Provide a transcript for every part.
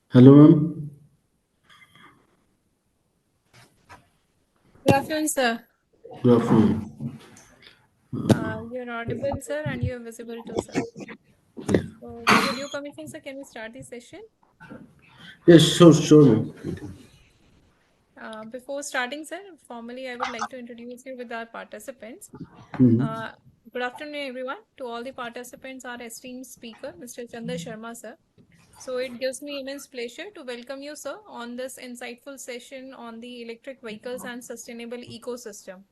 Hello, ma'am. Good afternoon, sir. Good afternoon. You're audible, sir, and you're visible too, sir. So, with your permission, sir, can we start the session? Yes, sure, ma'am. Before starting, sir, formally, I would like to introduce you with our participants. Mhm. Uh, Good afternoon, everyone. To all the participants, our esteemed speaker, Mr. Chandra Sharma, sir. So, it gives me immense pleasure to welcome you, sir, on this insightful session on the electric vehicles and sustainable ecosystem.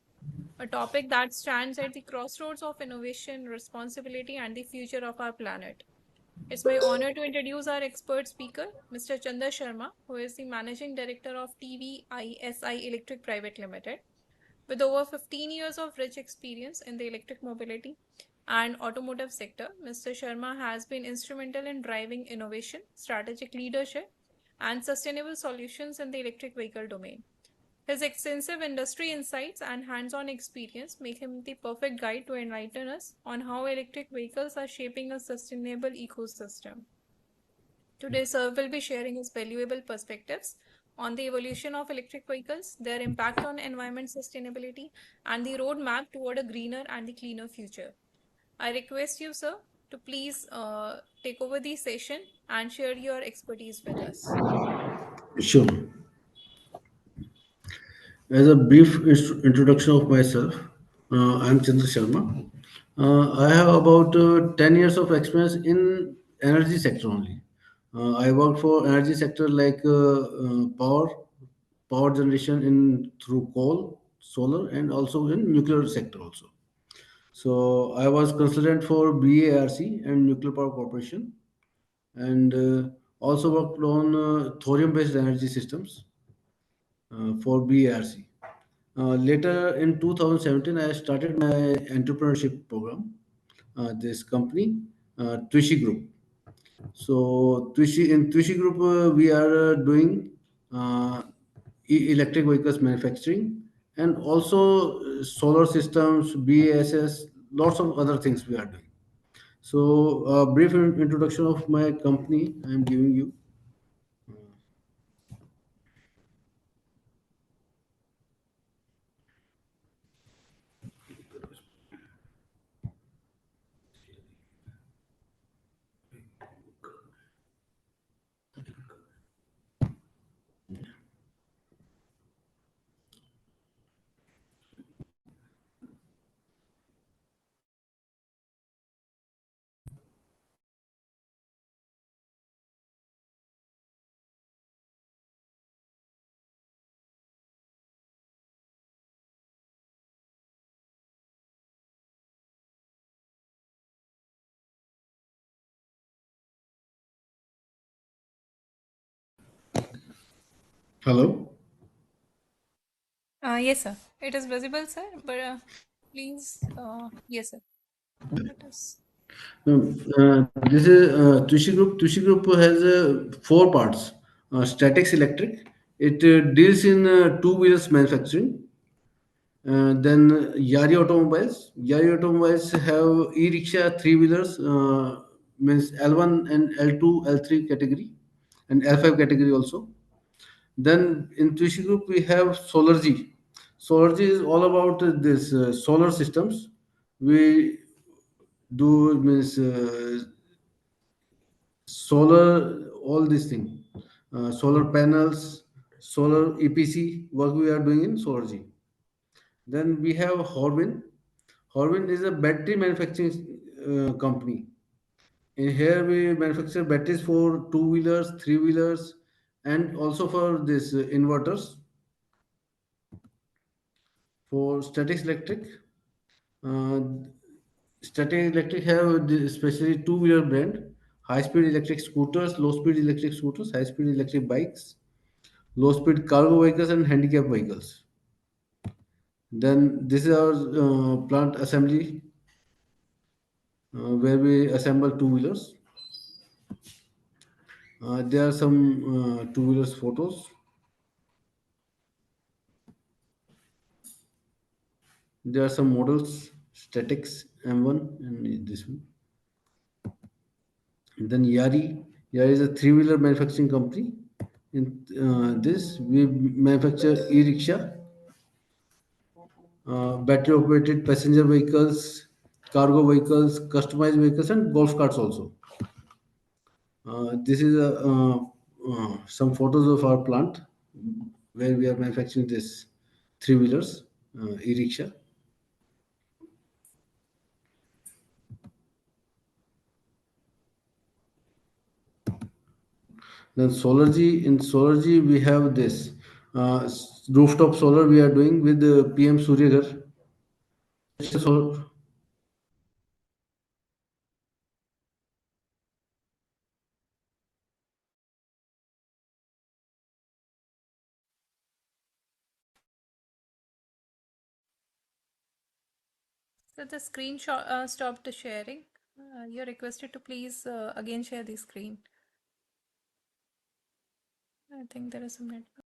A topic that stands at the crossroads of innovation, responsibility, and the future of our planet. It's my honor to introduce our expert speaker, Mr. Chandra Sharma, who is the Managing Director of TVISI Electric Private Limited. With over 15 years of rich experience in the electric mobility and automotive sector, Mr. Sharma has been instrumental in driving innovation, strategic leadership, and sustainable solutions in the electric vehicle domain. His extensive industry insights and hands on experience make him the perfect guide to enlighten us on how electric vehicles are shaping a sustainable ecosystem. Today, Sir will be sharing his valuable perspectives on the evolution of electric vehicles, their impact on environment sustainability, and the roadmap toward a greener and the cleaner future. I request you, sir, to please take over the session and share your expertise with us. Sure. As a brief introduction of myself, I'm Chandra Sharma. I have about 10 years of experience in energy sector only. I worked for energy sector like power generation in through coal, solar, and also in nuclear sector also. So I was consultant for BARC and Nuclear Power Corporation, and also worked on thorium-based energy systems for BARC. Later in 2017, I started my entrepreneurship program. This company, Twishi Group. So Twishi Group, we are doing uh, electric vehicles manufacturing and also solar systems, BASS, lots of other things we are doing. So, a brief introduction of my company I am giving you. Hello. Yes, sir. It is visible, sir, but please, yes, sir. It is. This is Twishi Group. Twishi Group has four parts. Statics Electric. It deals in two-wheelers manufacturing. Then Yari Automobiles. Yari Automobiles have e-rickshaw three-wheelers, means L1 and L2, L3 category, and L5 category also. Then in Twishi Group we have Solargy. Solargy is all about this solar systems. We do means solar all these things, solar panels, solar EPC work we are doing in Solargy. Then we have Horvin. Horvin is a battery manufacturing company. In here we manufacture batteries for two wheelers, three wheelers, and also for this inverters. For Statics Electric, uh, Static Electric have especially two-wheeler brand, high-speed electric scooters, low-speed electric scooters, high-speed electric bikes, low-speed cargo vehicles, and handicap vehicles. Then this is our plant assembly where we assemble two-wheelers. There are some two-wheelers photos. There are some models, statics. M1 and this one. And then Yari is a three-wheeler manufacturing company. In this, we manufacture e-rickshaw, battery operated passenger vehicles, cargo vehicles, customized vehicles, and golf carts also. This is some photos of our plant where we are manufacturing this three wheelers, e-rickshaw. Then Solargy, in Solargy we have this rooftop solar we are doing with the PM Suryagar. Solar, So the screenshot stopped the sharing. You're requested to please again share the screen. I think there is some network.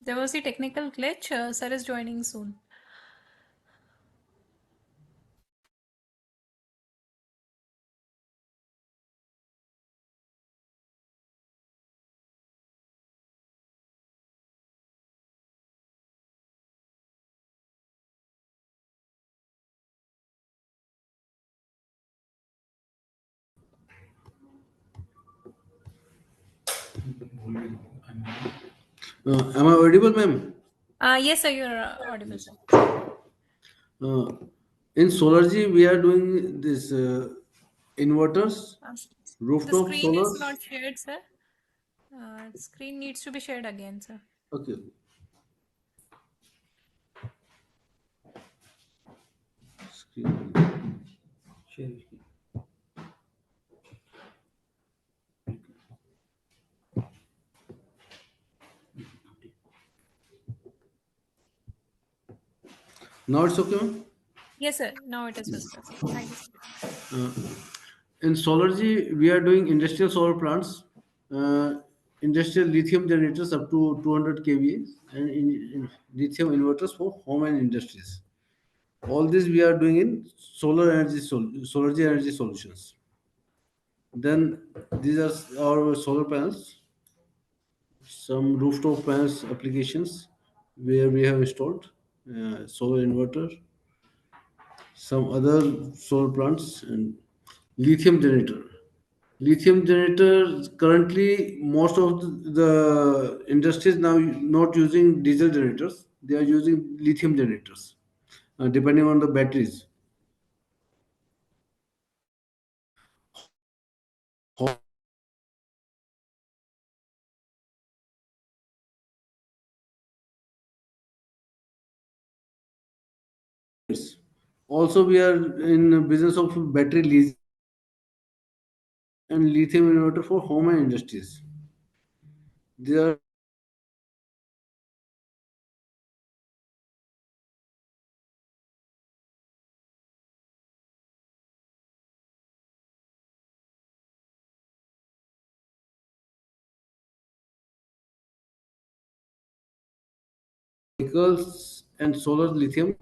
There was a technical glitch. Sir is joining soon. am I audible, ma'am? Yes, sir, you're audible, sir. Uh, in Solargy, we are doing this inverters, Um, the rooftop screen is solars. not shared, sir. Screen needs to be shared again, sir. Okay. Screen. Share. Now it's okay, ma'am? Yes, sir. Now it is visible, sir. Thank you, sir. Uh, in Solargy, we are doing industrial solar plants, uh, industrial lithium generators up to 200 kVA, and in lithium inverters for home and industries. All this we are doing in Solargy energy solutions. Then these are our solar panels, some rooftop panels applications where we have installed solar inverter, some other solar plants, and lithium generator. Lithium generator currently most of the industries now not using diesel generators. They are using lithium generators, depending on the batteries. Also, we are in business of battery leasing and lithium inverter for home and industries. There are vehicles and solar lithium.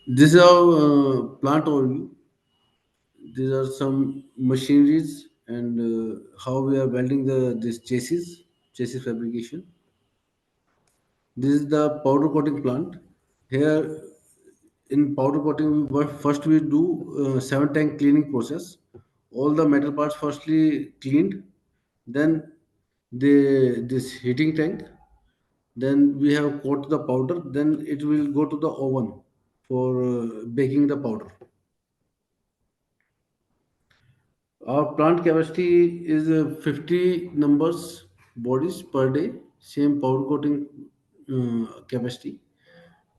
This is our plant overview. These are some machineries and how we are building the this chassis fabrication. This is the powder coating plant. Here in powder coating, first we do seven tank cleaning process. All the metal parts firstly cleaned, then this heating tank. Then we have coat the powder. Then it will go to the oven for baking the powder. Our plant capacity is 50 numbers bodies per day, same powder coating capacity.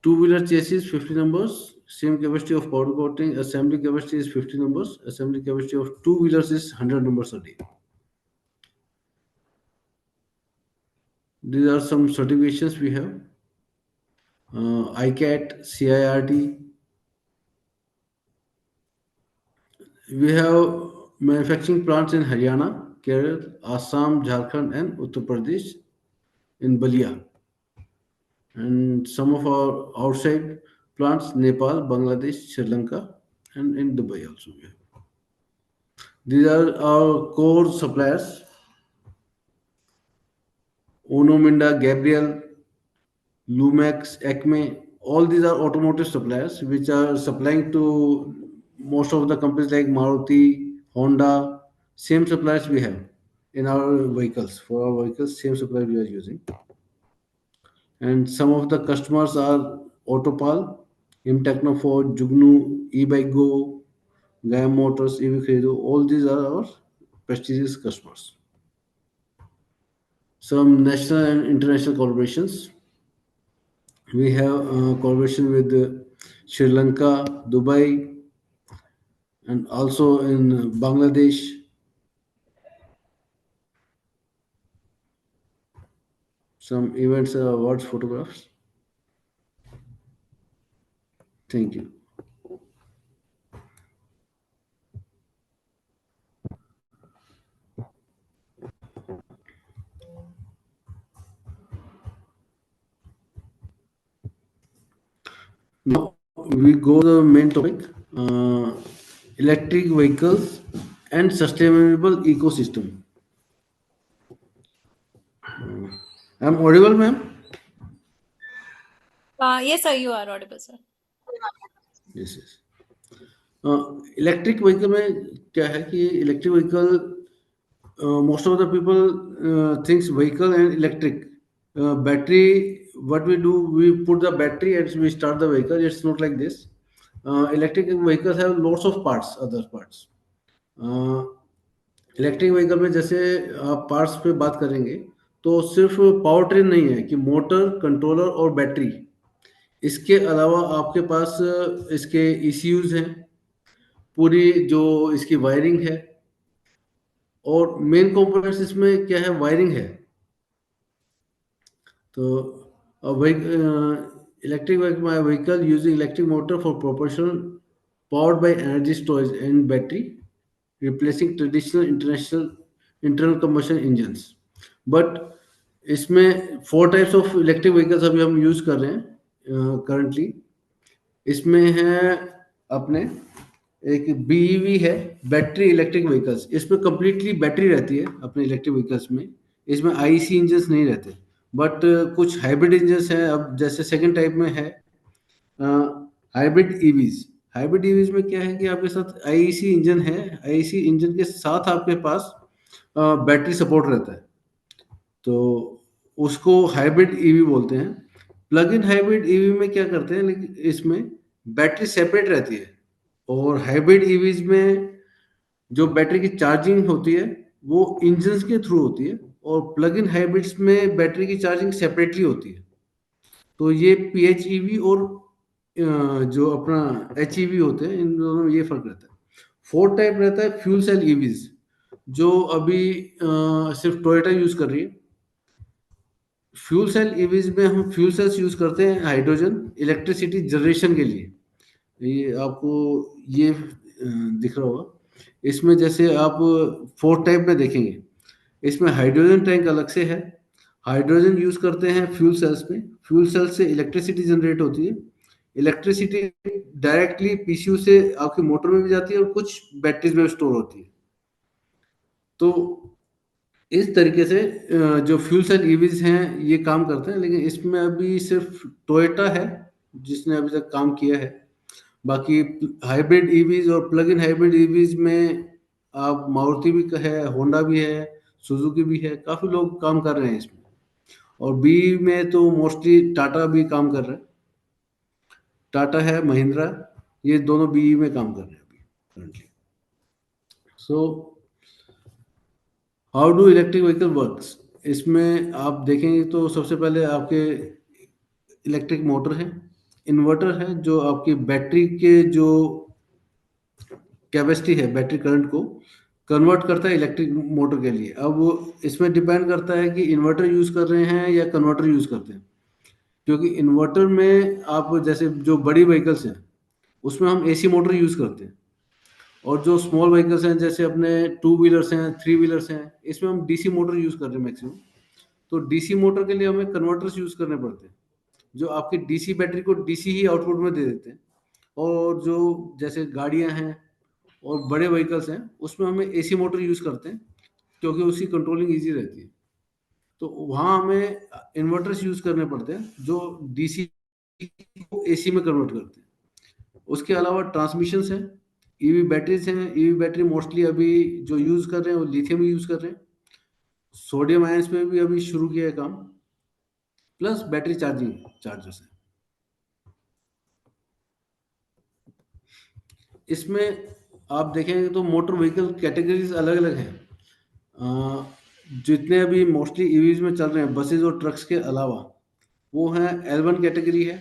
Two-wheeler chassis 50 numbers, same capacity of powder coating. Assembly capacity is 50 numbers. Assembly capacity of two-wheelers is 100 numbers a day. These are some certifications we have. ICAT, CIRT. We have manufacturing plants in Haryana, Kerala, Assam, Jharkhand, and Uttar Pradesh in Balia. And some of our outside plants, Nepal, Bangladesh, Sri Lanka, and in Dubai also. We have. These are our core suppliers: Ono Minda, Gabriel, Lumax, Acme. All these are automotive suppliers which are supplying to most of the companies like Maruti, Honda. Same suppliers we have in our vehicles. For our vehicles, same supplier we are using. And some of the customers are Autopal, Imtechnofor, Jugnu, eBike Go, Gam Motors, EV Credo, all these are our prestigious customers. Some national and international collaborations. We have collaboration with Sri Lanka, Dubai, and also in Bangladesh. Some events, awards, photographs. Thank you. Now we go to the main topic: electric vehicles and sustainable ecosystem. I'm audible, ma'am? Yes, sir, you are audible, sir. Yes, yes. Electric vehicle में क्या है कि electric vehicle most of the people thinks vehicle and electric battery what we do, we put the battery and we start the vehicle. It's not like this. Electric vehicles have lots of parts, other parts. Electric vehicle में जैसे आप parts पे बात करेंगे तो सिर्फ power train नहीं है कि मोटर, कंट्रोलर और बैटरी। इसके अलावा आपके पास इसके ECUs हैं, पूरी जो इसकी वायरिंग है, और मेन कंपोनेंट्स इसमें क्या है, वायरिंग है। तो electric vehicle using electric motor for propulsion, powered by energy storage and battery, replacing traditional international internal combustion engines. But इसमें 4 टाइप्स ऑफ इलेक्ट्रिक व्हीकल्स अभी हम यूज कर रहे हैं करंटली। इसमें है अपने एक BEV है, बैटरी इलेक्ट्रिक व्हीकल्स। इसमें कंप्लीटली बैटरी रहती है अपने इलेक्ट्रिक व्हीकल्स में। इसमें IC इंजन्स नहीं रहते, बट कुछ हाइब्रिड इंजन्स हैं। अब जैसे सेकंड टाइप में है हाइब्रिड EVs। हाइब्रिड EVs में क्या है कि आपके साथ IEC इंजन है, IEC इंजन के साथ आपके पास बैटरी सपोर्ट रहता है, तो उसको हाइब्रिड EV बोलते हैं। प्लग इन हाइब्रिड EV में क्या करते हैं, लेकिन इसमें बैटरी सेपरेट रहती है, और हाइब्रिड EVs में जो बैटरी की चार्जिंग होती है वो इंजन्स के थ्रू होती है, और प्लग इन हाइब्रिड्स में बैटरी की चार्जिंग सेपरेटली होती है। तो ये PHEV और जो अपना HEV होते हैं, इन दोनों में ये फर्क रहता है। फोर्थ टाइप रहता है फ्यूल सेल EVs, जो अभी सिर्फ टोयोटा यूज कर रही है। फ्यूल सेल EVs में हम फ्यूल सेल्स यूज करते हैं हाइड्रोजन इलेक्ट्रिसिटी जनरेशन के लिए। ये आपको ये दिख रहा होगा। इसमें जैसे आप फोर्थ टाइप में देखेंगे, इसमें हाइड्रोजन टैंक अलग से है। हाइड्रोजन यूज करते हैं फ्यूल सेल्स में, फ्यूल सेल्स से इलेक्ट्रिसिटी जनरेट होती है। इलेक्ट्रिसिटी डायरेक्टली PCU से आपकी मोटर में भी जाती है और कुछ बैटरीज में स्टोर होती है। तो इस तरीके से जो फ्यूल सेल EVs हैं ये काम करते हैं, लेकिन इसमें अभी सिर्फ टोयोटा है जिसने अभी तक काम किया है। बाकी हाइब्रिड EVs और प्लग इन हाइब्रिड EVs में आप मारुति भी है, होंडा भी है, सुजुकी भी है, काफी लोग काम कर रहे हैं इसमें। और बी में तो मोस्टली टाटा भी काम कर रहा है, टाटा है, महिंद्रा, ये दोनों BE में काम कर रहे हैं अभी currently. So how do electric vehicle works, इसमें आप देखेंगे तो सबसे पहले आपके इलेक्ट्रिक मोटर है, इन्वर्टर है जो आपकी बैटरी के जो कैपेसिटी है, बैटरी करंट को कन्वर्ट करता है इलेक्ट्रिक मोटर के लिए। अब इसमें डिपेंड करता है कि इन्वर्टर यूज कर रहे हैं या कन्वर्टर यूज करते हैं, क्योंकि इन्वर्टर में आप जैसे जो बड़ी व्हीकल्स हैं उसमें हम AC मोटर यूज करते हैं, और जो स्मॉल व्हीकल्स हैं जैसे अपने 2 व्हीलर्स हैं, 3 व्हीलर्स हैं, इसमें हम DC मोटर यूज कर रहे हैं मैक्सिमम। तो DC मोटर के लिए हमें कन्वर्टर्स यूज करने पड़ते हैं, जो आपकी DC बैटरी को DC ही आउटपुट में दे देते हैं। और जो जैसे गाड़ियां हैं और बड़े व्हीकल्स हैं उसमें हमें AC मोटर यूज करते हैं, क्योंकि उसकी कंट्रोलिंग ईजी रहती है। तो वहाँ हमें इन्वर्टर्स यूज करने पड़ते हैं जो DC को AC में कन्वर्ट करते हैं। उसके अलावा ट्रांसमिशन है, EV बैटरीज हैं। EV बैटरी मोस्टली अभी जो यूज कर रहे हैं वो लिथियम यूज कर रहे हैं। सोडियम आयंस में भी अभी शुरू किया है काम, प्लस बैटरी चार्जिंग चार्जर्स है इसमें। आप देखेंगे तो मोटर व्हीकल कैटेगरीज अलग अलग हैं। अ, जितने अभी मोस्टली ईवीज में चल रहे हैं बसेज और ट्रक्स के अलावा, वो हैं L1 कैटेगरी है,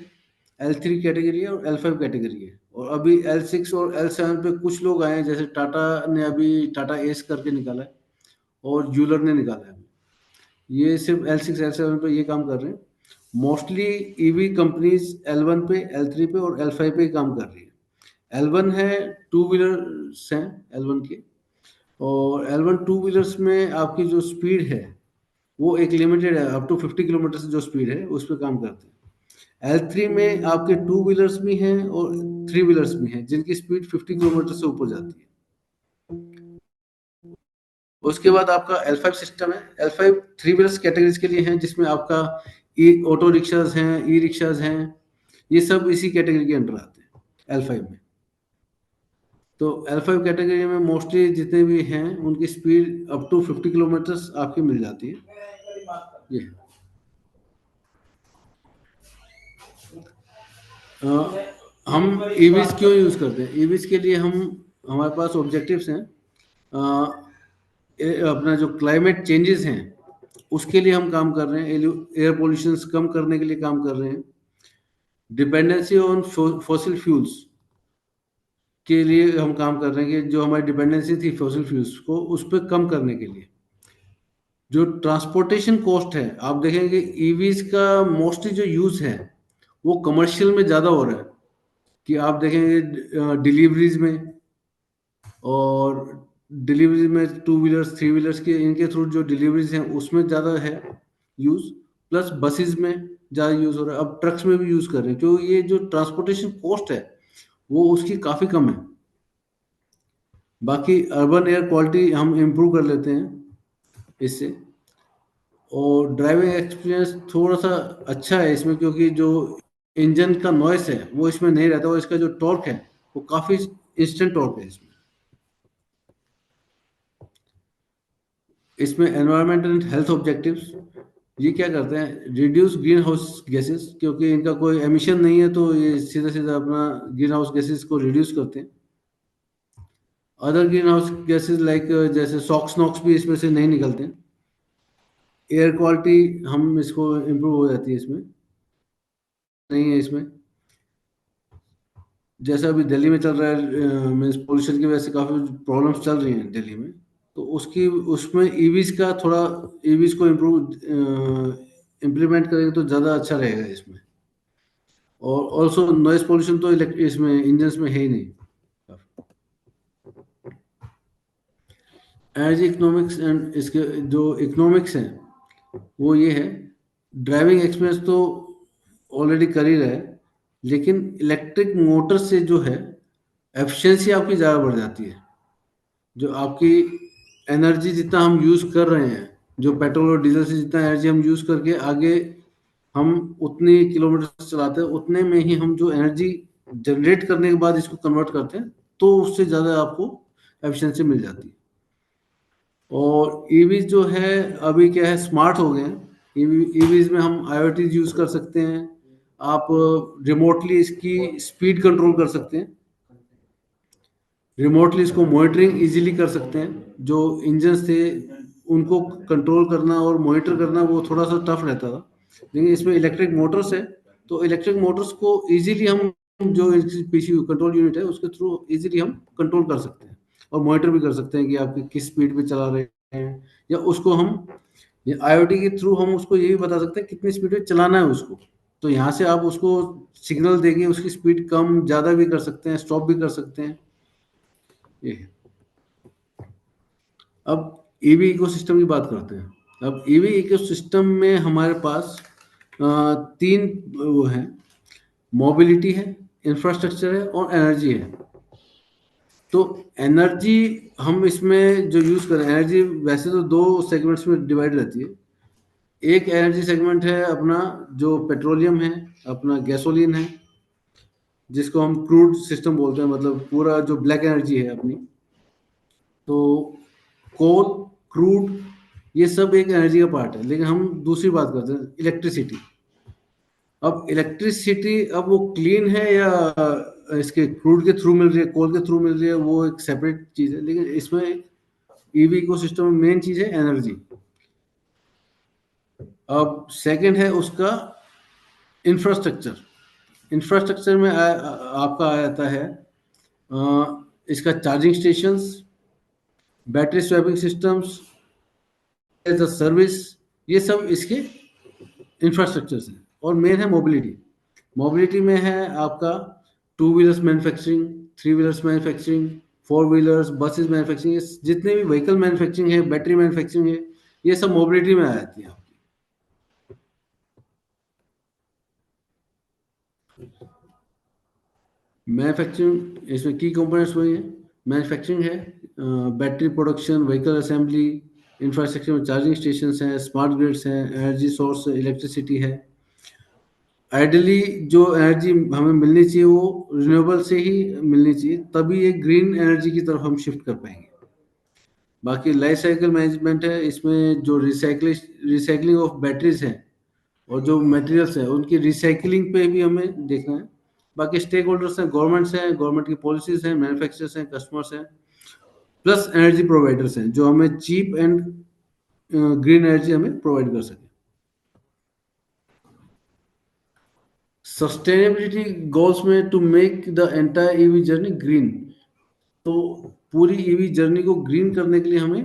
L3 कैटेगरी है और L5 कैटेगरी है। और अभी L6 और L7 पे कुछ लोग आए हैं, जैसे टाटा ने अभी टाटा एस करके निकाला है और यूलर ने निकाला है। ये सिर्फ L6 L7 पे ये काम कर रहे हैं। मोस्टली ईवी कंपनीज L1 पे, L3 पे और L5 पे ही काम कर रही है। L1 है, टू व्हीलर्स हैं L1 के। और L1 टू व्हीलर्स में आपकी जो स्पीड है वो एक लिमिटेड है, अप टू 50 किलोमीटर से जो स्पीड है उस पर काम करते हैं। L3 में आपके टू व्हीलर्स भी हैं और थ्री व्हीलर्स भी हैं जिनकी स्पीड 50 किलोमीटर से ऊपर जाती है। उसके बाद आपका L5 सिस्टम है। L5 थ्री व्हीलर्स कैटेगरीज के लिए है, जिसमें आपका ई ऑटो रिक्शाज हैं, ई रिक्शाज हैं, ये सब इसी कैटेगरी के अंडर आते हैं L5 में। तो L5 कैटेगरी में मोस्टली जितने भी हैं उनकी स्पीड अप टू 50 किलोमीटर आपकी मिल जाती है। ये अ, हम ईवीज क्यों यूज़ करते हैं? ईवीज के लिए हम, हमारे पास ऑब्जेक्टिव्स हैं। अपना जो क्लाइमेट चेंजेस हैं उसके लिए हम काम कर रहे हैं, एयर पोल्यूशन कम करने के लिए काम कर रहे हैं, डिपेंडेंसी ऑन फॉसिल फ्यूल्स के लिए हम काम कर रहे हैं कि जो हमारी डिपेंडेंसी थी फॉसिल फ्यूल्स को उस पर कम करने के लिए। जो ट्रांसपोर्टेशन कॉस्ट है, आप देखेंगे ईवीज का मोस्टली जो यूज़ है वो कमर्शियल में ज़्यादा हो रहा है। कि आप देखेंगे डिलीवरीज में, और डिलीवरी में टू व्हीलर्स थ्री व्हीलर्स के इनके थ्रू जो डिलीवरीज हैं उसमें ज़्यादा है यूज़। प्लस बसेस में ज़्यादा यूज़ हो रहा है, अब ट्रक्स में भी यूज़ कर रहे हैं, क्योंकि ये जो ट्रांसपोर्टेशन कॉस्ट है वो उसकी काफ़ी कम है। बाकी अर्बन एयर क्वालिटी हम इम्प्रूव कर लेते हैं इससे। और ड्राइविंग एक्सपीरियंस थोड़ा सा अच्छा है इसमें, क्योंकि जो इंजन का नॉइस है वो इसमें नहीं रहता, और इसका जो टॉर्क है वो काफ़ी इंस्टेंट टॉर्क है इसमें। इसमें एनवायरमेंट एंड हेल्थ ऑब्जेक्टिव्स, ये क्या करते हैं, रिड्यूस ग्रीन हाउस गैसेस, क्योंकि इनका कोई एमिशन नहीं है तो ये सीधा सीधा अपना ग्रीन हाउस गैसेस को रिड्यूस करते हैं। Other green house gases like जैसे सॉक्स नॉक्स भी इसमें से नहीं निकलते हैं। एयर क्वालिटी हम इसको इम्प्रूव हो जाती है इसमें, नहीं है इसमें। जैसा अभी दिल्ली में चल रहा है, मीन्स पोल्यूशन की वजह से काफ़ी प्रॉब्लम्स चल रही हैं दिल्ली में, तो उसकी उसमें ईवीज का थोड़ा, ईवीज को इम्प्रूव इम्प्लीमेंट करेंगे तो ज़्यादा अच्छा रहेगा इसमें। और ऑल्सो नॉइस पोल्यूशन तो इसमें इंजन्स में है ही नहीं। एनर्जी इकोनॉमिक्स एंड इसके जो इकोनॉमिक्स हैं वो ये है, ड्राइविंग एक्सपीरियंस तो ऑलरेडी कर ही रहे हैं, लेकिन इलेक्ट्रिक मोटर से जो है एफिशिएंसी आपकी ज़्यादा बढ़ जाती है। जो आपकी एनर्जी जितना हम यूज़ कर रहे हैं, जो पेट्रोल और डीजल से जितना एनर्जी हम यूज़ करके आगे हम उतनी किलोमीटर चलाते हैं, उतने में ही हम जो एनर्जी जनरेट करने के बाद इसको कन्वर्ट करते हैं, तो उससे ज़्यादा आपको एफिशिएंसी मिल जाती है। और ईवीज जो है अभी क्या है, स्मार्ट हो गए हैं। ईवीज में हम आईओटी यूज़ कर सकते हैं, आप रिमोटली इसकी स्पीड कंट्रोल कर सकते हैं, रिमोटली इसको मॉनिटरिंग इजीली कर सकते हैं। जो इंजन्स थे उनको कंट्रोल करना और मॉनिटर करना वो थोड़ा सा टफ रहता था, लेकिन इसमें इलेक्ट्रिक मोटर्स है, तो इलेक्ट्रिक मोटर्स को इजीली हम, जो पीसीयू कंट्रोल यूनिट है उसके थ्रू इजीली हम कंट्रोल कर सकते हैं और मॉनिटर भी कर सकते हैं कि आप किस स्पीड पे चला रहे हैं। या उसको हम आईओटी के थ्रू हम उसको ये भी बता सकते हैं कितनी स्पीड पे चलाना है उसको। तो यहाँ से आप उसको सिग्नल देके उसकी स्पीड कम ज़्यादा भी कर सकते हैं, स्टॉप भी कर सकते हैं। ये है। अब ईवी इकोसिस्टम की बात करते हैं। अब ईवी इकोसिस्टम में हमारे पास तीन वो हैं, मोबिलिटी है, इंफ्रास्ट्रक्चर है और एनर्जी है। तो एनर्जी हम इसमें जो यूज़ करें, एनर्जी वैसे तो दो सेगमेंट्स में डिवाइड रहती है। एक एनर्जी सेगमेंट है अपना जो पेट्रोलियम है, अपना गैसोलीन है, जिसको हम क्रूड सिस्टम बोलते हैं, मतलब पूरा जो ब्लैक एनर्जी है अपनी। तो कोल, क्रूड, ये सब एक एनर्जी का पार्ट है। लेकिन हम दूसरी बात करते हैं, इलेक्ट्रिसिटी। अब इलेक्ट्रिसिटी, अब वो क्लीन है या इसके क्रूड के थ्रू मिल रही है, कोल के थ्रू मिल रही है, वो एक सेपरेट चीज़ है। लेकिन इसमें ईवी इकोसिस्टम में मेन चीज़ है एनर्जी। अब सेकंड है उसका इंफ्रास्ट्रक्चर। इंफ्रास्ट्रक्चर में आपका आ जाता है इसका charging stations, battery swapping systems, as a service, ये सब इसके इंफ्रास्ट्रक्चर्स हैं। और मेन है मोबिलिटी। मोबिलिटी में है आपका two wheelers manufacturing, three wheelers manufacturing, four wheelers, buses manufacturing, जितने भी व्हीकल मैन्युफैक्चरिंग है, बैटरी मैन्युफैक्चरिंग है, ये सब मोबिलिटी में आ जाती है आपकी। मैन्युफैक्चरिंग इसमें की कंपोनेंट्स वही है। मैन्युफैक्चरिंग है, battery production, vehicle assembly, infrastructure में चार्जिंग स्टेशन हैं, स्मार्ट ग्रिड्स हैं, एनर्जी सोर्स इलेक्ट्रिसिटी है। आइडियली जो एनर्जी हमें मिलनी चाहिए वो रिन्यूएबल से ही मिलनी चाहिए, तभी ये ग्रीन एनर्जी की तरफ हम शिफ्ट कर पाएंगे। बाकी लाइफ साइकिल मैनेजमेंट है, इसमें जो रिसाइकलिंग ऑफ बैटरीज हैं और जो मटेरियल्स हैं उनकी रिसाइकलिंग पे भी हमें देखना है। बाकी स्टेक होल्डर्स हैं, गवर्नमेंट्स हैं, गवर्नमेंट की पॉलिसीज हैं, मैन्युफैक्चरर्स हैं, कस्टमर्स हैं, प्लस एनर्जी प्रोवाइडर्स हैं जो हमें चीप एंड ग्रीन एनर्जी हमें प्रोवाइड कर सकें। सस्टेनेबिलिटी गोल्स में to make the entire EV journey green. तो पूरी ईवी जर्नी को ग्रीन करने के लिए हमें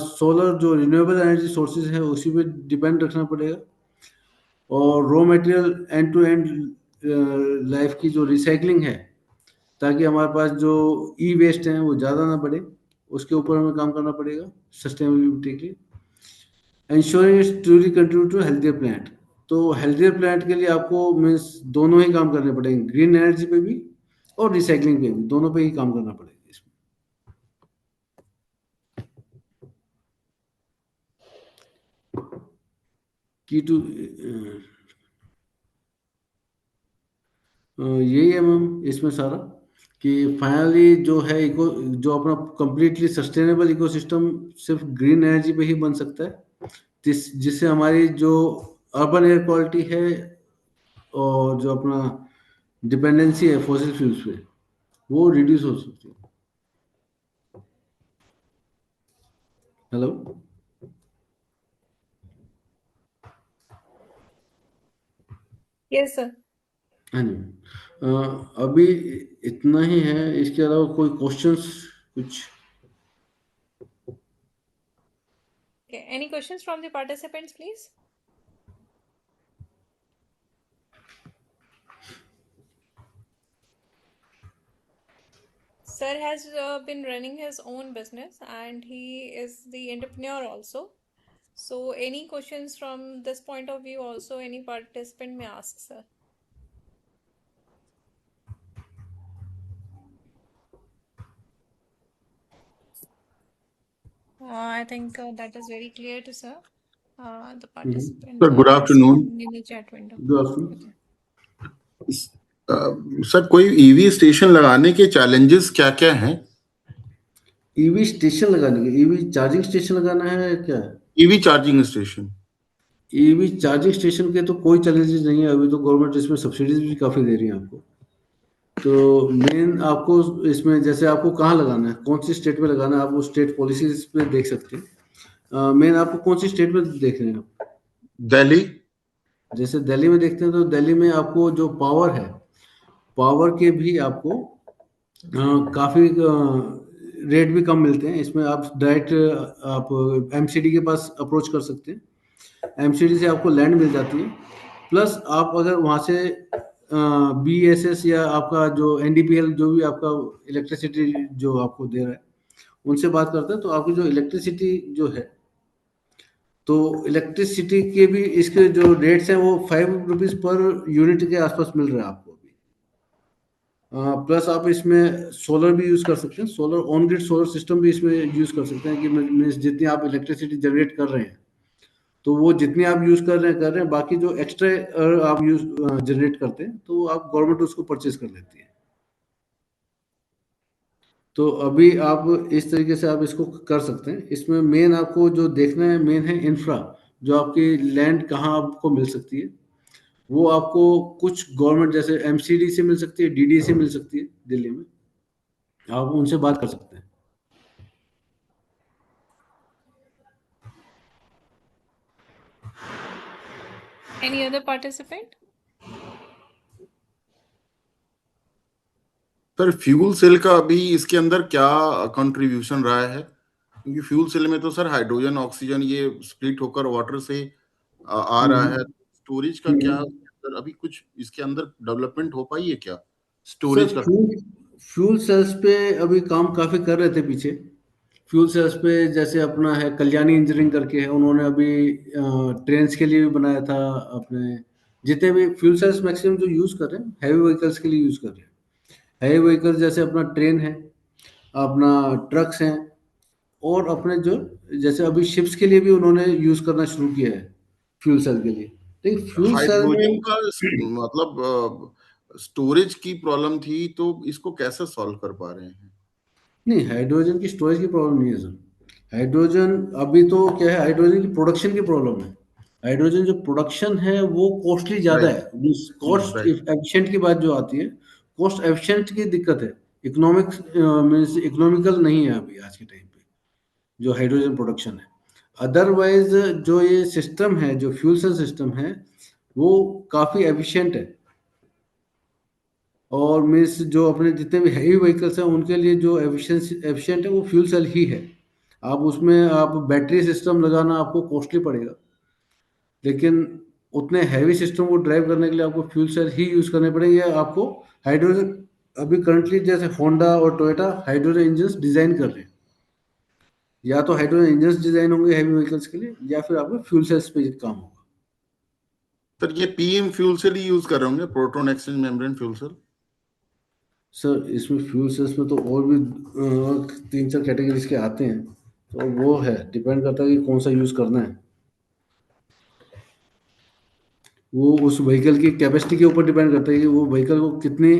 सोलर जो रिन्यूएबल एनर्जी सोर्सेज है उसी पे डिपेंड रखना पड़ेगा। और raw material end to end life की जो रिसाइकलिंग है, ताकि हमारे पास जो ई वेस्ट हैं वो ज़्यादा ना बढ़े, उसके ऊपर हमें काम करना पड़ेगा सस्टेनेबिलिटी के लिए। Ensuring it's truly contribute to healthier planet. तो हेल्थियर प्लांट के लिए आपको मीन्स दोनों ही काम करने पड़ेंगे, ग्रीन एनर्जी पे भी और रिसाइकलिंग पे भी, दोनों पे ही काम करना पड़ेगा इसमें। की टू यही है मैम इसमें सारा, कि फाइनली जो है इको, जो अपना कंप्लीटली सस्टेनेबल इकोसिस्टम सिर्फ ग्रीन एनर्जी पे ही बन सकता है, जिससे हमारी जो अर्बन एयर क्वालिटी है और जो अपना डिपेंडेंसी है फॉसिल फ्यूल्स पे, वो रिड्यूस हो सकती है। हेलो। Yes, sir. हाँ जी। अभी इतना ही है, इसके अलावा कोई क्वेश्चंस कुछ? Okay. Any questions from the participants, please? Sir has been running his own business and he is the entrepreneur also. So, any questions from this point of view also, any participant may ask, sir. I think that is very clear to sir. The participant Sir, good has afternoon. come in the chat window. Good afternoon. Okay. Sir, कोई EV station लगाने के challenges क्या क्या हैं? EV station लगाने के, EV charging station लगाना है क्या? EV charging station. EV charging station के तो कोई चैलेंजेस नहीं है, अभी तो गवर्नमेंट इसमें सब्सिडीज भी काफ़ी दे रही है आपको। तो मेन आपको इसमें जैसे आपको कहाँ लगाना है, कौन सी स्टेट में लगाना है, आप वो स्टेट पॉलिसीज पे देख सकते हैं। मेन आपको कौन सी स्टेट में देख रहे हैं आप? दिल्ली। जैसे दिल्ली में देखते हैं तो दिल्ली में आपको जो पावर है, पावर के भी आपको काफ़ी रेट भी कम मिलते हैं। इसमें आप डायरेक्ट आप एमसीडी के पास अप्रोच कर सकते हैं, एमसीडी से आपको लैंड मिल जाती है। प्लस आप अगर वहाँ से बीएसएस या आपका जो एनडीपीएल जो भी आपका इलेक्ट्रिसिटी जो आपको दे रहा है उनसे बात करते हैं, तो आपकी जो इलेक्ट्रिसिटी जो है, तो इलेक्ट्रिसिटी के भी इसके जो रेट्स हैं वो 5 रुपीज़ पर यूनिट के आसपास मिल रहा है आपको अभी। प्लस आप इसमें सोलर भी यूज़ कर सकते हैं, solar on grid solar system भी इसमें यूज़ कर सकते हैं, कि मीन्स जितनी आप इलेक्ट्रिसिटी जनरेट कर रहे हैं तो वो जितनी आप यूज़ कर रहे हैं, बाकी जो एक्स्ट्रा आप यूज़ जनरेट करते हैं तो आप गवर्नमेंट उसको परचेज कर लेती है। तो अभी आप इस तरीके से आप इसको कर सकते हैं। इसमें मेन आपको जो देखना है, मेन है इंफ्रा, जो आपकी लैंड कहाँ आपको मिल सकती है, वो आपको कुछ गवर्नमेंट जैसे एमसीडी से मिल सकती है, डीडी से मिल सकती है दिल्ली में, आप उनसे बात कर सकते हैं। Any other participant? Sir fuel cell का अभी इसके अंदर क्या कंट्रीब्यूशन रहा है? क्योंकि फ्यूल सेल में तो सर हाइड्रोजन ऑक्सीजन ये स्प्लिट होकर वाटर से आ रहा है। हम्म। स्टोरेज का क्या हम्म। सर, अभी कुछ इसके अंदर डेवलपमेंट हो पाई है क्या सर स्टोरेज का? फ्यूल सेल्स पे अभी काम काफ़ी कर रहे थे पीछे। फ्यूल सेल्स पे जैसे अपना है कल्याणी इंजीनियरिंग करके है, उन्होंने अभी ट्रेन्स के लिए भी बनाया था अपने। जितने भी फ्यूल सेल्स मैक्सिमम जो यूज़ कर रहे हैं हैवी व्हीकल्स के लिए यूज़ कर रहे हैं। हैवी व्हीकल्स जैसे अपना ट्रेन है, अपना ट्रक्स हैं, और अपने जो जैसे अभी शिप्स के लिए भी उन्होंने यूज़ करना शुरू किया है फ्यूल सेल के लिए। लेकिन फ्यूल सेल हाइड्रोजन का में मतलब स्टोरेज की प्रॉब्लम थी, तो इसको कैसे सॉल्व कर पा रहे हैं? नहीं, हाइड्रोजन की स्टोरेज की प्रॉब्लम नहीं है सर। हाइड्रोजन अभी तो क्या है, हाइड्रोजन की प्रोडक्शन की प्रॉब्लम है। हाइड्रोजन जो प्रोडक्शन है वो कॉस्टली ज़्यादा राइट। है। Cost right. एफिशिएंट की बात जो आती है, कॉस्ट एफिशिएंट की दिक्कत है। इकोनॉमिक्स मीन्स इकोनॉमिकल नहीं है अभी आज के टाइम पे जो हाइड्रोजन प्रोडक्शन है। अदरवाइज जो ये सिस्टम है, जो फ्यूल सेल सिस्टम है, वो काफ़ी एफिशिएंट है। और मीन्स जो अपने जितने भी हैवी व्हीकल्स हैं उनके लिए जो एफिशिएंट है वो फ्यूल सेल ही है। आप उसमें आप बैटरी सिस्टम लगाना आपको कॉस्टली पड़ेगा, लेकिन उतने हैवी सिस्टम को ड्राइव करने के लिए आपको फ्यूल सेल ही यूज़ करने पड़ेंगे। या आपको हाइड्रोजन, अभी करंटली जैसे होंडा और टोयोटा हाइड्रोजन इंजन डिज़ाइन कर रहे हैं, या तो हाइड्रोजन इंजन डिज़ाइन होंगे हैवी व्हीकल्स के लिए, या फिर आपको फ्यूल सेल्स पे काम होगा। सर ये पीएम फ्यूल सेल ही यूज कर रहे होंगे, proton exchange membrane fuel cell? Sir इसमें फ्यूल सेल्स में तो और भी 3-4 कैटेगरीज के आते हैं, तो वो है डिपेंड करता है कि कौन सा यूज़ करना है। वो उस व्हीकल की कैपेसिटी के ऊपर डिपेंड करता है कि वो व्हीकल को कितनी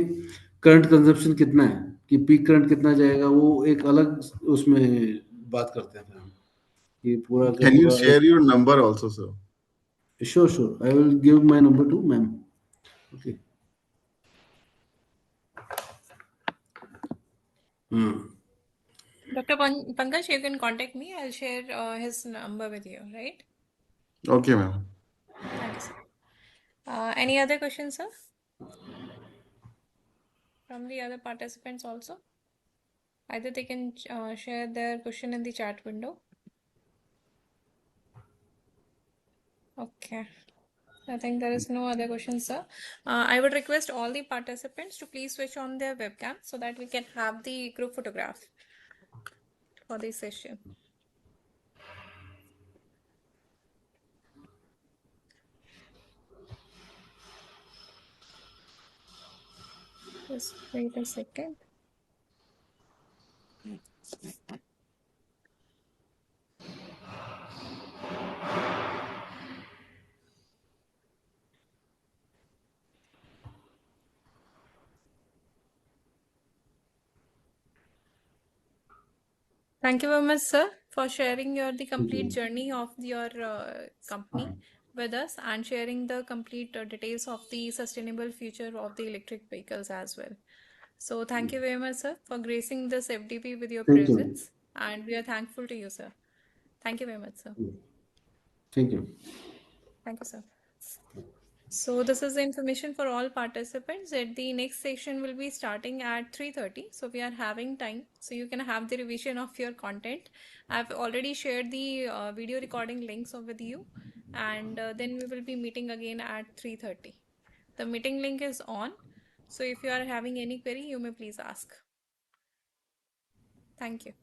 करंट कंजप्शन कितना है, कि पीक करंट कितना जाएगा, वो एक अलग उसमें बात करते हैं फिर हम, कि पूरा का कैन यू पूरा एक। Share your number also sir? Sure sure, I will give my number two ma'am. Okay. हाँ। Dr. Pankaj, you can contact me. I'll share his number with you, right? Okay ma'am. Thank you, sir. Any other questions, sir, from the other participants also? Either they can share their question in the chat window. Okay. I think there is no other questions, sir. I would request all the participants to please switch on their webcam so that we can have the group photograph for this session. Just wait a second. Thank you very much, sir, for sharing the Thank complete you। journey of your company with us and sharing the complete details of the sustainable future of the electric vehicles as well. So thank you very much, sir, for gracing this FDP with your Thank you। presence, and we are thankful to you, sir. Thank you very much, sir. Thank you. Thank you, sir. So this is the information for all participants that the next session will be starting at 3:30. So we are having time. So you can have the revision of your content. I've already shared the video recording links with you. And then we will be meeting again at 3:30. The meeting link is on. So if you are having any query, you may please ask. Thank you.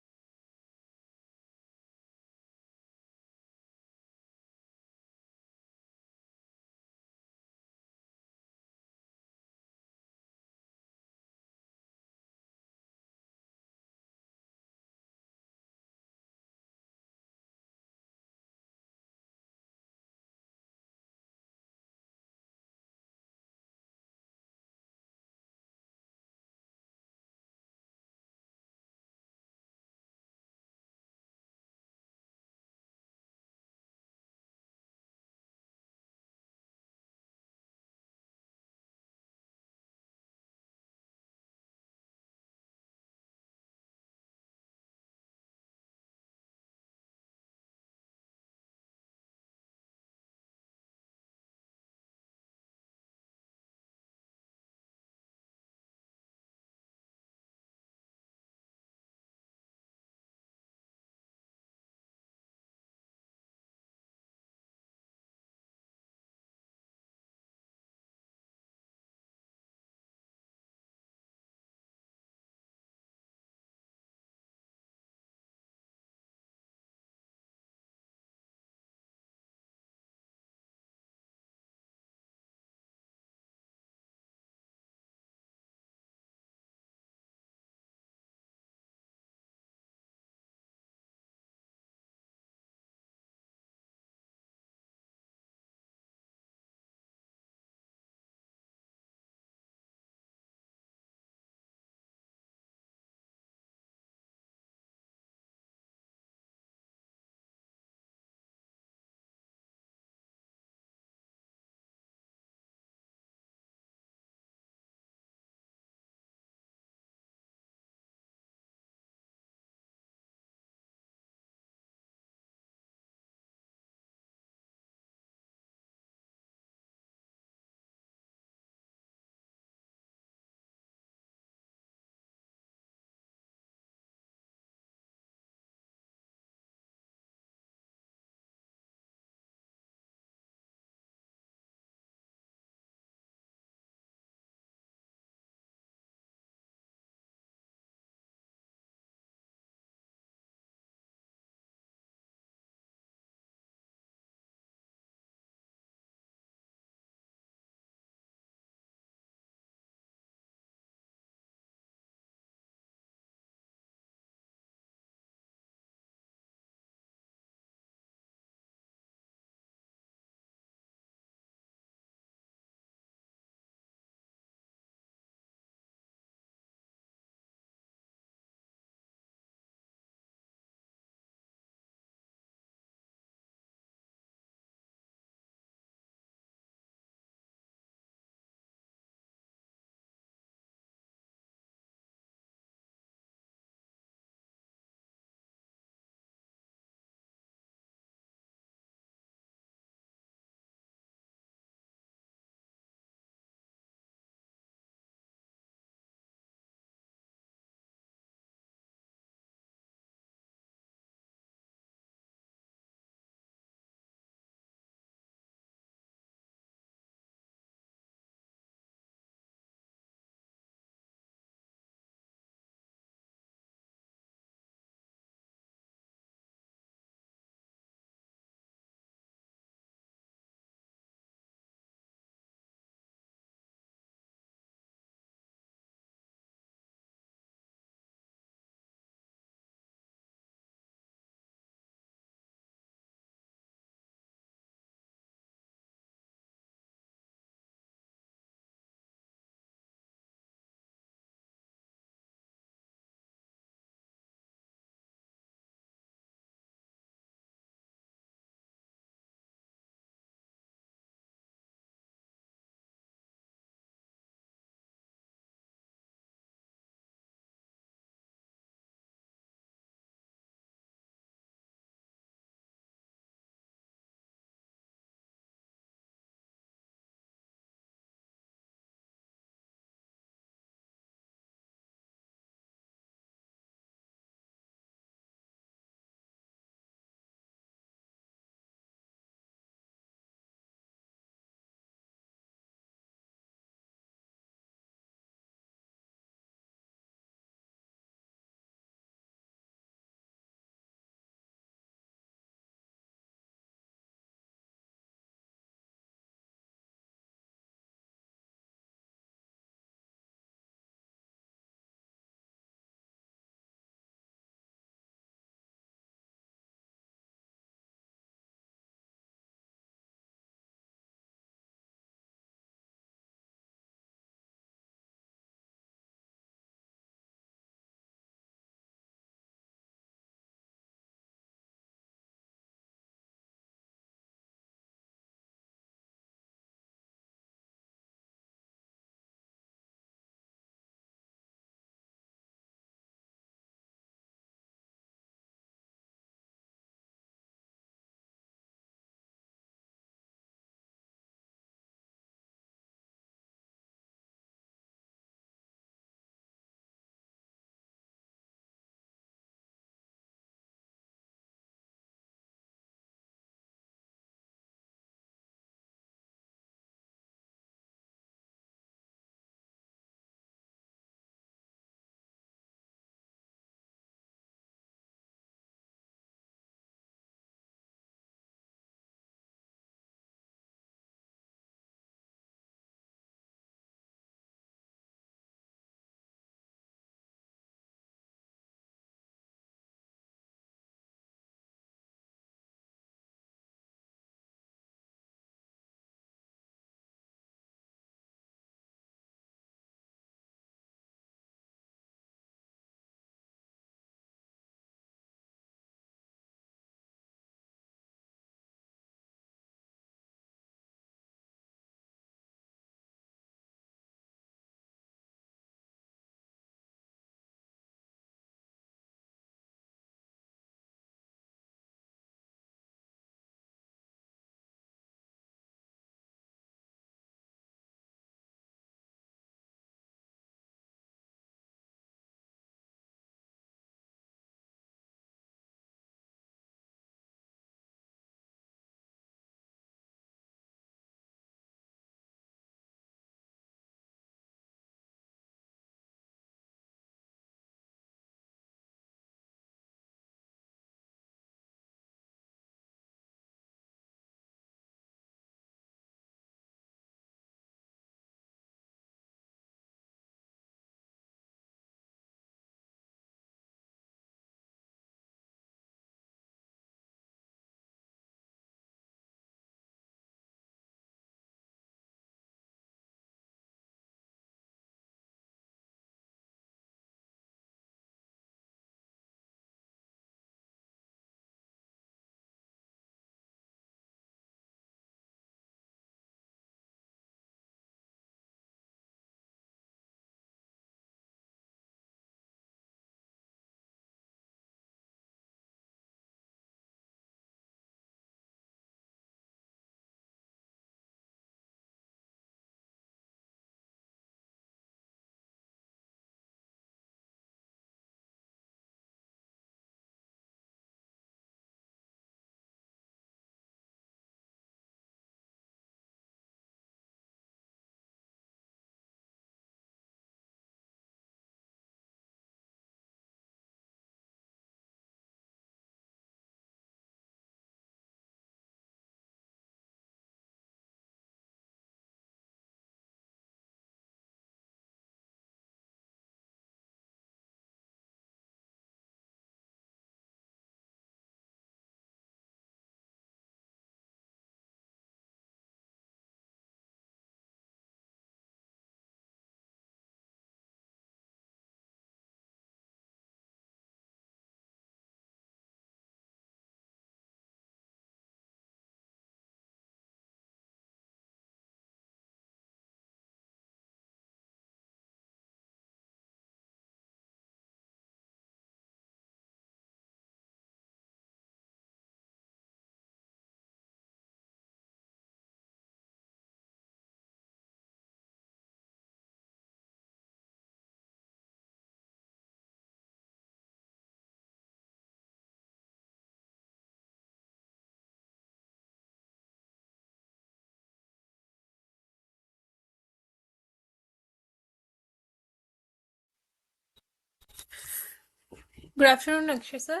Good afternoon, Akshay sir.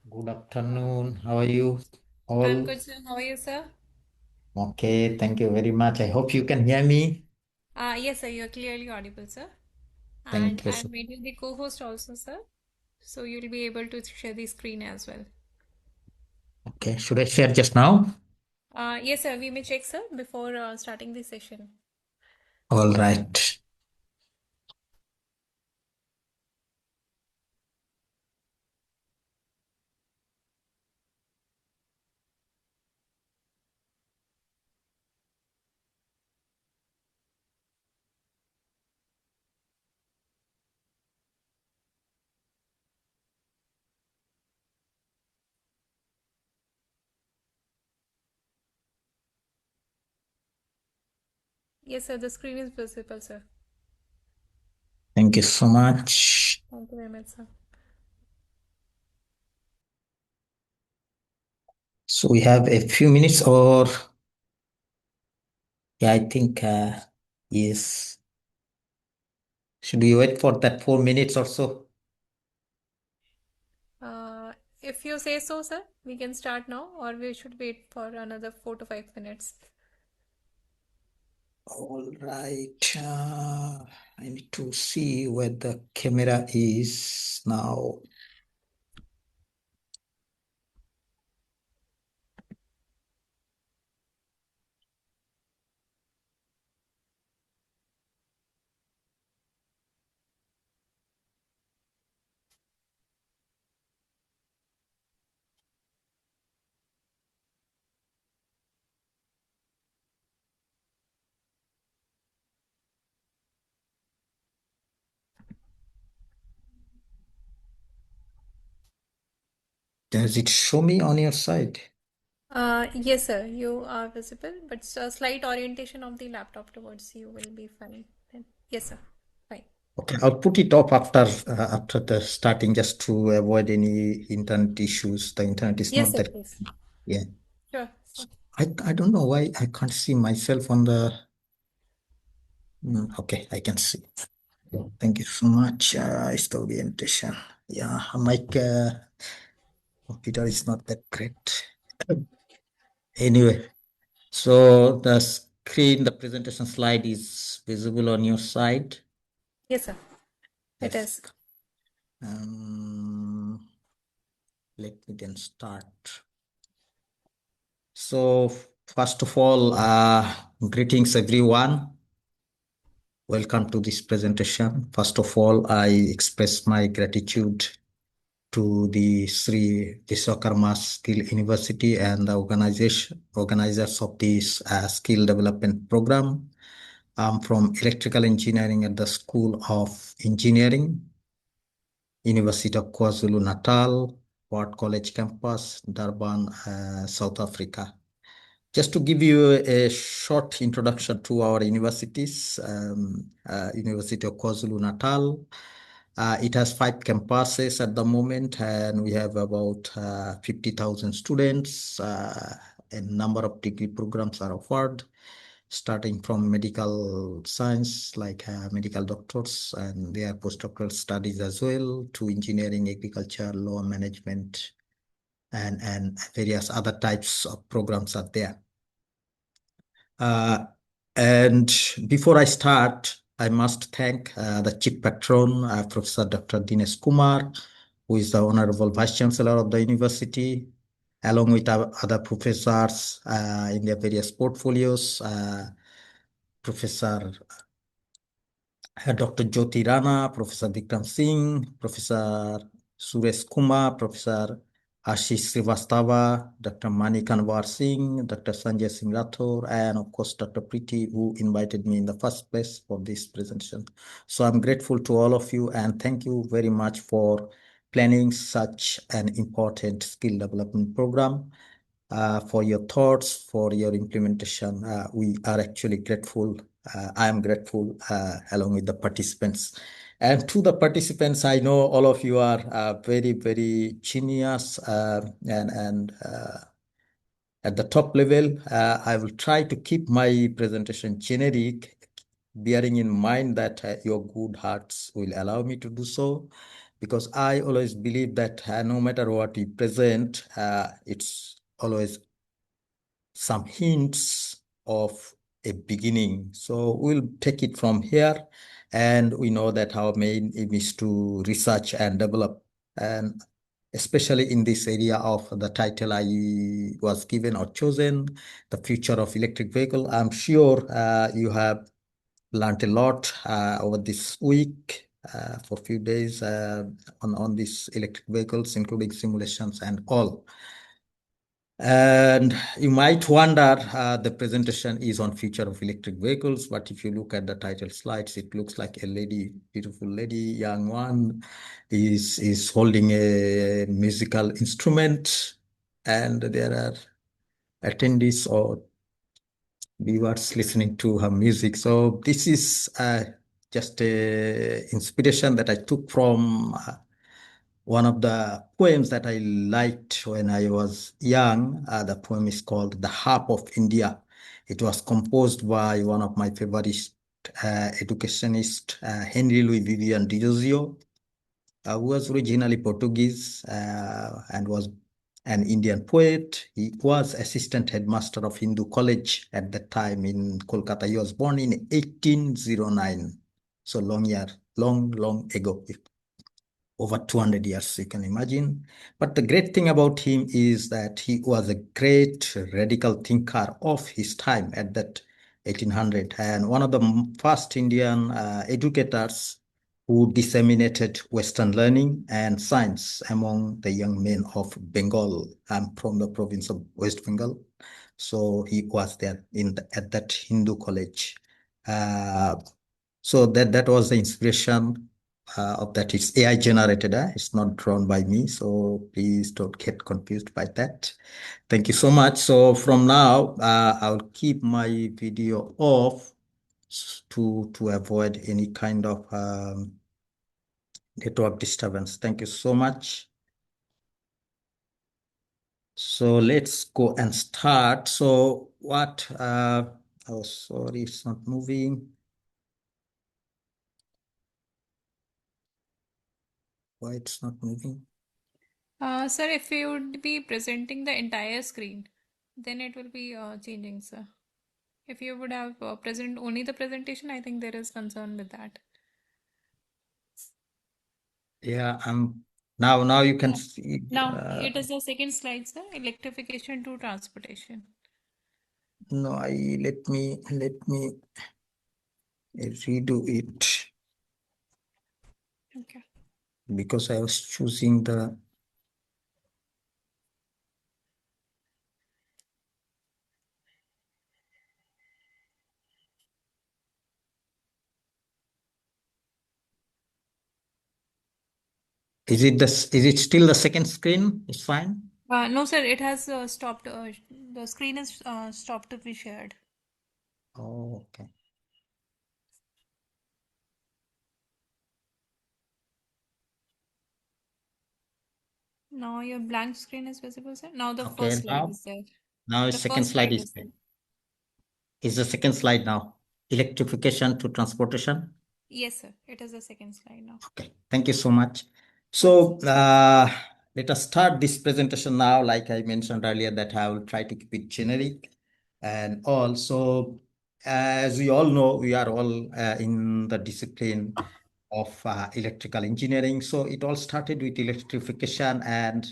Good afternoon. How are you I'm all? good, sir. How are you, sir? Okay, thank you very much. I hope you can hear me. Yes, sir. You're clearly audible, sir. And Thank you. I've made you the co-host also, sir. So you'll be able to share the screen as well. Okay, should I share just now? Yes, sir. We may check, sir, before starting the session. All right. Yes, sir. The screen is visible, sir. Thank you so much. Thank you very much, sir. So we have a few minutes or yeah, I think yes. Should we wait for that 4 minutes or so? If you say so, sir, we can start now, or we should wait for another 4 to 5 minutes. All right. I need to see where the camera is now. Does it show me on your side? Yes, sir. You are visible, but a slight orientation of the laptop towards you will be fine. Then. Yes, sir. Fine. Okay, I'll put it off after the starting just to avoid any internet issues. The internet is Yes, not sir, that, please. yeah. Sure, sir. I don't know why I can't see myself on the. Okay, I can see. Thank you so much. It's the orientation. Yeah, my computer is not that great. Anyway, so the screen, the presentation slide is visible on your side. Yes, sir. It Yes. is. Let me then start. So, first of all, greetings everyone. Welcome to this presentation. First of all, I express my gratitude to the Sri Vishwakarma Skill University and the organizers of this skill development program. I'm from electrical engineering at the School of Engineering, University of KwaZulu-Natal, Ward College campus, Durban, South Africa. Just to give you a short introduction to our universities, University of KwaZulu-Natal, it has 5 campuses at the moment, and we have about 50,000 students. A number of degree programs are offered, starting from medical science, like medical doctors, and their postdoctoral studies as well, to engineering, agriculture, law management, and various other types of programs are there. And before I start, I must thank the Chief Patron, Professor Dr. Dinesh Kumar, who is the Honorable Vice Chancellor of the university, along with our other professors in their various portfolios, Professor Dr. Jyoti Rana, Professor Vikram Singh, Professor Suresh Kumar, Professor Ashish Srivastava, Dr. Mani Kanwar Singh, Dr. Sanjay Singh Rathore, and of course, Dr. Preeti, who invited me in the first place for this presentation. So I'm grateful to all of you and thank you very much for planning such an important skill development program. For your thoughts, for your implementation. We are actually grateful. I am grateful along with the participants. And to the participants, I know all of you are very, very genius and at the top level. I will try to keep my presentation generic, bearing in mind that your good hearts will allow me to do so, because I always believe that no matter what we present, it's always some hints of a beginning. So we'll take it from here, and we know that our main aim is to research and develop, and especially in this area of the title I was given or chosen, the future of electric vehicle. I'm sure you have learned a lot over this week for a few days on these electric vehicles, including simulations and all. And you might wonder, the presentation is on future of electric vehicles, but if you look at the title slides, it looks like a lady, beautiful lady, young one, is holding a musical instrument, and there are attendees or viewers listening to her music. So this is just a inspiration that I took from one of the poems that I liked when I was young. The poem is called The Harp of India. It was composed by one of my favorite educationists, Henry Louis Vivian Diozio, who was originally Portuguese and was an Indian poet. He was assistant headmaster of Hindu College at that time in Kolkata. He was born in 1809. So long ago, over 200 years, you can imagine. But the great thing about him is that he was a great radical thinker of his time at that 1800, and one of the first Indian educators who disseminated Western learning and science among the young men of Bengal. I'm from the province of West Bengal. So he was there at that Hindu college. So that was the inspiration of that. It's AI generated. It's not drawn by me. So please don't get confused by that. Thank you so much. So from now, I'll keep my video off to avoid any kind of network disturbance. Thank you so much. So let's go and start. So what, oh, sorry, it's not moving. Why it's not moving? Sir, if you would be presenting the entire screen, then it will be changing, sir. If you would have present only the presentation, I think there is concern with that. Yeah, now you can Yeah. see. Now, it is the second slide, sir. Electrification to transportation. No, let me redo it Okay. because I was choosing the. Is it still the second screen? It's fine. No, sir, it has stopped. The screen is stopped to be shared. Oh, okay. Now your blank screen is visible, sir. Now the Okay, first slide now is there. it's The second first slide slide is is there. there. Is the second slide now electrification to transportation? Yes, sir. It is the second slide now. Okay, thank you so much. So let us start this presentation now. Like I mentioned earlier, that I will try to keep it generic. And also, as we all know, we are all in the discipline of electrical engineering. So it all started with electrification, and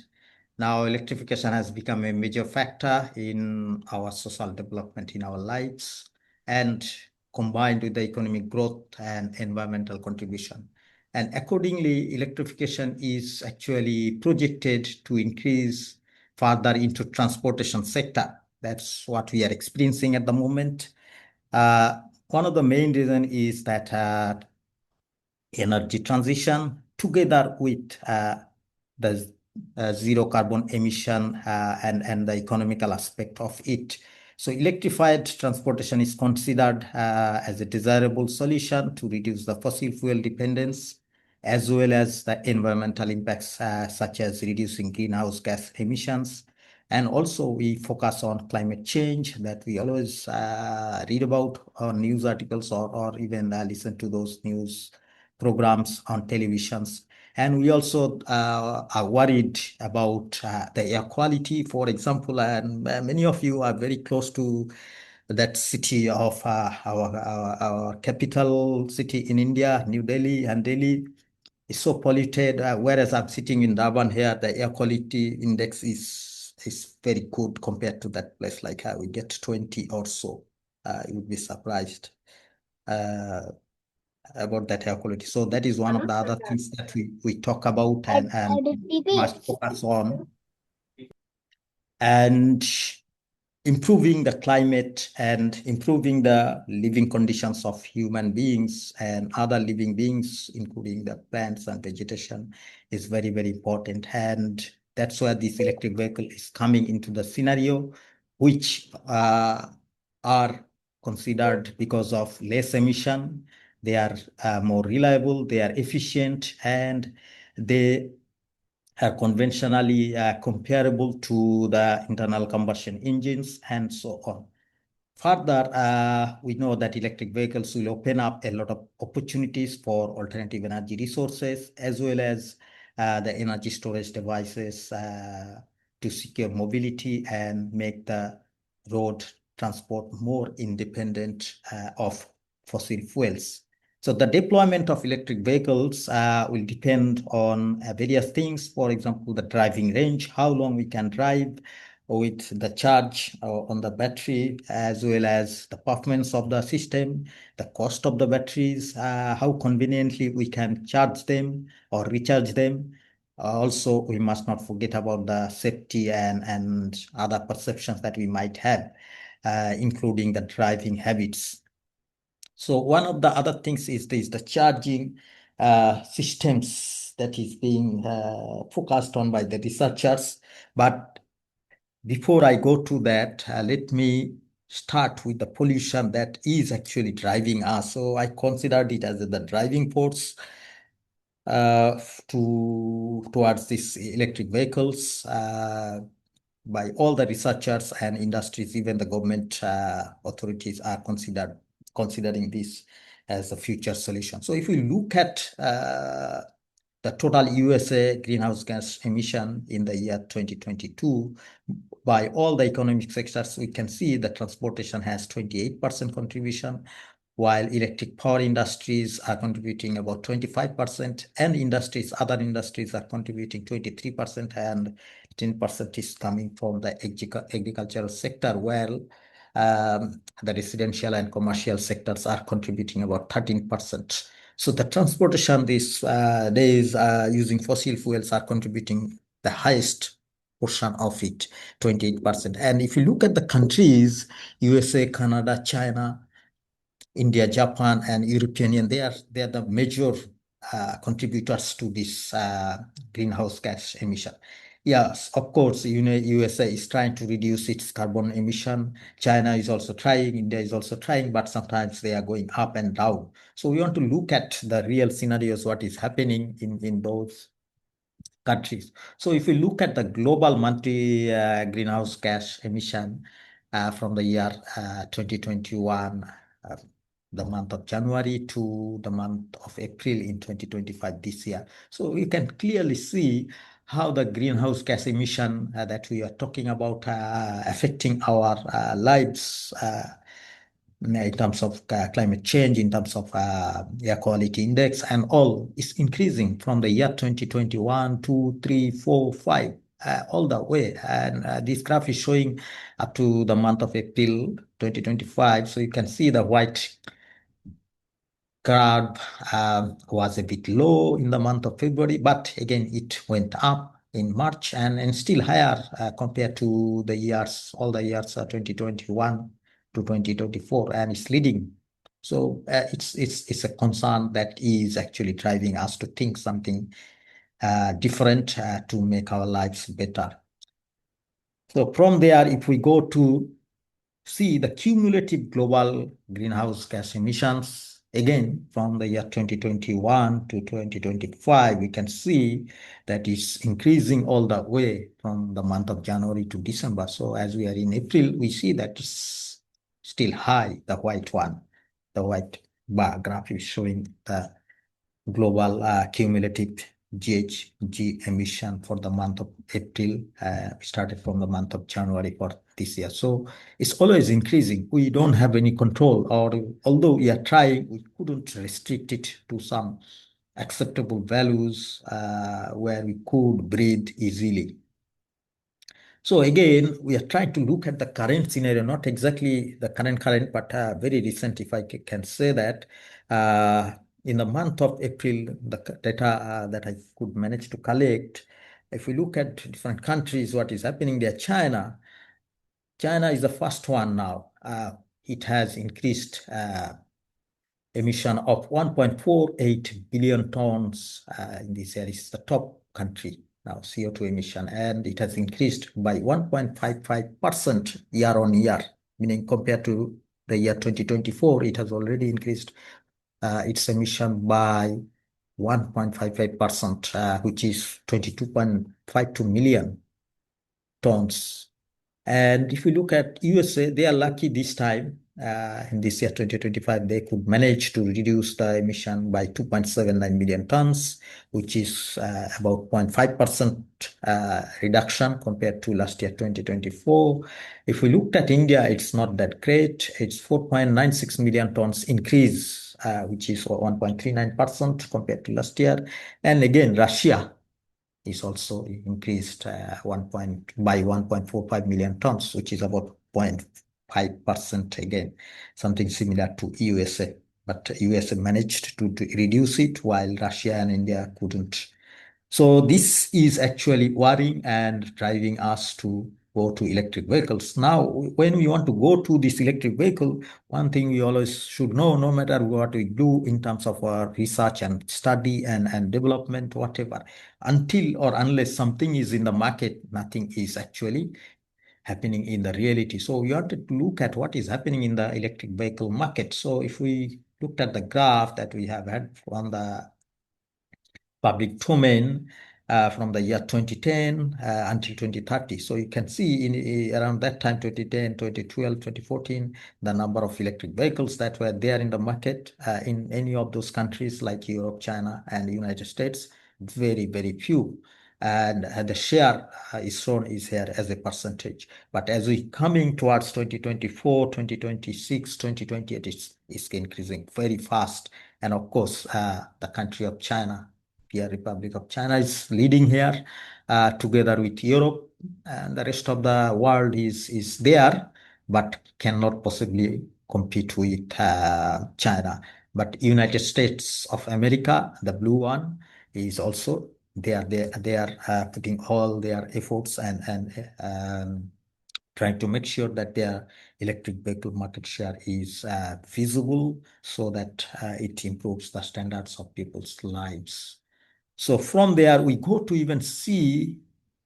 now electrification has become a major factor in our social development in our lives, and combined with the economic growth and environmental contribution. And accordingly, electrification is actually projected to increase further into transportation sector. That's what we are experiencing at the moment. One of the main reasons is that energy transition, together with the zero carbon emission and the economical aspect of it. So electrified transportation is considered as a desirable solution to reduce the fossil fuel dependence, as well as the environmental impacts such as reducing greenhouse gas emissions And also we focus on climate change that we always read about on news articles or even listen to those news programs on televisions. And we also are worried about the air quality, for example, and many of you are very close to that city of our capital city in India, New Delhi, and Delhi is so polluted. Whereas I'm sitting in Durban here, the air quality index is very good compared to that place. Like we get 20 or so. You would be surprised about that air quality. So that is one of the other things that we talk about and must focus on. And improving the climate and improving the living conditions of human beings and other living beings, including the plants and vegetation, is very, very important. And that's where this electric vehicle is coming into the scenario, which are considered because of less emission. They are more reliable, they are efficient, and they conventionally comparable to the internal combustion engines and so on. Further, we know that electric vehicles will open up a lot of opportunities for alternative energy resources as well as the energy storage devices to secure mobility and make the road transport more independent of fossil fuels. So the deployment of electric vehicles will depend on various things. For example, the driving range, how long we can drive with the charge on the battery, as well as the performance of the system, the cost of the batteries, how conveniently we can charge them or recharge them. Also, we must not forget about the safety and other perceptions that we might have, including the driving habits. So one of the other things is the charging systems that is being focused on by the researchers. But before I go to that, let me start with the pollution that is actually driving us. So I considered it as the driving force towards these electric vehicles by all the researchers and industries. Even the government authorities are considering this as a future solution. So if we look at the total USA greenhouse gas emission in the year 2022, by all the economic sectors, we can see that transportation has 28% contribution, while electric power industries are contributing about 25%, and other industries are contributing 23%, and 10% is coming from the agricultural sector, while the residential and commercial sectors are contributing about 13%. So the transportation these days using fossil fuels are contributing the highest portion of it, 28%. And if you look at the countries, USA, Canada, China, India, Japan, and European Union, they are the major contributors to this greenhouse gas emission. Yes, of course, USA is trying to reduce its carbon emission. China is also trying, India is also trying, but sometimes they are going up and down. So we want to look at the real scenarios, what is happening in those countries. So if we look at the global monthly greenhouse gas emission from the year 2021, the month of January to the month of April in 2025 this year. So we can clearly see how the greenhouse gas emission that we are talking about affecting our lives in terms of climate change, in terms of air quality index, and all is increasing from the year 2021, 2, 3, 4, 5, all the way. And this graph is showing up to the month of April 2025. So you can see the white graph was a bit low in the month of February, but again, it went up in March and still higher compared to the years, all the years 2021 to 2024, and it's leading. So it's a concern that is actually driving us to think something different to make our lives better. So from there, if we go to see the cumulative global greenhouse gas emissions Again, from the year 2021 to 2025, we can see that it's increasing all the way from the month of January to December. So as we are in April, we see that it's still high, the white one. The white bar graph is showing the global cumulative GHG emission for the month of April, started from the month of January for this year. So it's always increasing. We don't have any control, or although we are trying, we couldn't restrict it to some acceptable values where we could breathe easily. So again, we are trying to look at the current scenario, not exactly the current, but very recent, if I can say that. In the month of April, the data that I could manage to collect, if we look at different countries, what is happening there, China is the first one now. It has increased emission of 1.48 billion tons in this year. It's the top country now, CO2 emission, and it has increased by 1.55% year on year, meaning compared to the year 2024, it has already increased its emission by 1.55%, which is 22.52 million tons. And if you look at USA, they are lucky this time. In this year 2025, they could manage to reduce the emission by 2.79 million tons, which is about 0.5% reduction compared to last year 2024. If we looked at India, it's not that great. It's 4.96 million tons increase, which is 1.39% compared to last year. And again, Russia is also increased by 1.45 million tons, which is about 0.5% again, something similar to USA. But USA managed to reduce it while Russia and India couldn't. So this is actually worrying and driving us to go to electric vehicles. Now, when we want to go to this electric vehicle, one thing we always should know, no matter what we do in terms of our research and study and development, whatever, until or unless something is in the market, nothing is actually happening in the reality. So we have to look at what is happening in the electric vehicle market. So if we looked at the graph that we have had on the public domain from the year 2010 until 2030. So you can see in around that time, 2010, 2012, 2014, the number of electric vehicles that were there in the market in any of those countries like Europe, China, and the United States, very, very few. And the share is shown is here as a percentage. But as we coming towards 2024, 2026, 2028, it's increasing very fast. And of course, the country of China, Republic of China is leading here together with Europe, and the rest of the world is there, but cannot possibly compete with China. But United States of America, the blue one, is also there. They are putting all their efforts and trying to make sure that their electric vehicle market share is visible so that it improves the standards of people's lives. So from there, we go to even see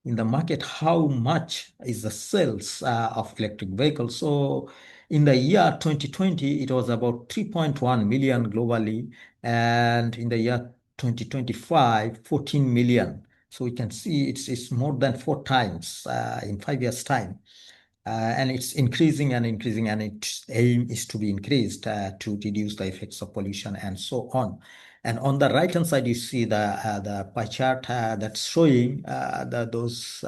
in the market how much is the sales of electric vehicles. So in the year 2020, it was about 3.1 million globally. And in the year 2025, 14 million. So we can see it's more than 4 times in 5 years' time. And it's increasing and increasing, and its aim is to be increased to reduce the effects of pollution and so on. And on the right hand side, you see the pie chart that's showing those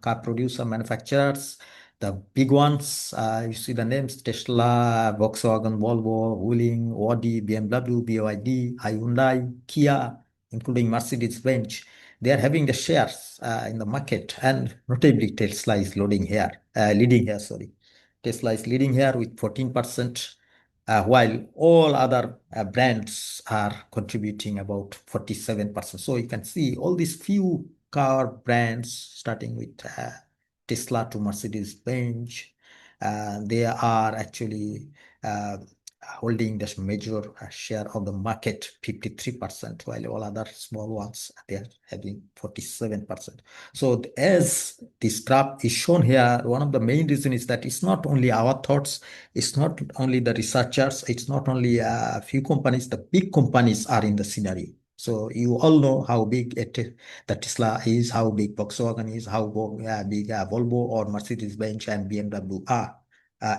car producer manufacturers, the big ones. You see the names: Tesla, Volkswagen, Volvo, Wuling, Audi, BMW, BYD, Hyundai, Kia, including Mercedes-Benz. They are having the shares in the market, and notably Tesla is leading here. Tesla is leading here with 14%, while all other brands are contributing about 47%. So you can see all these few car brands, starting with Tesla to Mercedes-Benz, they are actually holding this major share of the market, 53%, while all other small ones, they are having 47%. So as this graph is shown here, one of the main reasons is that it's not only our thoughts, it's not only the researchers, it's not only a few companies, the big companies are in the scenario. So you all know how big the Tesla is, how big Volkswagen is, how big Volvo or Mercedes-Benz and BMW are.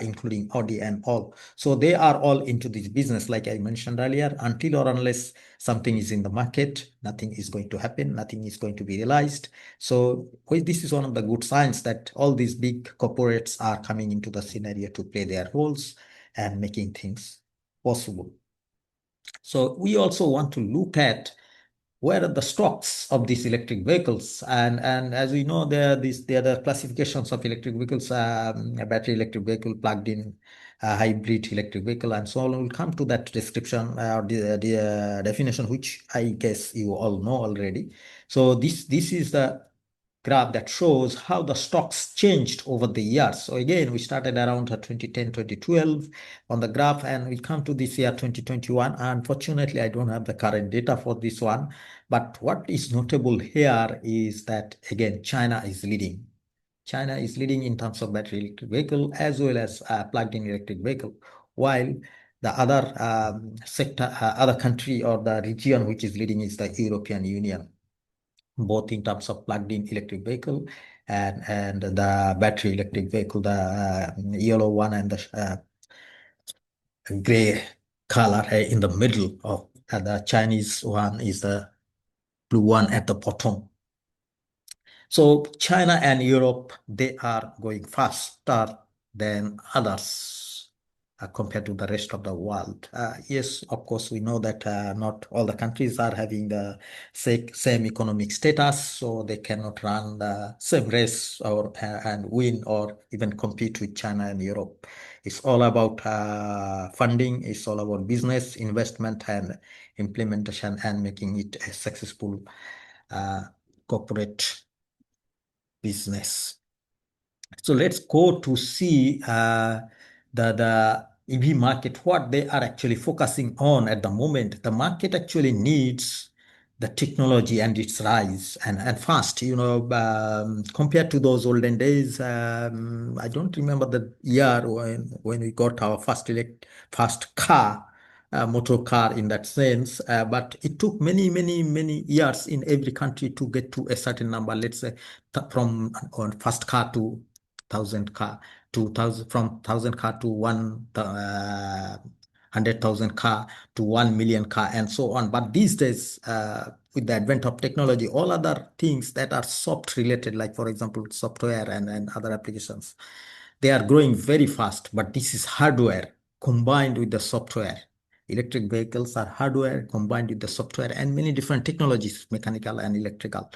Including Audi and all. So they are all into this business, like I mentioned earlier. Until or unless something is in the market, nothing is going to happen, nothing is going to be realized. So this is one of the good signs that all these big corporates are coming into the scenario to play their roles and making things possible. So we also want to look at where are the stocks of these electric vehicles, and as we know, there are the classifications of electric vehicles, a battery electric vehicle, plugged in hybrid electric vehicle, and so on. We'll come to that description or the definition, which I guess you all know already. So this is the graph that shows how the stocks changed over the years. So again, we started around 2010, 2012 on the graph, and we come to this year 2021. Unfortunately, I don't have the current data for this one, but what is notable here is that, again, China is leading. China is leading in terms of battery electric vehicle as well as plugged-in electric vehicle, while the other sector, other country or the region which is leading is the European Union, both in terms of plugged-in electric vehicle and the battery electric vehicle, the yellow one and the gray color in the middle of the Chinese one is the blue one at the bottom. So China and Europe, they are going faster than others compared to the rest of the world. Yes, of course, we know that not all the countries are having the same economic status, so they cannot run the same race or and win or even compete with China and Europe. It's all about funding, it's all about business, investment, and implementation, and making it a successful corporate business. So let's go to see the EV market, what they are actually focusing on at the moment. The market actually needs the technology and its rise and fast, compared to those olden days. I don't remember the year when we got our first car, motor car in that sense, but it took many years in every country to get to a certain number. Let's say from first car to 1,000 car, from 1,000 car to 100,000 car to 1 million car, and so on. But these days, with the advent of technology, all other things that are soft related, like for example software and other applications, they are growing very fast. But this is hardware combined with the software. Electric vehicles are hardware combined with the software and many different technologies, mechanical and electrical,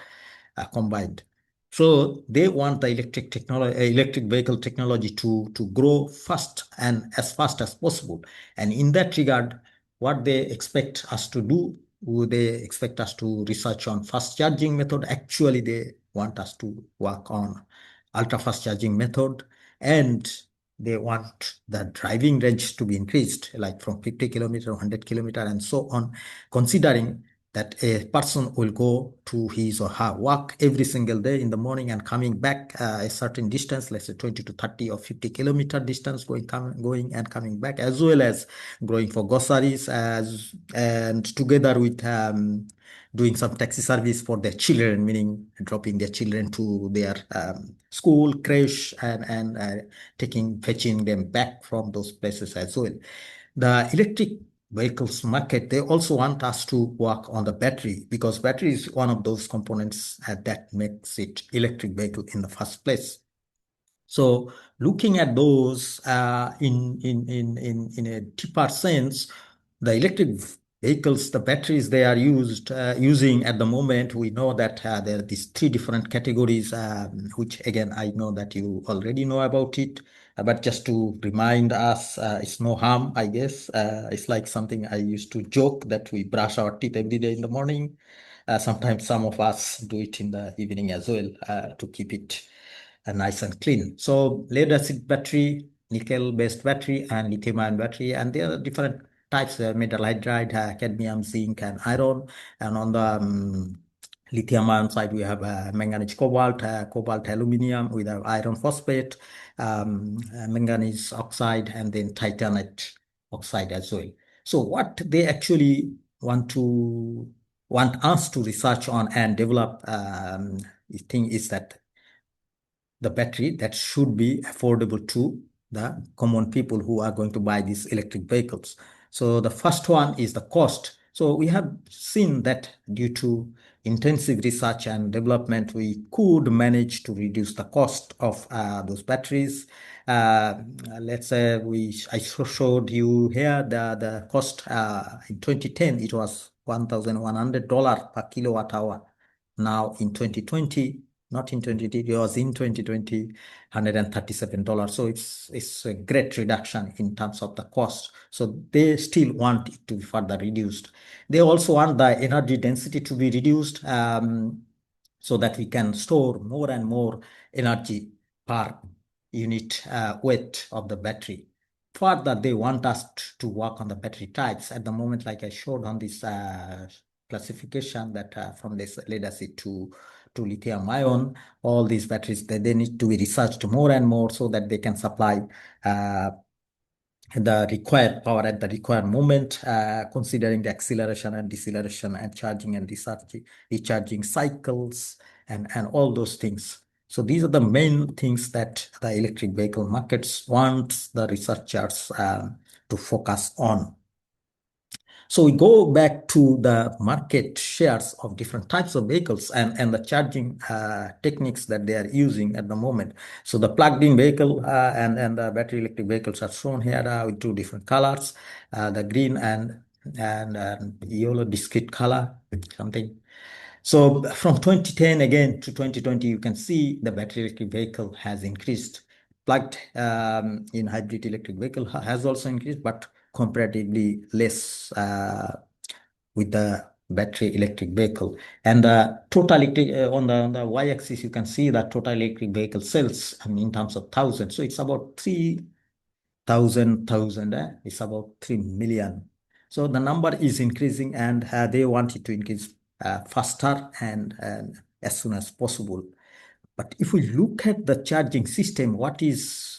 combined. So they want the electric vehicle technology to grow fast and as fast as possible. And in that regard, what they expect us to do, they expect us to research on fast charging method. Actually, they want us to work on ultra fast charging method, and they want the driving range to be increased, like from 50 kilometer, 100 kilometer, and so on, considering that a person will go to his or her work every single day in the morning and coming back a certain distance, let's say 20 to 30 or 50 kilometer distance, going and coming back, as well as going for groceries, and together with doing some taxi service for their children, meaning dropping their children to their school, creche, and fetching them back from those places as well. The electric vehicles market, they also want us to work on the battery, because battery is one of those components that makes it electric vehicle in the first place. So looking at those in a deeper sense, the electric vehicles, the batteries they are using at the moment, we know that there are these three different categories, which again, I know that you already know about it. But just to remind us, it's no harm, I guess. It's like something I used to joke that we brush our teeth every day in the morning. Sometimes some of us do it in the evening as well, to keep it nice and clean. So lead acid battery nickel-based battery and lithium-ion battery, and there are different types: metal hydride, cadmium, zinc, and iron. And on the lithium-ion side, we have manganese cobalt, cobalt aluminum, we have iron phosphate, manganese oxide, and then titanate oxide as well. So what they actually want us to research on and develop thing is that the battery that should be affordable to the common people who are going to buy these electric vehicles. So the first one is the cost. So we have seen that due to intensive research and development, we could manage to reduce the cost of those batteries. Let's say I showed you here the cost in 2010, it was $1,100 per kilowatt hour. Now in 2020, not in 2020, it was in 2020, $137. So it's a great reduction in terms of the cost. So they still want it to be further reduced. They also want the energy density to be reduced so that we can store more and more energy per unit weight of the battery. Further, they want us to work on the battery types. At the moment, like I showed on this classification, that from this lead acid to lithium ion, all these batteries, they need to be researched more and more so that they can supply the required power at the required moment, considering the acceleration and deceleration and charging and recharging cycles and all those things. So these are the main things that the electric vehicle markets wants the researchers to focus on. So we go back to the market shares of different types of vehicles and the charging techniques that they are using at the moment. So the plugged-in vehicle and the battery electric vehicles are shown here with two different colors, the green and yellow discrete color, something. So from 2010 again to 2020, you can see the battery electric vehicle has increased. Plugged in hybrid electric vehicle has also increased, but comparatively less with the battery electric vehicle. And the total electric on the y-axis, you can see that total electric vehicle sales in terms of thousands. So it's about 3,000, it's about 3 million. So the number is increasing, and they want it to increase faster and as soon as possible. But if we look at the charging system, what is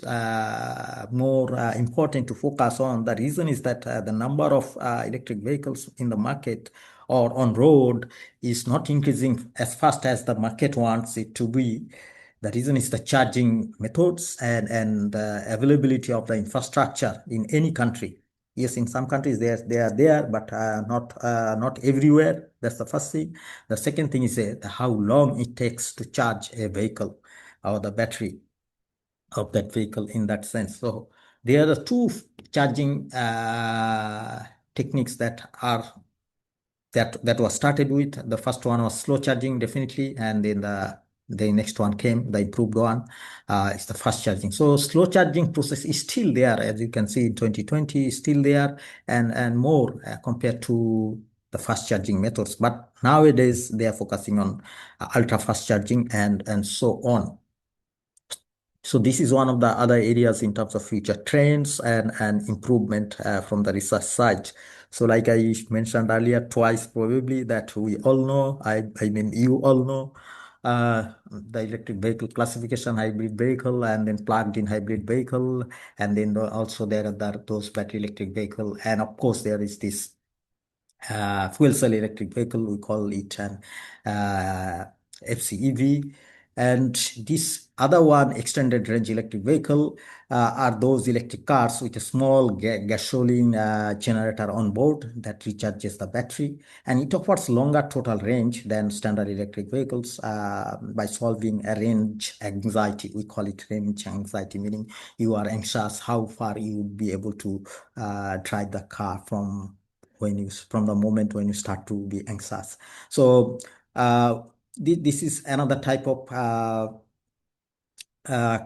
more important to focus on, the reason is that the number of electric vehicles in the market or on road is not increasing as fast as the market wants it to be. The reason is the charging methods and availability of the infrastructure in any country. Yes, in some countries they are there, but not everywhere. That's the first thing. The second thing is how long it takes to charge a vehicle or the battery of that vehicle in that sense. So there are the two charging techniques that was started with. The first one was slow charging, definitely, and then the next one came, the improved one, is the fast charging. So slow charging process is still there, as you can see in 2020, is still there and more compared to the fast charging methods. But nowadays they are focusing on ultra fast charging and so on. So this is one of the other areas in terms of future trends and improvement from the research side. So like I mentioned earlier twice, probably, that we all know, I mean, you all know, the electric vehicle classification, hybrid vehicle, and then plugged-in hybrid vehicle, and then also there are those battery electric vehicle, and of course there is this fuel cell electric vehicle, we call it an XIV. And this other one, extended range electric vehicle, are those electric cars with a small gasoline generator on board that recharges the battery, and it offers longer total range than standard electric vehicles by solving a range anxiety. We call it range anxiety, meaning you are anxious how far you would be able to drive the car from the moment when you start to be anxious. So this is another type of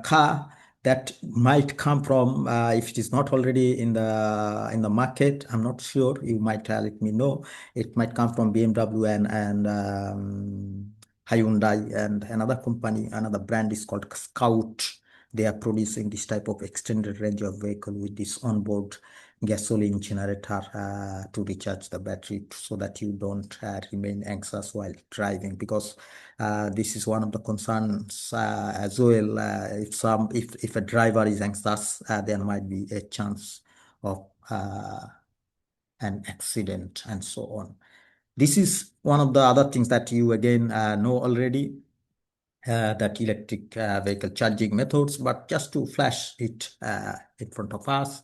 car that might come from, if it is not already in the market, I'm not sure, you might let me know. It might come from BMW and Hyundai, and another company, another brand is called Scout they are producing this type of extended range of vehicle with this onboard gasoline generator to recharge the battery so that you don't remain anxious while driving, because this is one of the concerns as well. If a driver is anxious, there might be a chance of an accident and so on. This is one of the other things that you again know already, that electric vehicle charging methods, but just to flash it in front of us,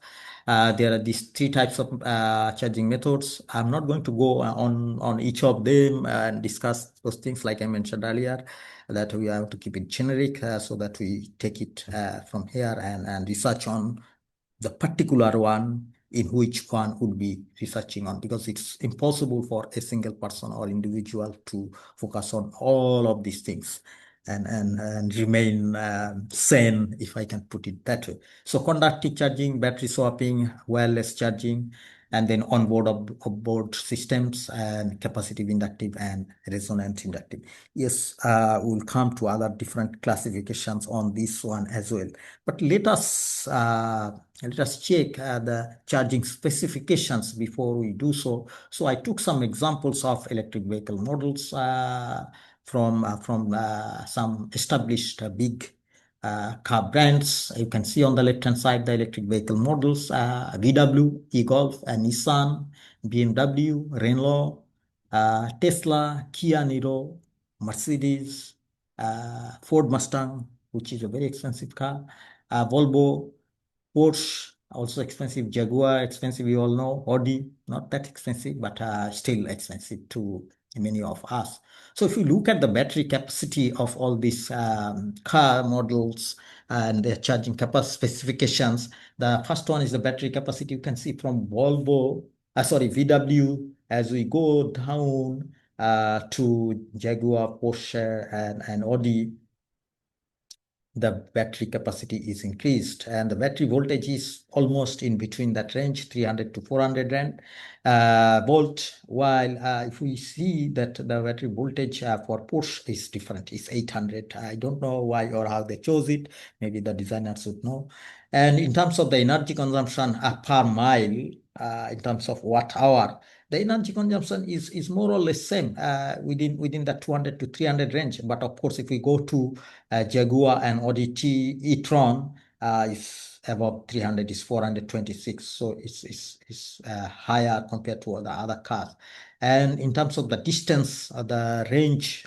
there are these three types of charging methods. I'm not going to go on each of them and discuss those things like I mentioned earlier, that we have to keep it generic so that we take it from here and research on the particular one in which one would be researching on, because it's impossible for a single person or individual to focus on all of these things and remain sane, if I can put it that way. So conductive charging, battery swapping, wireless charging, and then onboard systems, and capacitive inductive and resonant inductive. Yes, we'll come to other different classifications on this one as well. But let us check the charging specifications before we do so. So I took some examples of electric vehicle models from some established big car brands. You can see on the left-hand side the electric vehicle models: VW, e-Golf, Nissan, BMW, Renault, Tesla, Kia Niro, Mercedes, Ford Mustang, which is a very expensive car, Volvo, Porsche, also expensive, Jaguar, expensive, you all know, Audi, not that expensive, but still expensive to many of us. So if you look at the battery capacity of all these car models and their charging capacity specifications, the first one is the battery capacity. You can see from VW, as we go down to Jaguar, Porsche, and Audi, the battery capacity is increased, and the battery voltage is almost in between that range, 300 to 400 volt, while if we see that the battery voltage for Porsche is different, is 800. I don't know why or how they chose it. Maybe the designers would know. And in terms of the energy consumption per mile, in terms of watt hour, the energy consumption is more or less same within the 200 to 300 range. But of course, if we go to Jaguar and Audi e-tron, is above 300, is 426. So it's higher compared to all the other cars. And in terms of the distance, the range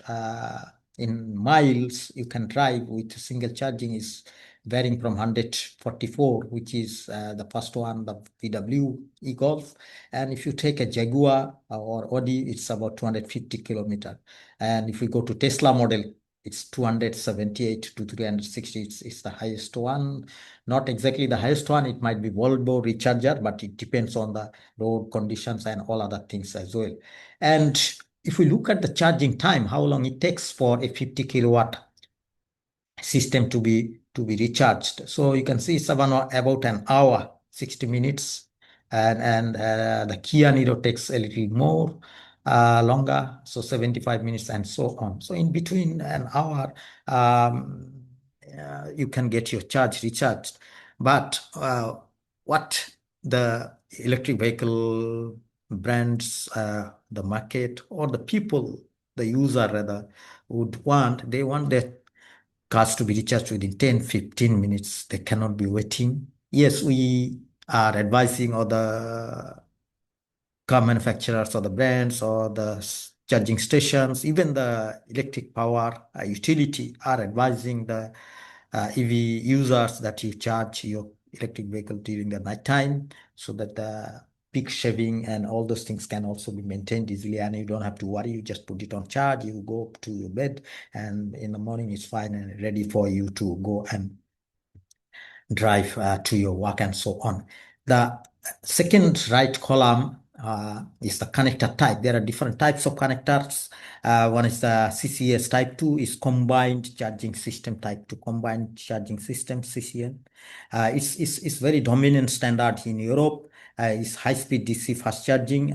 in miles you can drive with single charging is varying from 144, which is the first one, the VW e-Golf. And if you take a Jaguar or Audi, it's about 250 kilometers. And if we go to Tesla model, it's 278 to 360. It's the highest one. Not exactly the highest one. It might be Volvo Recharger, but it depends on the road conditions and all other things as well. And if we look at the charging time, how long it takes for a 50 kilowatt system to be recharged. So you can see it's about an hour, 60 minutes. And the Kia Niro takes a little more longer, so 75 minutes and so on. So in between an hour, you can get your charge recharged. But what the electric vehicle brands, the market, or the people, the user rather, would want, they want their cars to be recharged within 10-15 minutes. They cannot be waiting. Yes, we are advising other car manufacturers or the brands or the charging stations, even the electric power utility are advising the EV users that you charge your electric vehicle during the night time, so that the peak shaving and all those things can also be maintained easily, and you don't have to worry. You just put it on charge, you go to your bed, and in the morning it's fine and ready for you to go and drive to your work and so on. The second right column is the connector type. There are different types of connectors. One is the CCS. Type 2 is combined charging system. Type 2 combined charging system, CCN. It's very dominant standard in Europe, is high-speed DC fast charging,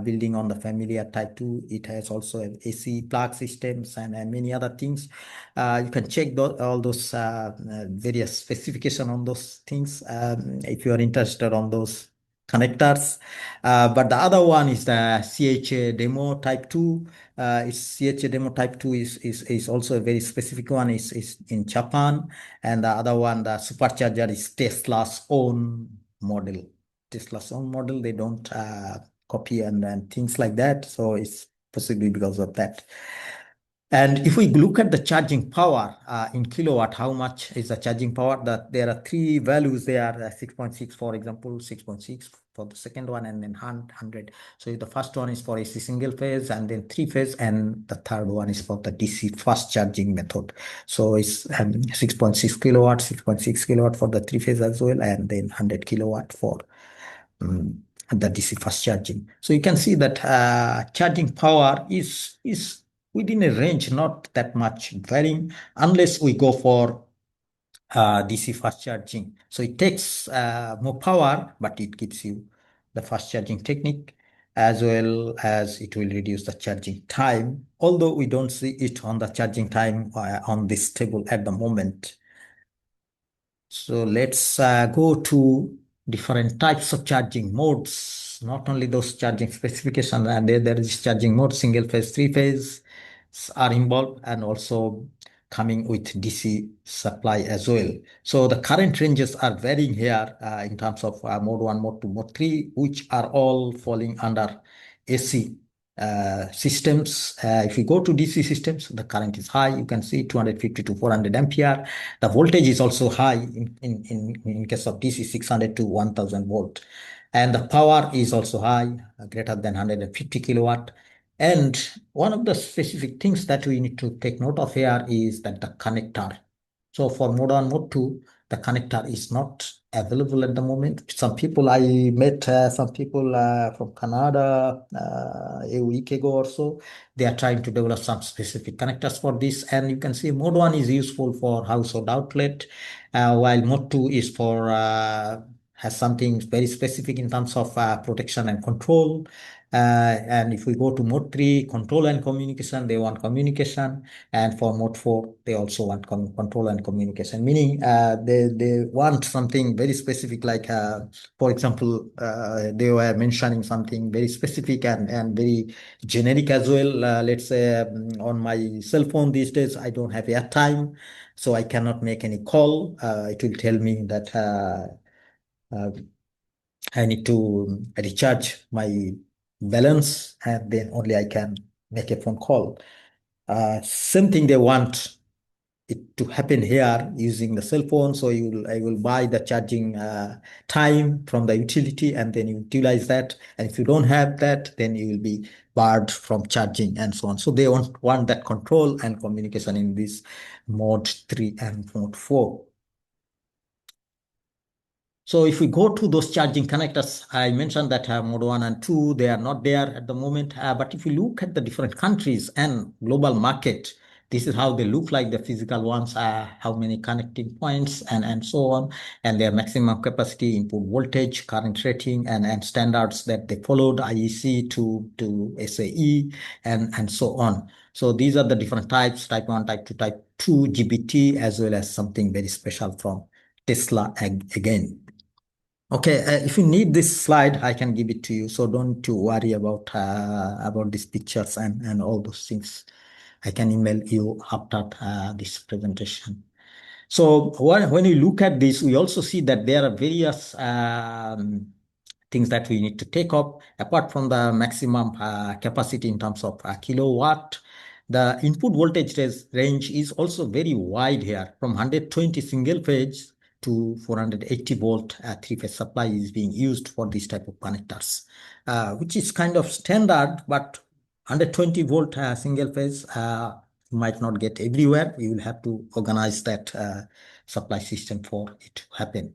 building on the familiar Type 2. It has also an AC plug systems and many other things. You can check all those various specification on those things if you are interested on those connectors. But the other one is the CHA demo Type 2. CHA demo Type 2 is also a very specific one. Is in Japan, and the other one, the supercharger, is Tesla's own model. Tesla's own model. They don't copy and things like that. So it's possibly because of that. And if we look at the charging power in kilowatt, how much is the charging power? That there are three values there: 6.6, for example, 6.6 for the second one, and then 100. So the first one is for AC single phase, and then three phase, and the third one is for the DC fast charging method. So it's 6.6 kilowatt, 6.6 kilowatt for the three phase as well, and then 100 kilowatt for the DC fast charging. So you can see that charging power is within a range, not that much varying, unless we go for DC fast charging. So it takes more power, but it gives you the fast charging technique, as well as it will reduce the charging time, although we don't see it on the charging time on this table at the moment. So let's go to different types of charging modes, not only those charging specifications, and there is charging mode, single phase, three phase are involved, and also coming with DC supply as well. So the current ranges are varying here in terms of mode 1, mode 2, mode 3, which are all falling under AC systems. If you go to DC systems, the current is high. You can see 250 to 400 ampere. The voltage is also high in case of DC, 600 to 1000 volt. And the power is also high, greater than 150 kilowatt. And one of the specific things that we need to take note of here is that the connector. So for mode 1, mode 2, the connector is not available at the moment. I met some people from Canada a week ago or so. They are trying to develop some specific connectors for this. And you can see mode 1 is useful for household outlet, while mode 2 is for has something very specific in terms of protection and control. And if we go to mode 3, control and communication, they want communication. And for mode 4, they also want control and communication, meaning they want something very specific, like, for example, they were mentioning something very specific and very generic as well. Let's say on my cell phone these days, I don't have airtime, so I cannot make any call. It will tell me that I need to recharge my balance, and then only I can make a phone call. Same thing they want it to happen here using the cell phone. So I will buy the charging time from the utility, and then you utilize that. And if you don't have that, then you will be barred from charging and so on. So they want that control and communication in this mode 3 and mode 4. So if we go to those charging connectors, I mentioned that mode 1 and 2, they are not there at the moment. But if you look at the different countries and global market, this is how they look like, the physical ones, how many connecting points and so on, and their maximum capacity, input voltage, current rating, and standards that they followed, IEC to SAE, and so on. So these are the different types: type 1, type 2, type 2 GBT, as well as something very special from Tesla again. Okay, if you need this slide, I can give it to you. So don't to worry about these pictures and all those things. I can email you after this presentation. So when you look at this, we also see that there are various things that we need to take up. Apart from the maximum capacity in terms of kilowatt, the input voltage range is also very wide here, from 120 single phase to 480 volt three-phase supply is being used for this type of connectors, which is kind of standard, but 120 volt single phase might not get everywhere. You will have to organize that supply system for it to happen.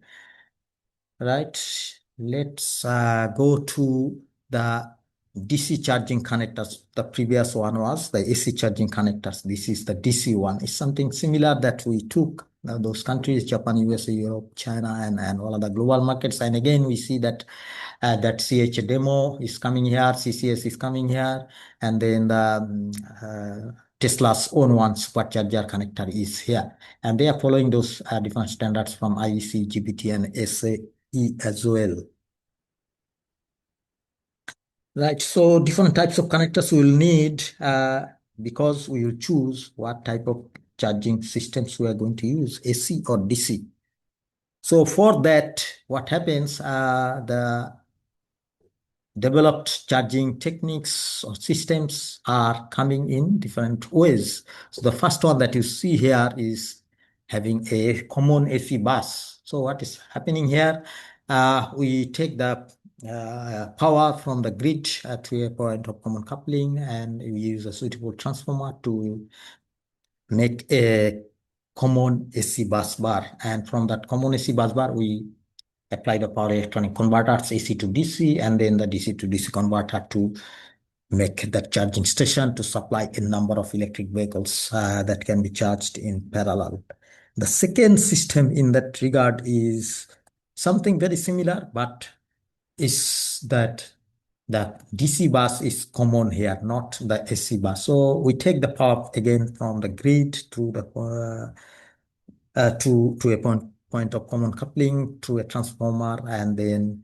Right. Let's go to the DC charging connectors. The previous one was the AC charging connectors. This is the DC one. It's something similar that we took those countries, Japan, USA, Europe, China, and all other global markets. And again, we see that that CH demo is coming here, CCS is coming here, and then the Tesla's own one supercharger connector is here. And they are following those different standards from IEC, GPT, and SAE as well. Right, so different types of connectors we will need because we will choose what type of charging systems we are going to use, AC or DC. So for that, what happens, the developed charging techniques or systems are coming in different ways. So the first one that you see here is having a common AC bus. So what is happening here? We take the power from the grid to a point of common coupling, and we use a suitable transformer to make a common AC bus bar. And from that common AC bus bar, we apply the power electronic converters AC to DC, and then the DC to DC converter to make that charging station to supply a number of electric vehicles that can be charged in parallel. The second system in that regard is something very similar, but is that the DC bus is common here, not the AC bus. So we take the power again from the grid through the to a point of common coupling through a transformer, and then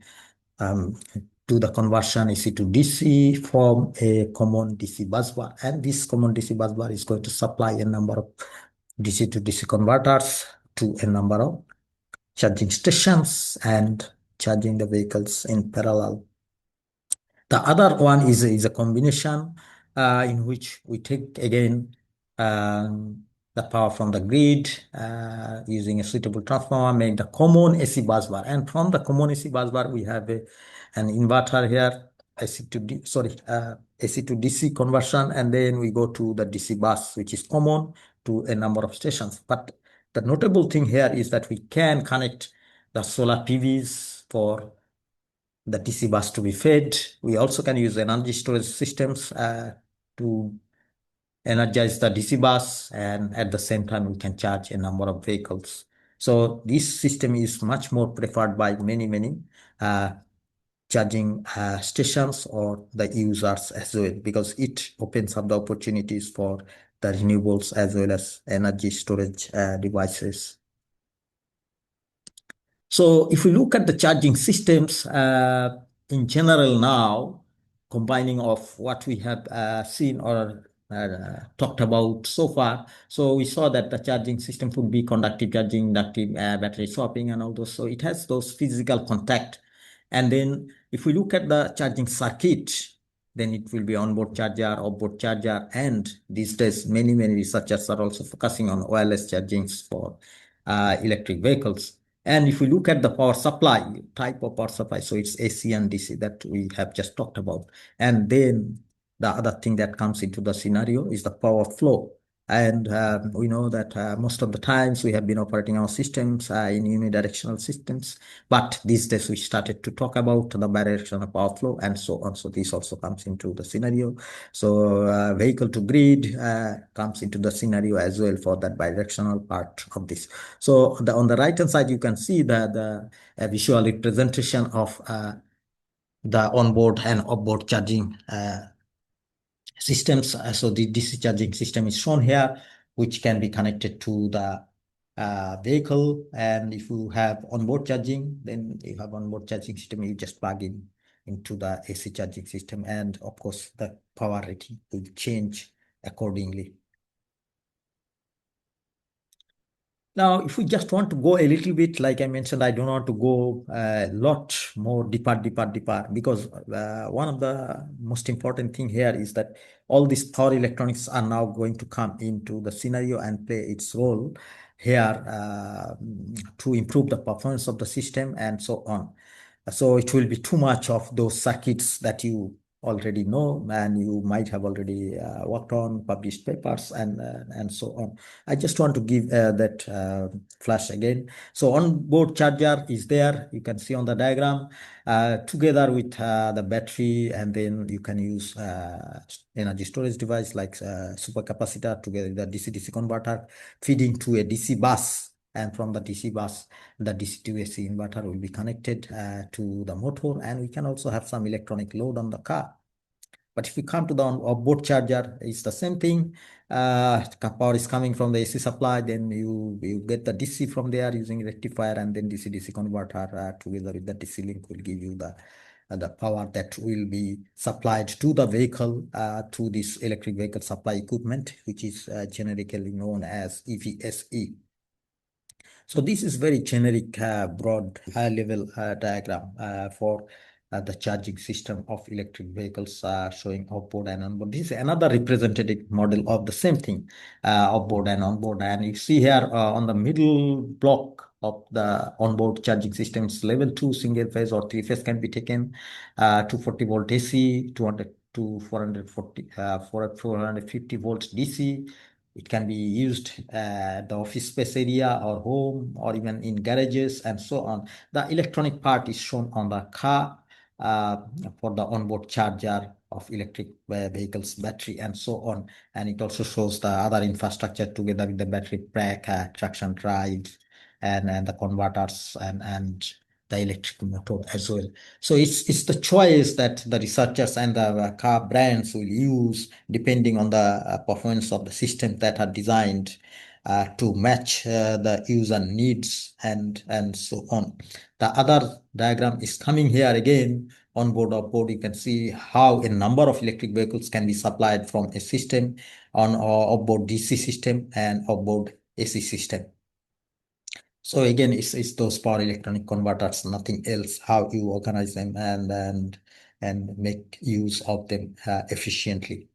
do the conversion AC to DC, form a common DC bus bar. And this common DC bus bar is going to supply a number of DC to DC converters to a number of charging stations and charging the vehicles in parallel. The other one is a combination in which we take again the power from the grid using a suitable transformer, make the common AC bus bar. And from the common AC bus bar, we have an inverter here, AC to DC conversion, and then we go to the DC bus, which is common to a number of stations. But the notable thing here is that we can connect the solar PVs for the DC bus to be fed. We also can use energy storage systems to energize the DC bus, and at the same time we can charge a number of vehicles. So this system is much more preferred by many charging stations or the users as well, because it opens up the opportunities for the renewables as well as energy storage devices. So if we look at the charging systems in general now, combining of what we have seen or talked about so far, so we saw that the charging system would be conductive charging, inductive battery swapping, and all those. So it has those physical contact. And then if we look at the charging circuit, then it will be onboard charger, offboard charger, and these days many researchers are also focusing on wireless chargings for electric vehicles. And if we look at the power supply, type of power supply, so it's AC and DC that we have just talked about. And then the other thing that comes into the scenario is the power flow. And we know that most of the times we have been operating our systems in unidirectional systems, but these days we started to talk about the bidirectional power flow and so on. So this also comes into the scenario. So vehicle to grid comes into the scenario as well for that bidirectional part of this. So on the right hand side, you can see the visual representation of the onboard and offboard charging systems. So the DC charging system is shown here, which can be connected to the vehicle. And if you have onboard charging, then you have onboard charging system, you just plug in into the AC charging system. And of course, the power rating will change accordingly. Now, if we just want to go a little bit, like I mentioned, I don't want to go a lot more deeper, because one of the most important thing here is that all these power electronics are now going to come into the scenario and play its role here to improve the performance of the system and so on. So it will be too much of those circuits that you already know, and you might have already worked on, published papers, and so on. I just want to give that flash again. So onboard charger is there. You can see on the diagram together with the battery, and then you can use energy storage device like supercapacitor together with the DC-DC converter feeding to a DC bus. and from the DC bus, the DC to AC inverter will be connected to the motor, and we can also have some electronic load on the car. But if you come to the onboard charger, it's the same thing. Power is coming from the AC supply, then you get the DC from there using rectifier, and then DC-DC converter together with the DC link will give you the power that will be supplied to the vehicle to this electric vehicle supply equipment, which is generically known as EVSE. So this is very generic, broad, high-level diagram for the charging system of electric vehicles showing outboard and onboard. This is another representative model of the same thing, outboard and onboard. And you see here on the middle block of the onboard charging systems, level 2 single phase or 3 phase can be taken, 240 volt AC, 200 to 450 volts DC. It can be used at the office space area or home or even in garages and so on. The electronic part is shown on the car uh, for the onboard charger of electric vehicles, battery and so on. And it also shows the other infrastructure together with the battery pack, traction drive, and the converters and the electric motor as well. So it's the choice that the researchers and the car brands will use depending on the performance of the system that are designed to match the user needs and so on. The other diagram is coming here again. On board, off board, you can see how a number of electric vehicles can be supplied from a system on off-board DC system and off-board AC system. So again, it's those power electronic converters, nothing else, how you organize them and make use of them efficiently.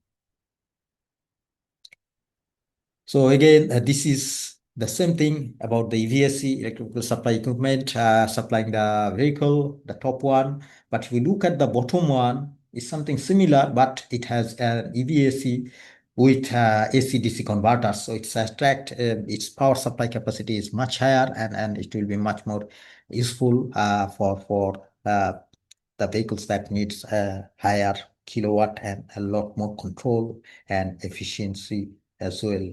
So again, this is the same thing about the EVSE, electrical supply equipment, supplying the vehicle, the top one. But if we look at the bottom one, it's something similar, but it has an EVSE with AC-DC converters. So it's its power supply capacity is much higher, and it will be much more useful for the vehicles that needs a higher kilowatt and a lot more control and efficiency as well.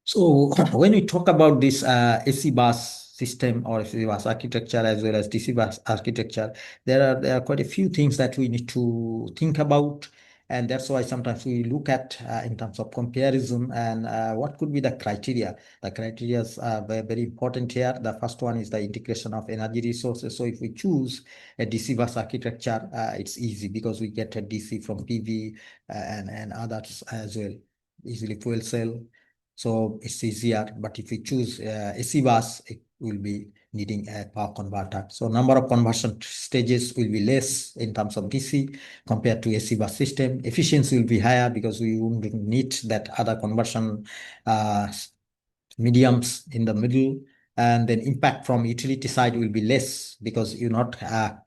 So when we talk about this AC bus system or AC bus architecture as well as DC bus architecture, there are quite a few things that we need to think about, and that's why sometimes we look at in terms of comparison and what could be the criteria. The criteria are very, very important here. The first one is the integration of energy resources. So if we choose a DC bus architecture, it's easy because we get a DC from PV and others as well, easily fuel cell. So it's easier, but if you choose AC bus, it will be needing a power converter. So number of conversion stages will be less in terms of DC compared to AC bus system. Efficiency will be higher because we won't need that other conversion mediums in the middle. And then impact from utility side will be less because you're not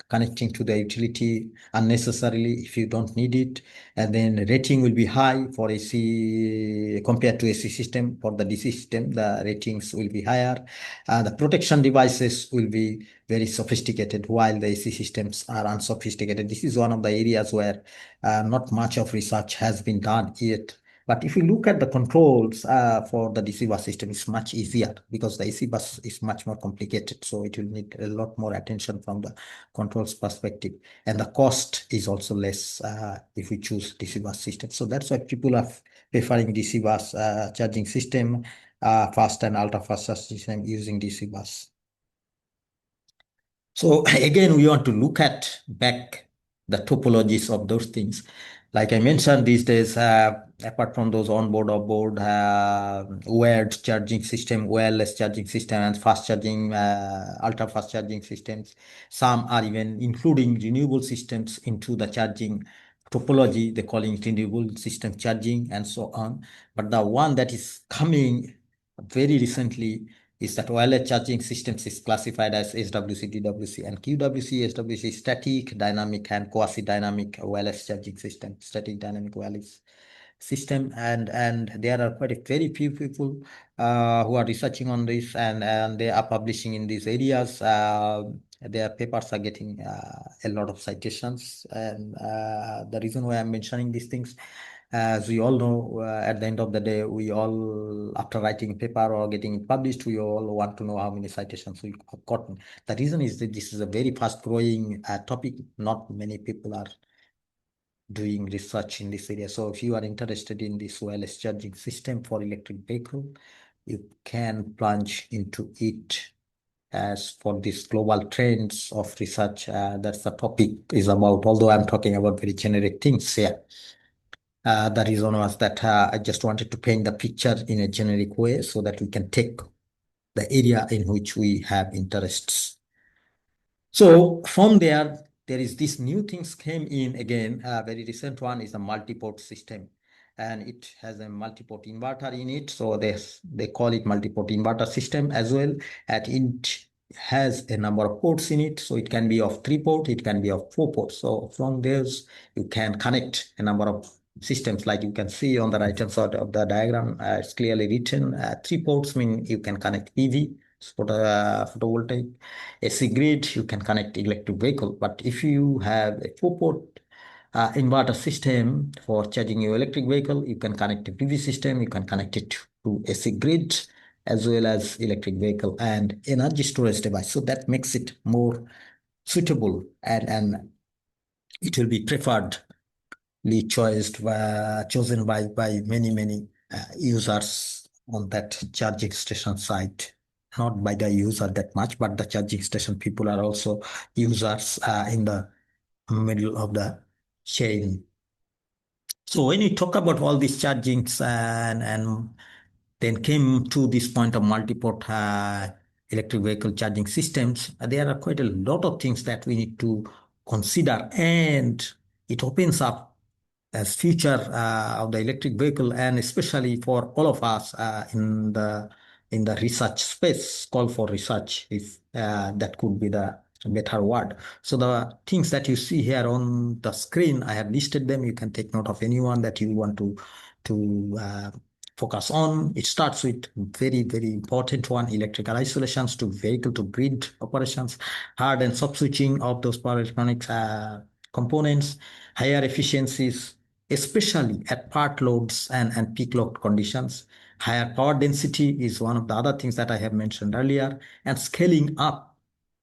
connecting to the utility unnecessarily if you don't need it. And then rating will be high for AC compared to AC system. For the DC system, the ratings will be higher. The protection devices will be very sophisticated while the AC systems are unsophisticated. This is one of the areas where not much of research has been done yet. But if you look at the controls for the DC bus system, it's much easier because the AC bus is much more complicated. So it will need a lot more attention from the controls perspective. And the cost is also less if we choose DC bus system. So that's why people are preferring DC bus charging system, fast and ultra fast system using DC bus. So again, we want to look at back the topologies of those things. Like I mentioned, these days, apart from those onboard, offboard, wired charging system, wireless charging system, and fast charging, ultra fast charging systems, some are even including renewable systems into the charging topology. They're calling it renewable system charging and so on. But the one that is coming very recently is that wireless charging systems is classified as SWC, DWC, and QWC. SWC is static, dynamic, and quasi-dynamic wireless charging system, static dynamic wireless system. And there are quite a very few people who are researching on this, and they are publishing in these areas. Their papers are getting a lot of citations, and the reason why I'm mentioning these things As we all know, at the end of the day, we all, after writing a paper or getting it published, we all want to know how many citations we have gotten. The reason is that this is a very fast-growing topic. Not many people are doing research in this area. So if you are interested in this wireless charging system for electric vehicle, you can plunge into it. As for these global trends of research, that's the topic is about, although I'm talking about very generic things here. The reason was that I just wanted to paint the picture in a generic way so that we can take the area in which we have interests. So from there is this new things came in again. A very recent one is a multi-port system, and it has a multi-port inverter in it. So they call it multi-port inverter system as well. And it has a number of ports in it. So it can be of 3 port, it can be of 4 ports. So from those you can connect a number of systems, like you can see on the right hand side of the diagram. It's clearly written. 3 ports mean you can connect PV, photovoltaic. AC grid, you can connect electric vehicle. But if you have a 4-port inverter system for charging your electric vehicle, you can connect a PV system, you can connect it to AC grid as well as electric vehicle and energy storage device. So that makes it more suitable, and it will be preferred chosen by many users on that charging station site. Not by the user that much, but the charging station people are also users in the middle of the chain. So when we talk about all these chargings and then came to this point of multi-port electric vehicle charging systems, there are quite a lot of things that we need to consider, and it opens up as future of the electric vehicle, and especially for all of us in the research space. Call for research, if that could be the better word. So the things that you see here on the screen, I have listed them. You can take note of anyone that you want to focus on. It starts with very important one: electrical isolations to vehicle to grid operations, hard and soft switching of those power electronics components, higher efficiencies, especially at part loads and peak load conditions. Higher power density is one of the other things that I have mentioned earlier, and scaling up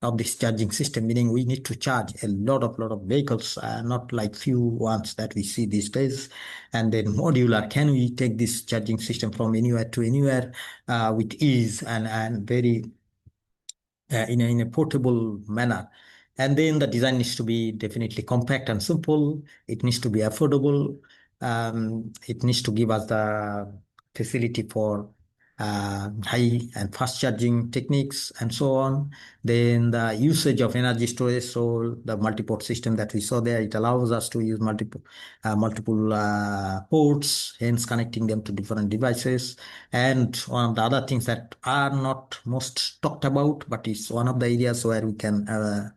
of this charging system, meaning we need to charge a lot of vehicles, not like few ones that we see these days. And then modular, can we take this charging system from anywhere to anywhere with ease and very in a portable manner. And then the design needs to be definitely compact and simple. It needs to be affordable. It needs to give us the facility for high and fast charging techniques and so on. Then the usage of energy storage. So the multi-port system that we saw there, it allows us to use multiple ports, hence connecting them to different devices. And one of the other things that are not most talked about, but it's one of the areas where we can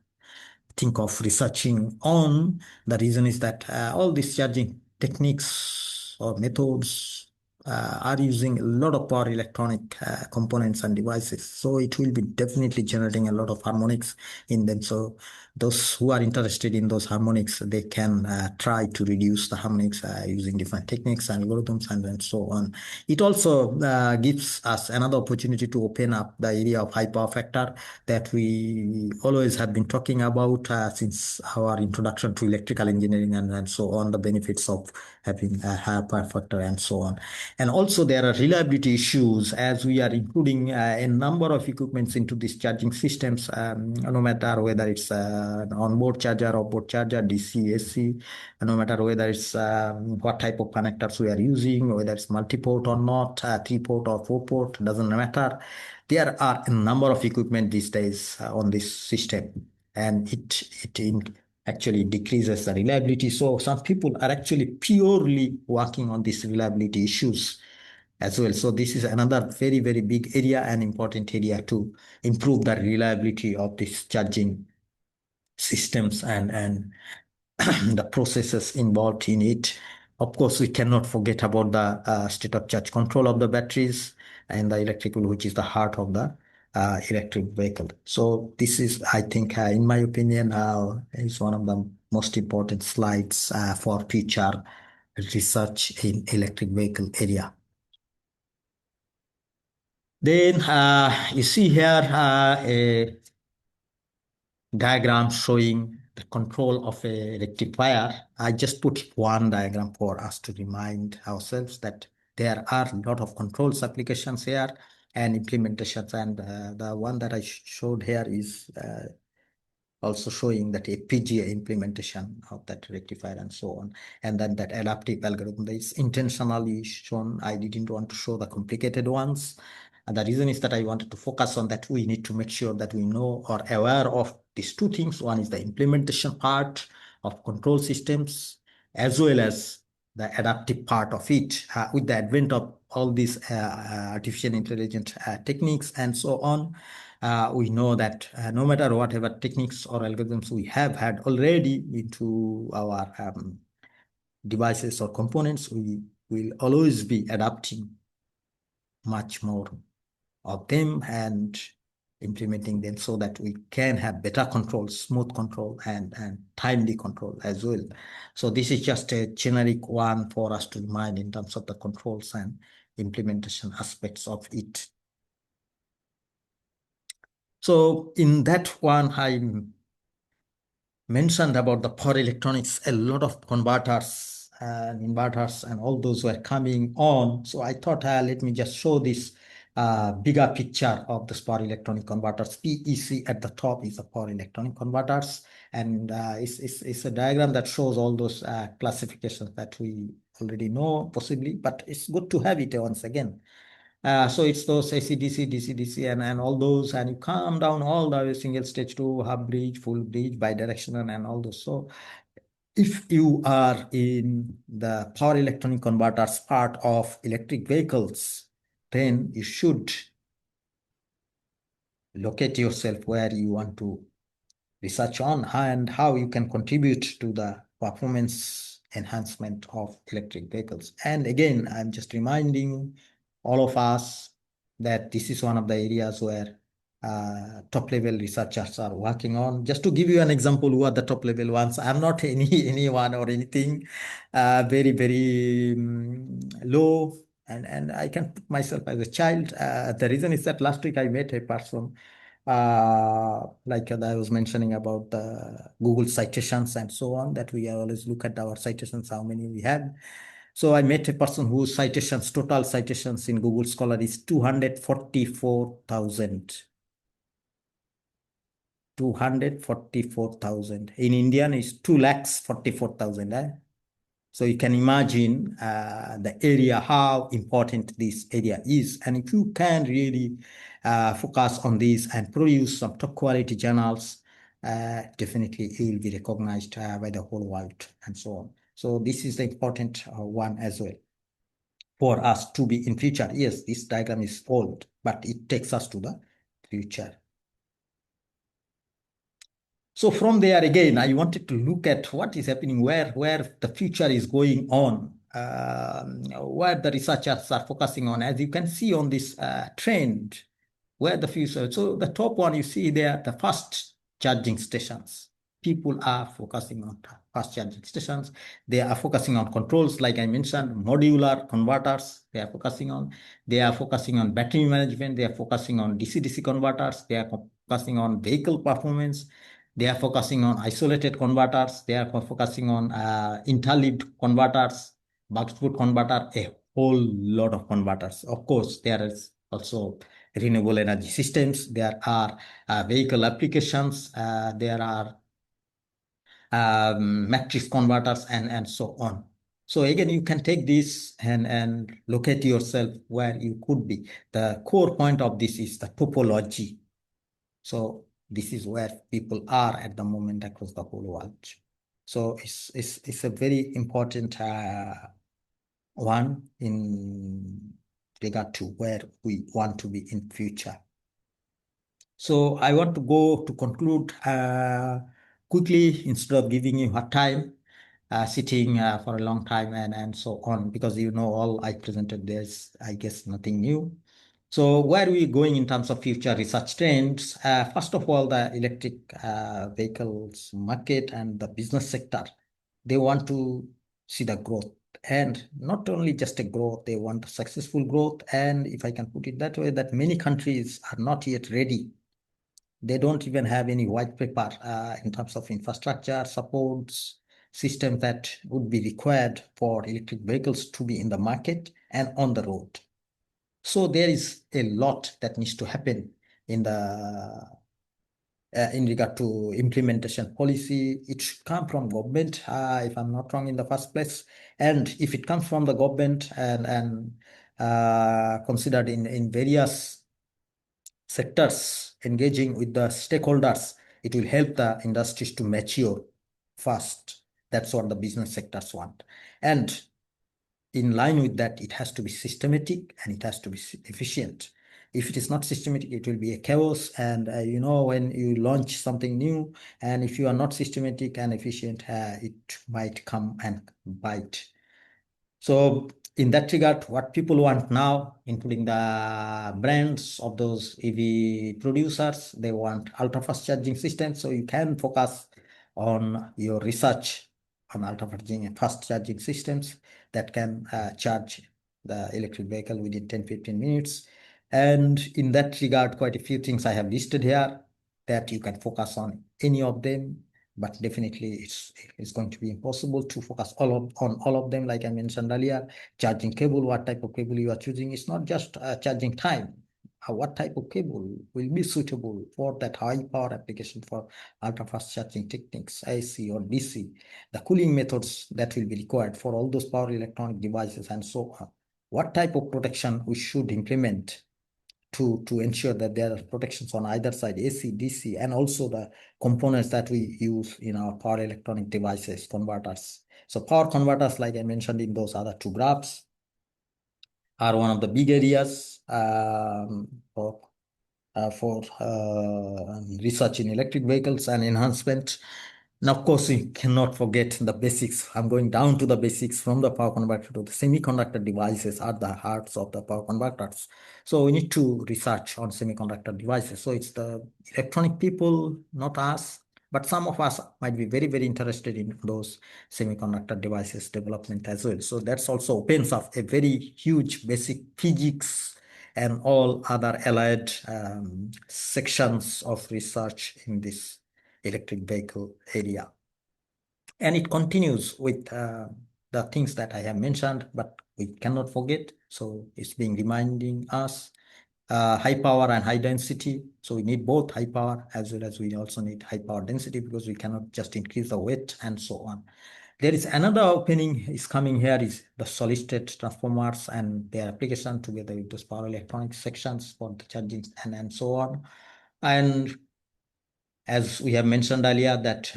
think of researching on. The reason is that all these charging techniques or methods are using a lot of power electronic components and devices. So it will be definitely generating a lot of harmonics in them. So those who are interested in those harmonics, they can try to reduce the harmonics using different techniques, algorithms, and so on. It also gives us another opportunity to open up the area of high power factor that we always have been talking about since our introduction to electrical engineering and so on, the benefits of having a higher power factor and so on. And also there are reliability issues, as we are including a number of equipments into these charging systems, no matter whether it's an onboard charger, off-board charger, DC, AC, no matter whether it's what type of connectors we are using, whether it's multi-port or not, 3-port or 4-port, doesn't matter. There are a number of equipment these days on this system, and it actually decreases the reliability. So some people are actually purely working on these reliability issues as well. So this is another very big area and important area to improve the reliability of these charging systems and the processes involved in it. Of course, we cannot forget about the state of charge control of the batteries and the electrical, which is the heart of the electric vehicle. So this is, I think, in my opinion, is one of the most important slides for future research in electric vehicle area. Then you see here a diagram showing the control of a rectifier. I just put one diagram for us to remind ourselves that there are a lot of controls applications here and implementations, and the one that I showed here is also showing that FPGA implementation of that rectifier and so on. And then that adaptive algorithm is intentionally shown. I didn't want to show the complicated ones. And the reason is that I wanted to focus on that we need to make sure that we know or aware of these two things. One is the implementation part of control systems, as well as the adaptive part of it. With the advent of all these artificial intelligence techniques and so on, we know that no matter whatever techniques or algorithms we have had already into our devices or components, we will always be adapting much more of them and implementing them so that we can have better control, smooth control, and timely control as well. So this is just a generic one for us to remind in terms of the controls and implementation aspects of it. So in that one, I mentioned about the power electronics, a lot of converters and inverters and all those were coming on. So I thought, let me just show this bigger picture of the power electronic converters. PEC at the top is the power electronic converters, and it's a diagram that shows all those classifications that we already know possibly, but it's good to have it once again. So it's those AC/DC, DC/DC, and all those, and you come down all the way, single stage to half bridge, full bridge, bidirectional, and all those. So if you are in the power electronic converters part of electric vehicles, then you should locate yourself where you want to research on and how you can contribute to the performance enhancement of electric vehicles. And again, I'm just reminding all of us that this is one of the areas where top level researchers are working on. Just to give you an example, who are the top level ones? I'm not anyone or anything very, very low. And I can put myself as a child. The reason is that last week I met a person, like I was mentioning about the Google citations and so on, that we always look at our citations, how many we have. So I met a person whose citations, total citations in Google Scholar is 244,000. 244,000. In Indian is 2,44,000. So you can imagine the area, how important this area is. And if you can really focus on this and produce some top quality journals, definitely you will be recognized by the whole world and so on. So this is the important one as well for us to be in future. Yes, this diagram is old, but it takes us to the future. So from there again, I wanted to look at what is happening, where the future is going on, where the researchers are focusing on. As you can see on this trend, where the future. So the top one you see there, the fast charging stations. People are focusing on fast charging stations. They are focusing on controls, like I mentioned, modular converters. They are focusing on. They are focusing on battery management. They are focusing on DC-DC converters. They are focusing on vehicle performance. They are focusing on isolated converters. They are focusing on interleaved converters, Buck-Split converter, a whole lot of converters. Of course, there is also renewable energy systems. There are vehicle applications. There are matrix converters and so on. So again, you can take this and locate yourself where you could be. The core point of this is the topology. So this is where people are at the moment across the whole world. So it's a very important one in regard to where we want to be in future. So I want to go to conclude quickly instead of giving you a time, sitting for a long time and so on, because you know all I presented, there's, I guess, nothing new. So where are we going in terms of future research trends? First of all, the electric vehicles market and the business sector, they want to see the growth And not only just a growth, they want successful growth. And if I can put it that way, that many countries are not yet ready. They don't even have any white paper in terms of infrastructure supports system that would be required for electric vehicles to be in the market and on the road. So there is a lot that needs to happen in the in regard to implementation policy. It should come from government, if I'm not wrong, in the first place. And if it comes from the government and considered in various sectors engaging with the stakeholders, it will help the industries to mature fast. That's what the business sectors want. And in line with that, it has to be systematic and it has to be efficient. If it is not systematic, it will be a chaos. And when you launch something new, and if you are not systematic and efficient, it might come and bite. So in that regard, what people want now, including the brands of those EV producers, they want ultra-fast charging systems. So you can focus on your research on fast charging systems that can charge the electric vehicle within 10-15 minutes. And in that regard, quite a few things I have listed here that you can focus on any of them, but definitely it's going to be impossible to focus on all of them. Like I mentioned earlier, charging cable, what type of cable you are choosing, it's not just charging time. What type of cable will be suitable for that high power application for ultra fast charging techniques, AC or DC, the cooling methods that will be required for all those power electronic devices and so on. What type of protection we should implement to ensure that there are protections on either side, AC, DC, and also the components that we use in our power electronic devices, converters. So power converters, like I mentioned in those other two graphs, are one of the big areas for research in electric vehicles and enhancement. And of course, we cannot forget the basics. I'm going down to the basics from the power converter to the semiconductor devices are the hearts of the power converters. So we need to research on semiconductor devices. So it's the electronic people, not us, but some of us might be very, very interested in those semiconductor devices development as well. So that's also opens up a very huge basic physics and all other allied sections of research in this electric vehicle area. And it continues with the things that I have mentioned, but we cannot forget. So it's being reminding us high power and high density. So we need both high power as well as we also need high power density because we cannot just increase the weight and so on. There is another opening is coming here is the solid state transformers and their application together with those power electronic sections for the charging and so on. And as we have mentioned earlier, that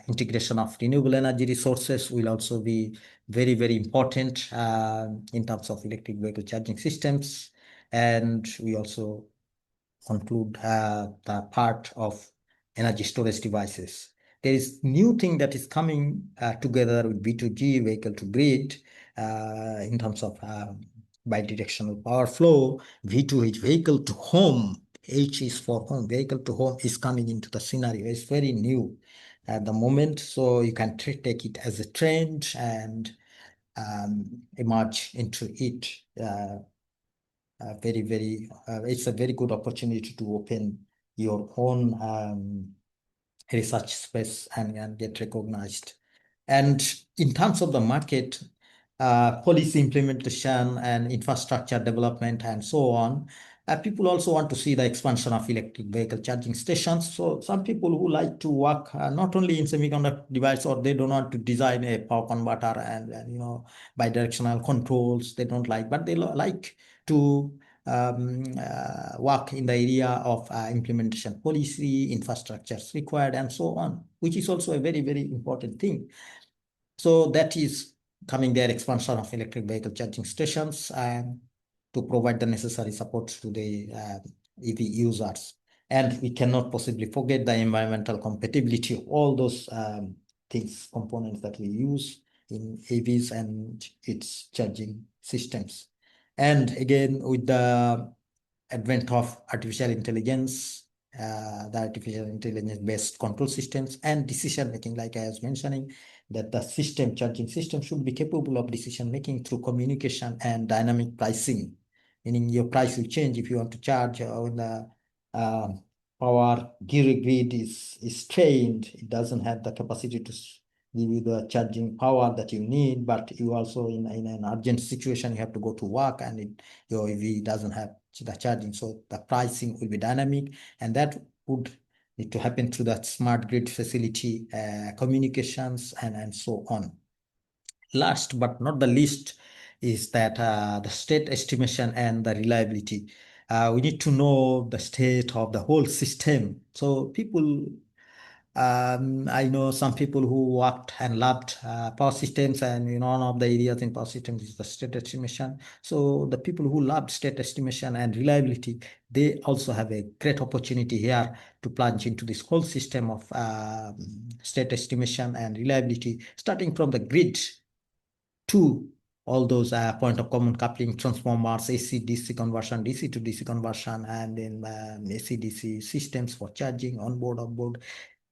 integration of renewable energy resources will also be very, very important in terms of electric vehicle charging systems. And we also conclude the part of energy storage devices. There is new thing that is coming together with V2G, vehicle to grid, in terms of bidirectional power flow. V2H, vehicle to home. H is for home. Vehicle to home is coming into the scenario. It's very new at the moment. So you can take it as a trend and emerge into it. It's a very good opportunity to open your own research space and get recognized. And in terms of the market, policy implementation and infrastructure development and so on, people also want to see the expansion of electric vehicle charging stations. So some people who like to work not only in semiconductor device, or they don't want to design a power converter and bidirectional controls, they don't like, but they like to work in the area of implementation policy, infrastructures required, and so on, which is also a very, very important thing. So that is coming there, expansion of electric vehicle charging stations to provide the necessary supports to the EV users. And we cannot possibly forget the environmental compatibility of all those things, components that we use in EVs and its charging systems. And again, with the advent of artificial intelligence, the artificial intelligence based control systems and decision making, like I was mentioning, that the charging system should be capable of decision making through communication and dynamic pricing, meaning your price will change if you want to charge when the power grid is strained. It doesn't have the capacity to give you the charging power that you need, but you also in an urgent situation, you have to go to work and your EV doesn't have the charging. So the pricing will be dynamic, and that would need to happen through that smart grid facility, communications, and so on. Last but not the least is that the state estimation and the reliability. We need to know the state of the whole system. So people, I know some people who worked and loved power systems, and one of the areas in power systems is the state estimation. So the people who loved state estimation and reliability, they also have a great opportunity here to plunge into this whole system of state estimation and reliability, starting from the grid to all those point of common coupling transformers, AC-DC conversion, DC to DC conversion, and then AC-DC systems for charging, onboard, offboard,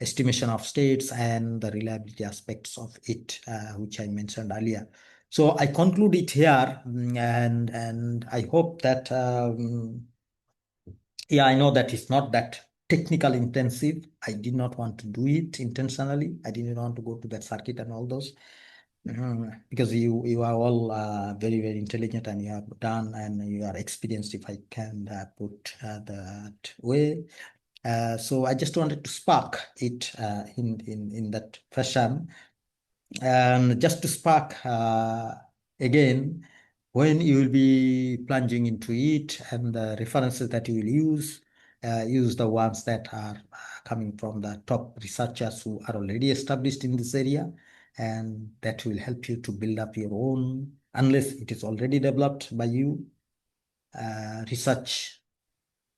estimation of states, and the reliability aspects of it, which I mentioned earlier. So I conclude it here, and I hope that, yeah, I know that it's not that technical intensive. I did not want to do it intentionally. I didn't want to go to that circuit and all those. Because you are all very, very intelligent, and you have done and you are experienced, if I can put that way. So I just wanted to spark it in that fashion, and just to spark again, when you will be plunging into it, and the references that you will use the ones that are coming from the top researchers who are already established in this area, and that will help you to build up your own, unless it is already developed by you, research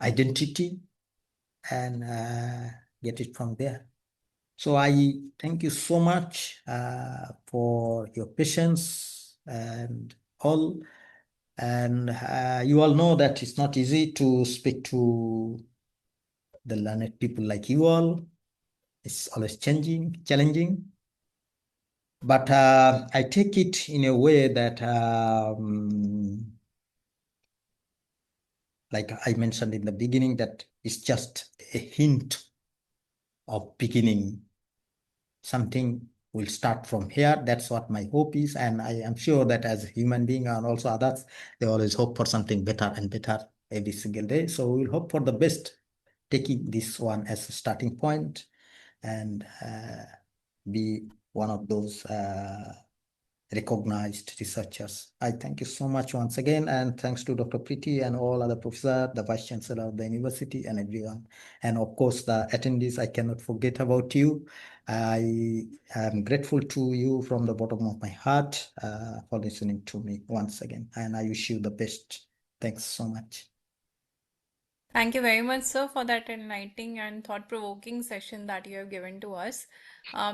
identity, and get it from there. So I thank you so much for your patience and all. And you all know that it's not easy to speak to the learned people like you all. It's always challenging. But I take it in a way that, like I mentioned in the beginning, that it's just a hint of beginning. Something will start from here. That's what my hope is. And I am sure that as a human being and also others, they always hope for something better and better every single day. So we'll hope for the best, taking this one as a starting point, and be one of those recognized researchers. I thank you so much once again, and thanks to Dr. Preeti and all other professors, the Vice Chancellor of the university, and everyone. And of course, the attendees, I cannot forget about you. I am grateful to you from the bottom of my heart for listening to me once again, and I wish you the best. Thanks so much. Thank you very much, sir, for that enlightening and thought-provoking session that you have given to us.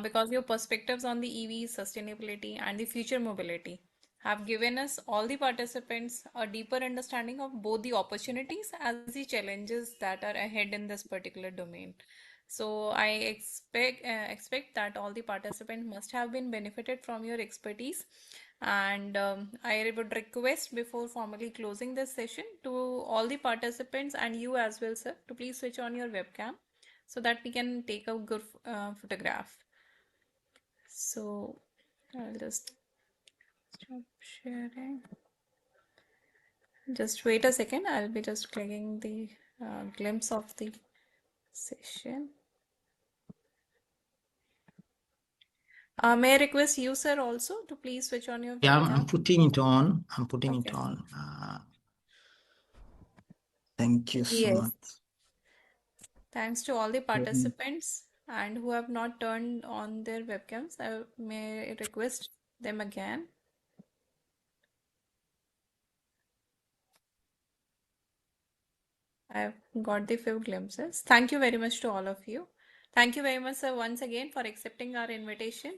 Because your perspectives on the EV sustainability and the future mobility have given us, all the participants, a deeper understanding of both the opportunities as the challenges that are ahead in this particular domain. So I expect that all the participants must have been benefited from your expertise, and I would request, before formally closing this session, to all the participants and you as well, sir, to please switch on your webcam so that we can take a good photograph. So I'll just stop sharing. Just wait a second. I'll be just clicking the glimpse of the session. May I request you, sir, also to please switch on your Yeah, webcam? I'm putting it on. I'm putting it Okay. on. Thank you so Yes. much. Thanks to all the participants and who have not turned on their webcams. I may request them again. I've got the few glimpses. Thank you very much to all of you. Thank you very much, sir, once again for accepting our invitation.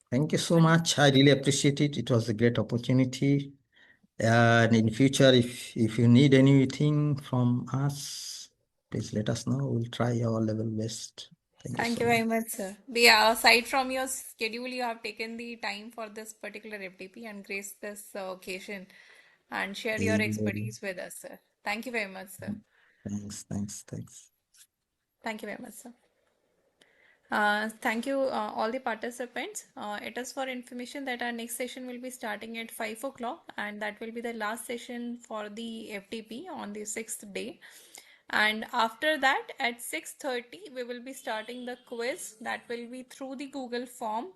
Thank you so much. I really appreciate it. It was a great opportunity. And in future, if you need anything from us, please let us know. We'll try our level best. Thank so you very much. much, sir. Yeah, aside from your schedule, you have taken the time for this particular FDP and graced this occasion and share your Eh, expertise with us, sir. Thank you very much, sir. Thanks. Thank you very much, sir. Thank you, all the participants. It is for information that our next session will be starting at 5 o'clock, and that will be the last session for the FTP on the 6th day. And after that, at 6:30, we will be starting the quiz that will be through the Google form.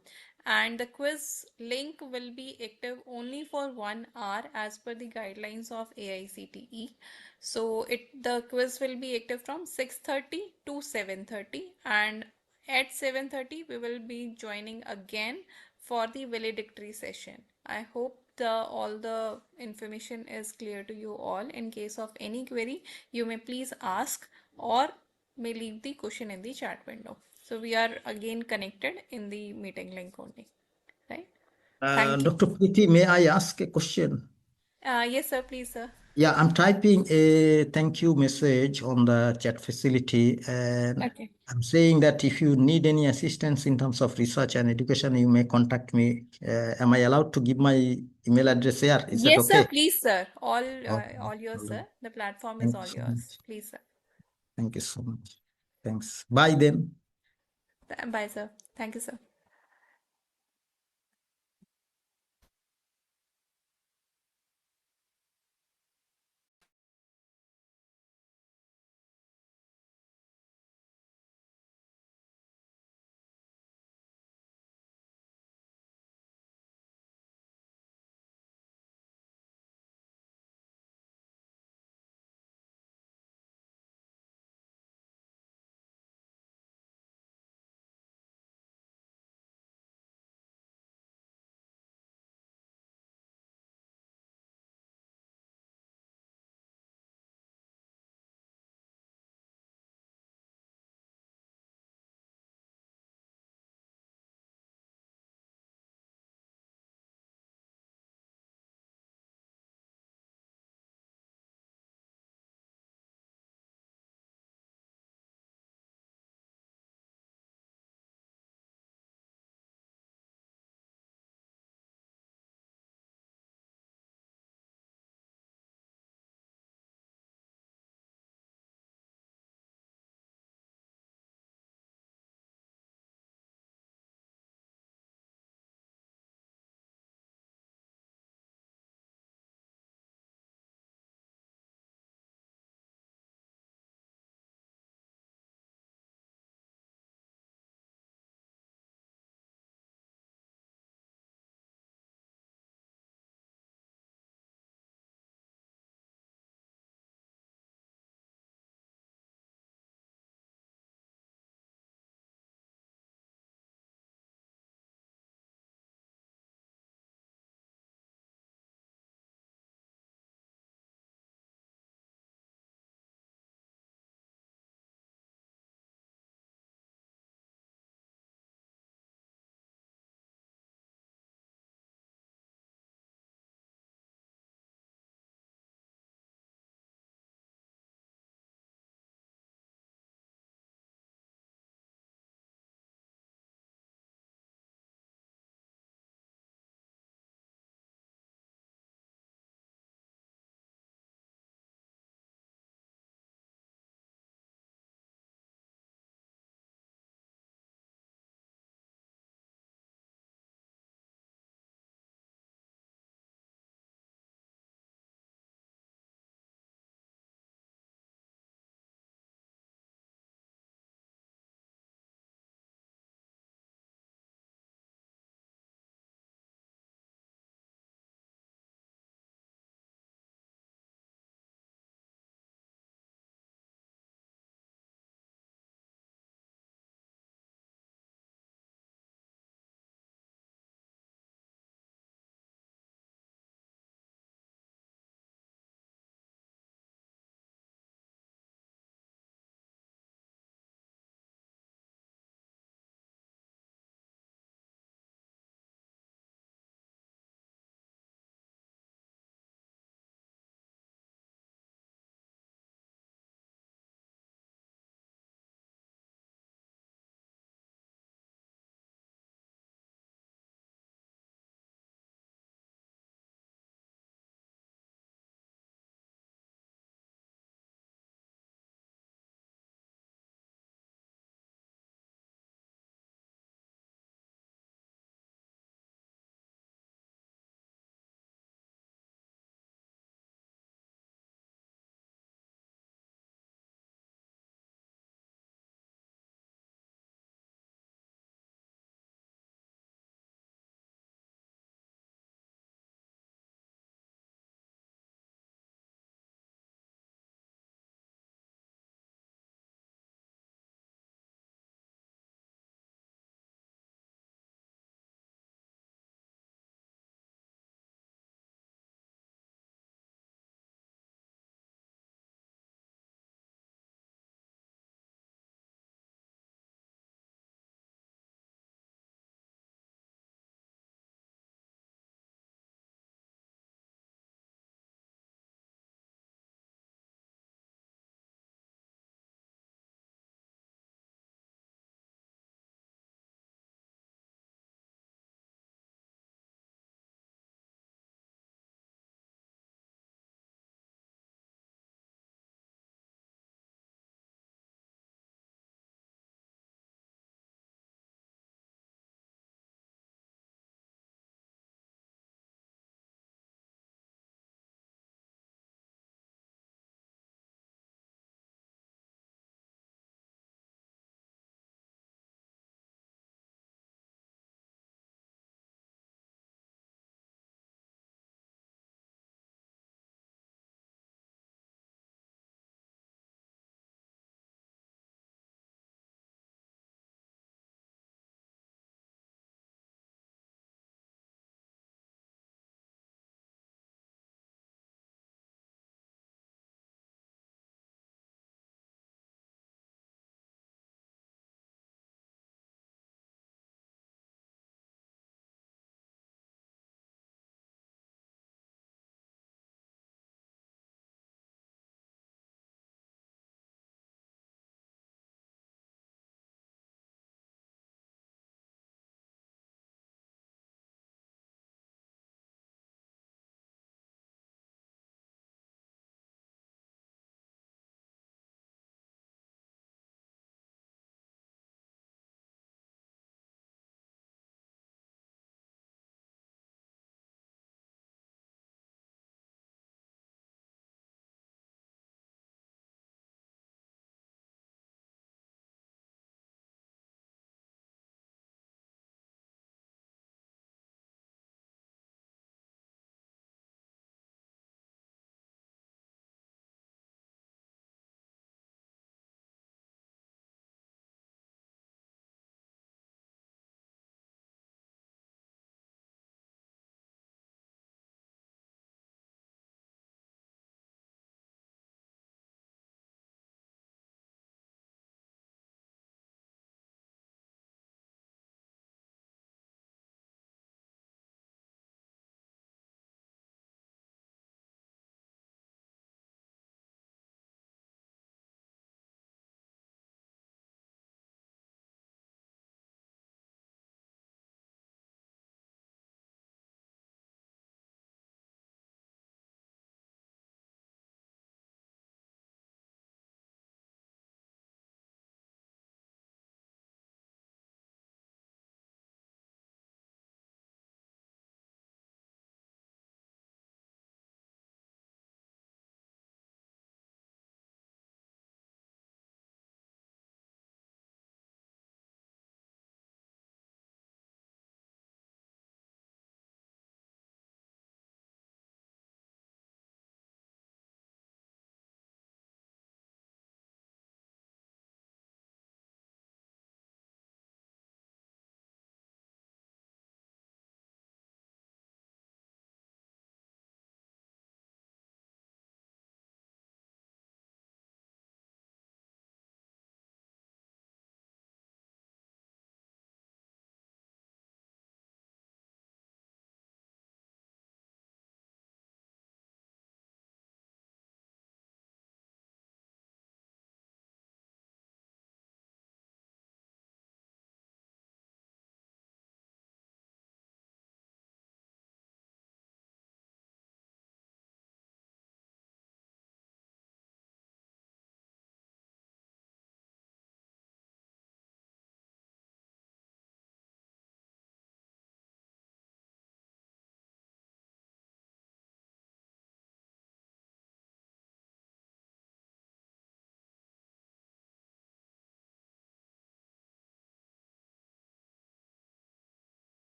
And the quiz link will be active only for 1 hour as per the guidelines of AICTE. So the quiz will be active from 6:30 to 7:30, and at 7:30 we will be joining again for the valedictory session. I hope all the information is clear to you all. In case of any query, you may please ask or may leave the question in the chat window. So we are again connected in the meeting link only, right? Thank you. Dr. Preeti, may I ask a question? Yes, sir, please, sir. Yeah, I'm typing a thank you message on the chat facility, and Okay. I'm saying that if you need any assistance in terms of research and education, you may contact me. Am I allowed to give my email address here? Is that Yes, sir, okay? please, sir. Okay. All yours, All right. sir. The platform is Thank you all so yours. much. Please, sir. Thank you so much. Thanks. Bye then. Bye, sir. Thank you, sir.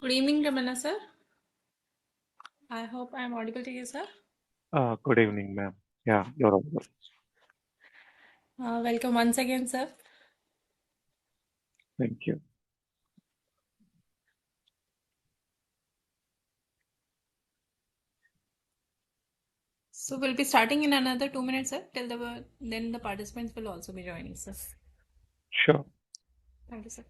Good evening, Ramana sir. I hope I am audible to you, sir. Good evening, ma'am. Yeah, you're audible. Welcome once again, sir. Thank you. So we'll be starting in another 2 minutes, sir. Then the participants will also be joining, sir. Sure. Thank you, sir.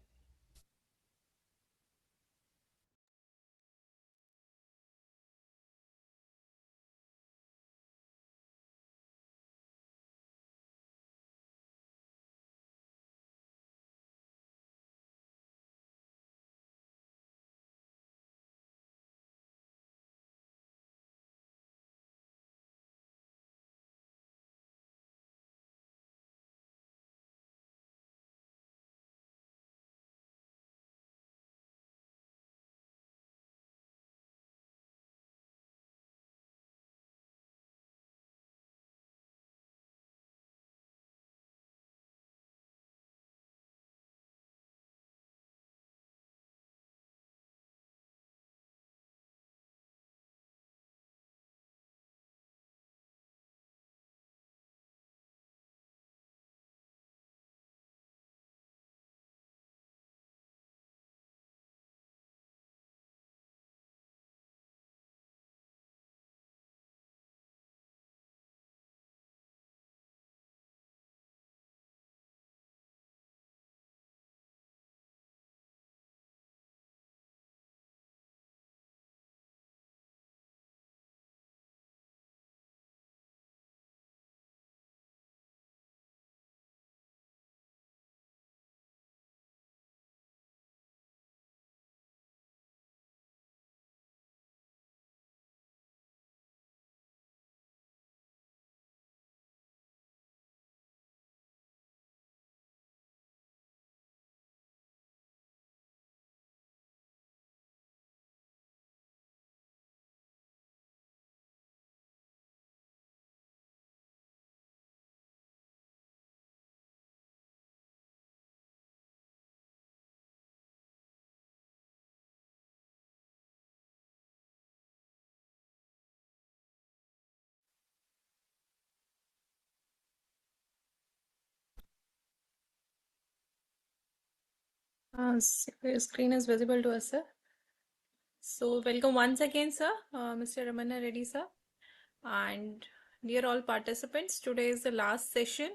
So your screen is visible to us, sir. So welcome once again, sir, Mr. Ramana Reddy, sir. And dear all participants, today is the last session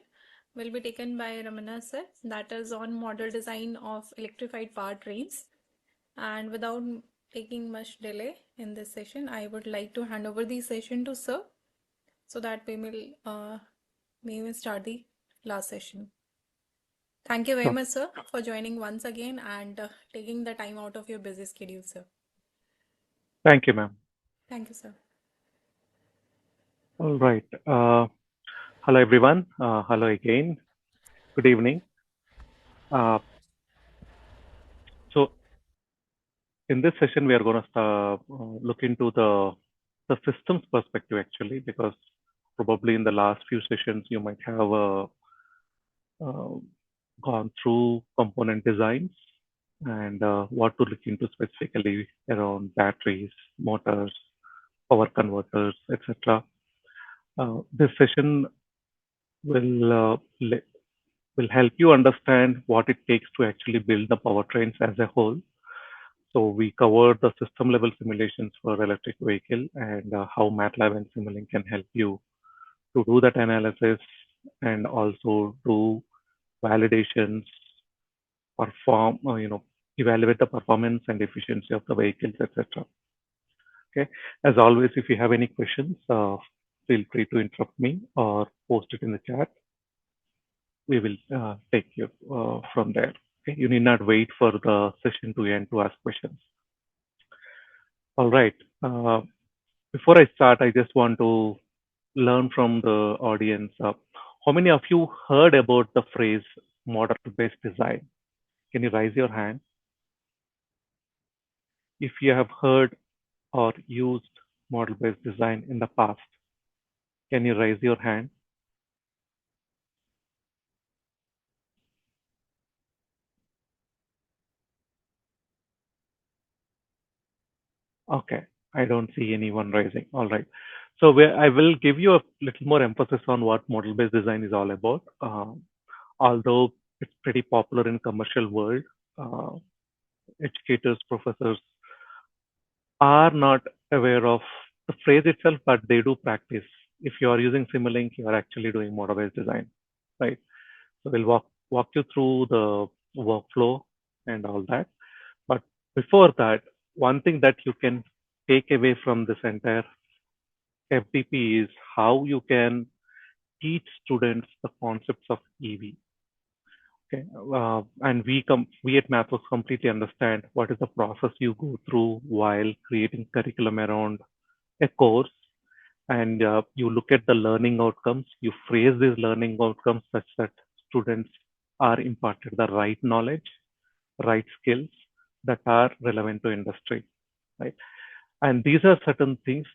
will be taken by Ramana sir, that is on model design of electrified power trains. And without taking much delay in this session, I would like to hand over the session to sir so that we will start the last session. Thank you very much, sir, for joining once again and taking the time out of your busy schedule, sir. Thank you, ma'am. Thank you, sir. All right. Hello, everyone. Hello again. Good evening. So, in this session, we are going to look into the systems perspective, actually, because probably in the last few sessions, you might have uh, gone through component designs and what to look into specifically around batteries, motors, power converters, etc. This session will will help you understand what it takes to actually build the powertrains as a whole. So we covered the system level simulations for electric vehicle and how MATLAB and Simulink can help you to do that analysis and also do validations, perform, evaluate the performance and efficiency of the vehicles, etc. Okay. As always, if you have any questions, feel free to interrupt me or post it in the chat. We will take you from there. Okay. You need not wait for the session to end to ask questions. All right. Before I start, I just want to learn from the audience. How many of you heard about the phrase model-based design? Can you raise your hand? If you have heard or used model-based design in the past, can you raise your hand? Okay, I don't see anyone raising. All right. So I will give you a little more emphasis on what model-based design is all about. Although it's pretty popular in commercial world, uh, educators, professors are not aware of the phrase itself, but they do practice. If you are using Simulink, you are actually doing model-based design, right? So we'll walk you through the workflow and all that. But before that, one thing that you can take away from this entire FDP is how you can teach students the concepts of EV. Okay, and we at Mathworks completely understand what is the process you go through while creating curriculum around a course, and you look at the learning outcomes. You phrase these learning outcomes such that students are imparted the right knowledge, right skills that are relevant to industry, right? And these are certain things.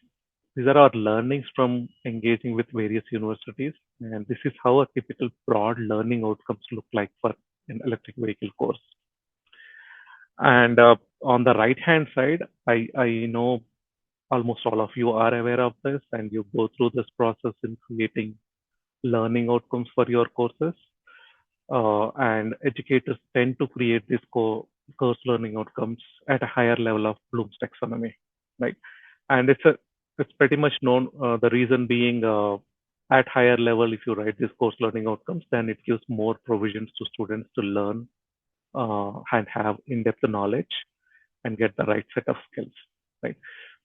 These are our learnings from engaging with various universities. And this is how a typical broad learning outcomes look like for an electric vehicle course. And on the right hand side, I know almost all of you are aware of this and you go through this process in creating learning outcomes for your courses. And educators tend to create these course learning outcomes at a higher level of Bloom's taxonomy, right? And it's pretty much known. The reason being, at higher level, if you write these course learning outcomes, then it gives more provisions to students to learn and have in-depth knowledge and get the right set of skills, right?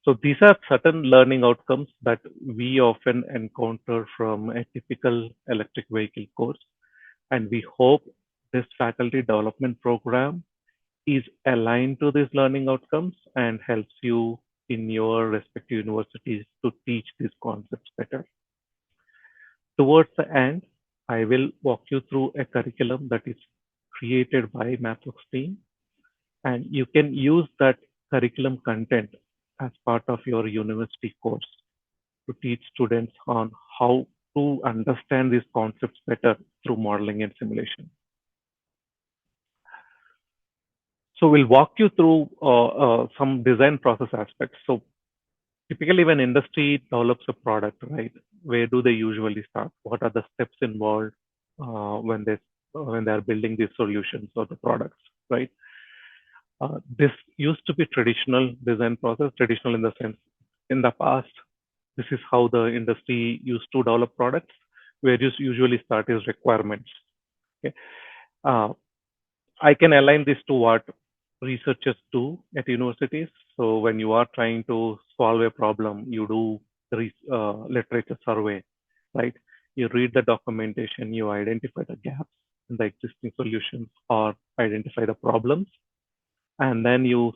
So these are certain learning outcomes that we often encounter from a typical electric vehicle course. And we hope this faculty development program is aligned to these learning outcomes and helps you in your respective universities to teach these concepts better. Towards the end, I will walk you through a curriculum that is created by Mathworks team, and you can use that curriculum content as part of your university course to teach students on how to understand these concepts better through modeling and simulation. So we'll walk you through some design process aspects. So typically when industry develops a product, right, where do they usually start? What are the steps involved when they are building these solutions or the products, right? This used to be traditional design process, traditional in the sense in the past, this is how the industry used to develop products, where you usually start is requirements. Okay. I can align this to what researchers do at universities. So when you are trying to solve a problem, you do literature survey, right? You read the documentation, you identify the gaps in the existing solutions or identify the problems, and then you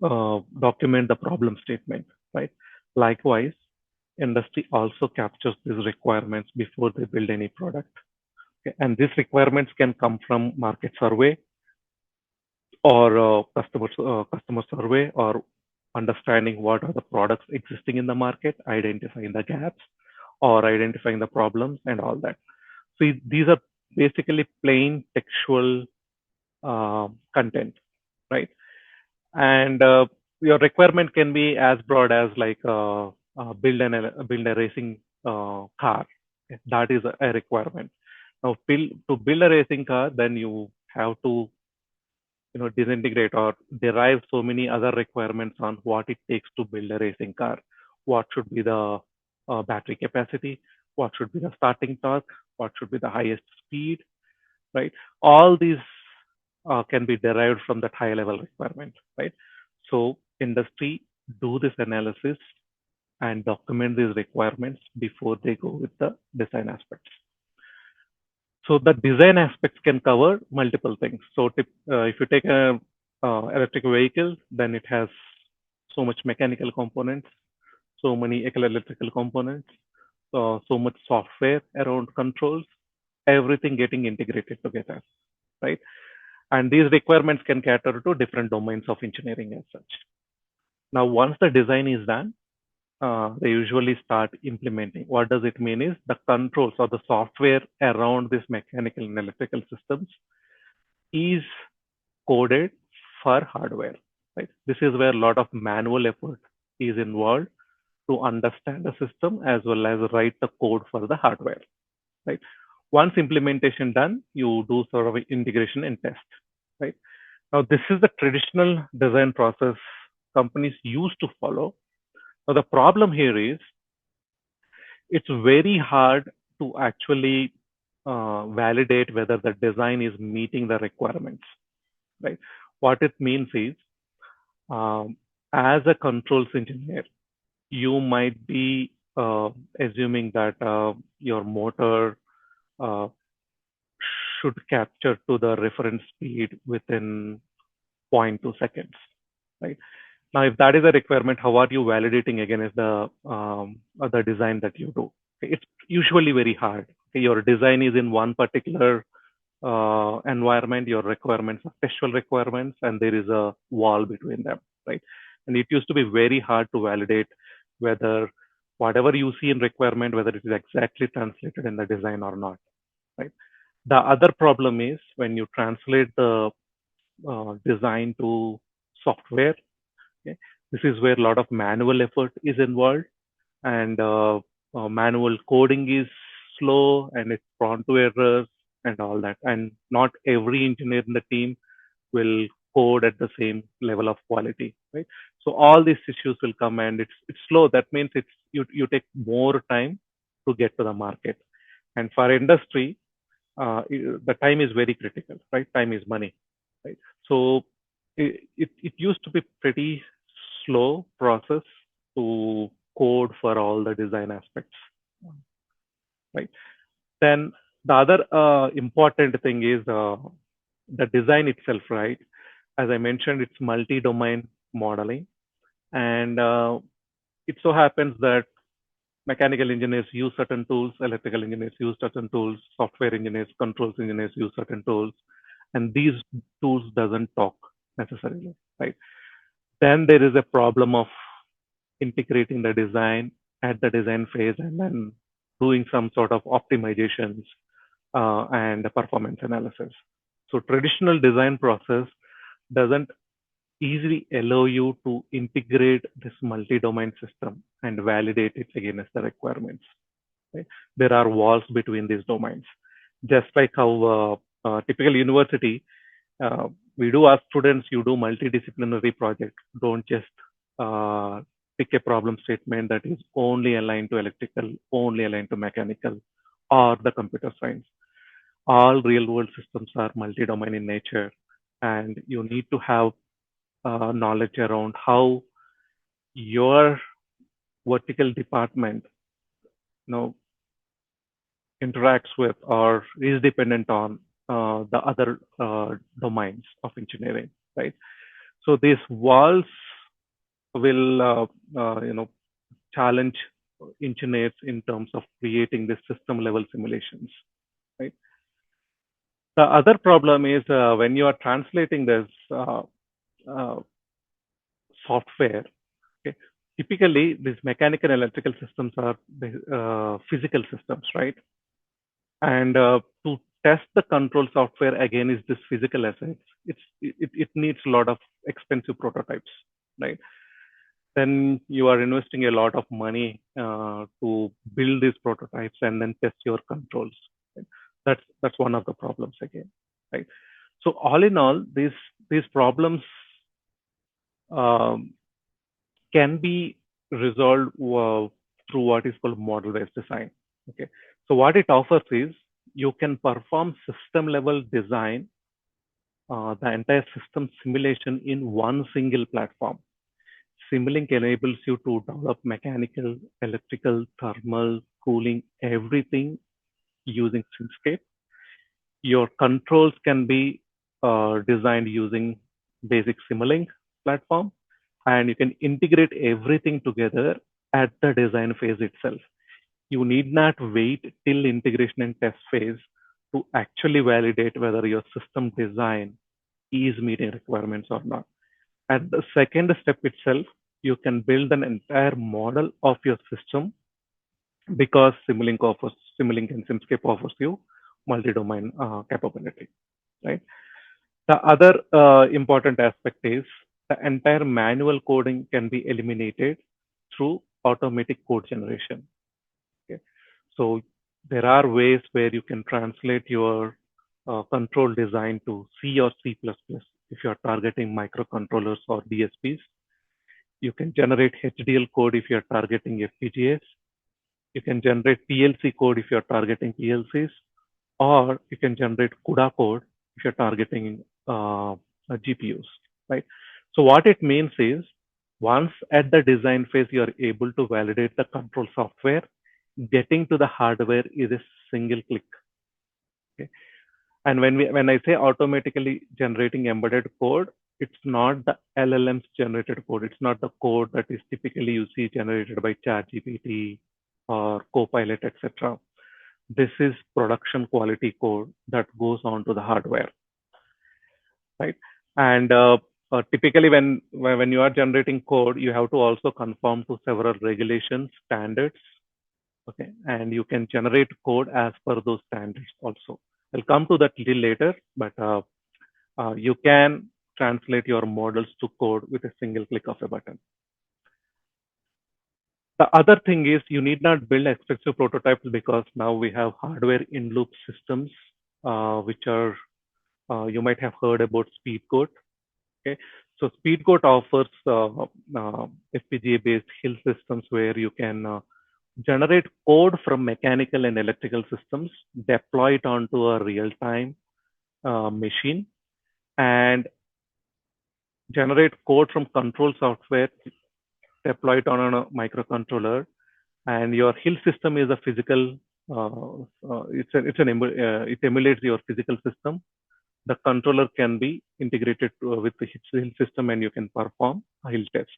document the problem statement, right? Likewise, industry also captures these requirements before they build any product. Okay? And these requirements can come from market survey or customer survey or understanding what are the products existing in the market, identifying the gaps or identifying the problems and all that. So these are basically plain textual content, right? And your requirement can be as broad as like build a racing car. That is a requirement. Now, to build a racing car, then you have to disintegrate or derive so many other requirements on what it takes to build a racing car. What should be the battery capacity? What should be the starting torque? What should be the highest speed? Right? All these can be derived from that high level requirement, right? So industry do this analysis and document these requirements before they go with the design aspects. So the design aspects can cover multiple things. So if you take a electric vehicle, then it has so much mechanical components, so many electrical components, so much software around controls, everything getting integrated together, right? And these requirements can cater to different domains of engineering as such. Now, once the design is done, they usually start implementing. What does it mean is the controls or the software around this mechanical and electrical systems is coded for hardware. right? This is where a lot of manual effort is involved to understand the system as well as write the code for the hardware, right? Once implementation done, you do sort of integration and test, right? Now, this is the traditional design process companies used to follow. Now, the problem here is it's very hard to actually validate whether the design is meeting the requirements, right? What it means is, as a controls engineer, you might be assuming that your motor uh, should capture to the reference speed within 0.2 seconds, right? Now, if that is a requirement, how are you validating against the other design that you do? It's usually very hard. Your design is in one particular environment, your requirements are textual requirements, and there is a wall between them, right? And it used to be very hard to validate whether whatever you see in requirement, whether it is exactly translated in the design or not, right? The other problem is when you translate the design to software. Okay? This is where a lot of manual effort is involved, and manual coding is slow and it's prone to errors and all that. And not every engineer in the team will code at the same level of quality, right? So all these issues will come, and it's slow. That means you take more time to get to the market. And for industry, the time is very critical, right? Time is money, right? So it used to be pretty slow process to code for all the design aspects, right? Then the other important thing is the design itself, right? As I mentioned, it's multi-domain modeling, and it so happens that mechanical engineers use certain tools, electrical engineers use certain tools, software engineers, controls engineers use certain tools, and these tools doesn't talk necessarily, right? Then there is a problem of integrating the design at the design phase and then doing some sort of optimizations and performance analysis. So traditional design process doesn't easily allow you to integrate this multi-domain system and validate it against the requirements. Right? There are walls between these domains. Just like how typical university, we do ask students, you do multidisciplinary project. Don't just pick a problem statement that is only aligned to electrical, only aligned to mechanical, or the computer science. All real world systems are multi-domain in nature, and you need to have knowledge around how your vertical department, interacts with or is dependent on the other domains of engineering, right? So these walls will, challenge engineers in terms of creating the system level simulations, right? The other problem is when you are translating this software, okay, typically these mechanical and electrical systems are physical systems, right? And to test the control software again is this physical assets. It needs a lot of expensive prototypes, right? Then you are investing a lot of money to build these prototypes and then test your controls. Right? That's one of the problems again, right? So all in all, these problems can be resolved through what is called model-based design. Okay, so what it offers is you can perform system level design, the entire system simulation in one single platform. Simulink enables you to develop mechanical, electrical, thermal, cooling, everything using Simscape. Your controls can be designed using basic Simulink platform, and you can integrate everything together at the design phase itself. You need not wait till integration and test phase to actually validate whether your system design is meeting requirements or not. At the second step itself, you can build an entire model of your system because Simulink and Simscape offers you multi-domain capability, right? The other important aspect is the entire manual coding can be eliminated through automatic code generation. Okay. So there are ways where you can translate your control design to C or C++ if you are targeting microcontrollers or DSPs. You can generate HDL code if you are targeting FPGAs. You can generate PLC code if you are targeting PLCs, or you can generate CUDA code if you're targeting GPUs, right? So what it means is, once at the design phase, you are able to validate the control software, getting to the hardware is a single click. Okay? And when I say automatically generating embedded code, it's not the LLM's generated code. It's not the code that is typically you see generated by ChatGPT or Copilot, etc. This is production quality code that goes onto the hardware, right? And typically, when you are generating code, you have to also conform to several regulations, standards, okay? And you can generate code as per those standards also. I'll come to that little later, but you can translate your models to code with a single click of a button. The other thing is you need not build expensive prototypes because now we have hardware in loop systems, which are, you might have heard about Speedgoat. Okay, so Speedgoat offers FPGA-based hill systems where you can generate code from mechanical and electrical systems, deploy it onto a real-time machine, and generate code from control software, deploy it on a microcontroller, and your hill system is a physical. It emulates your physical system. The controller can be integrated with the hill system, and you can perform a hill test.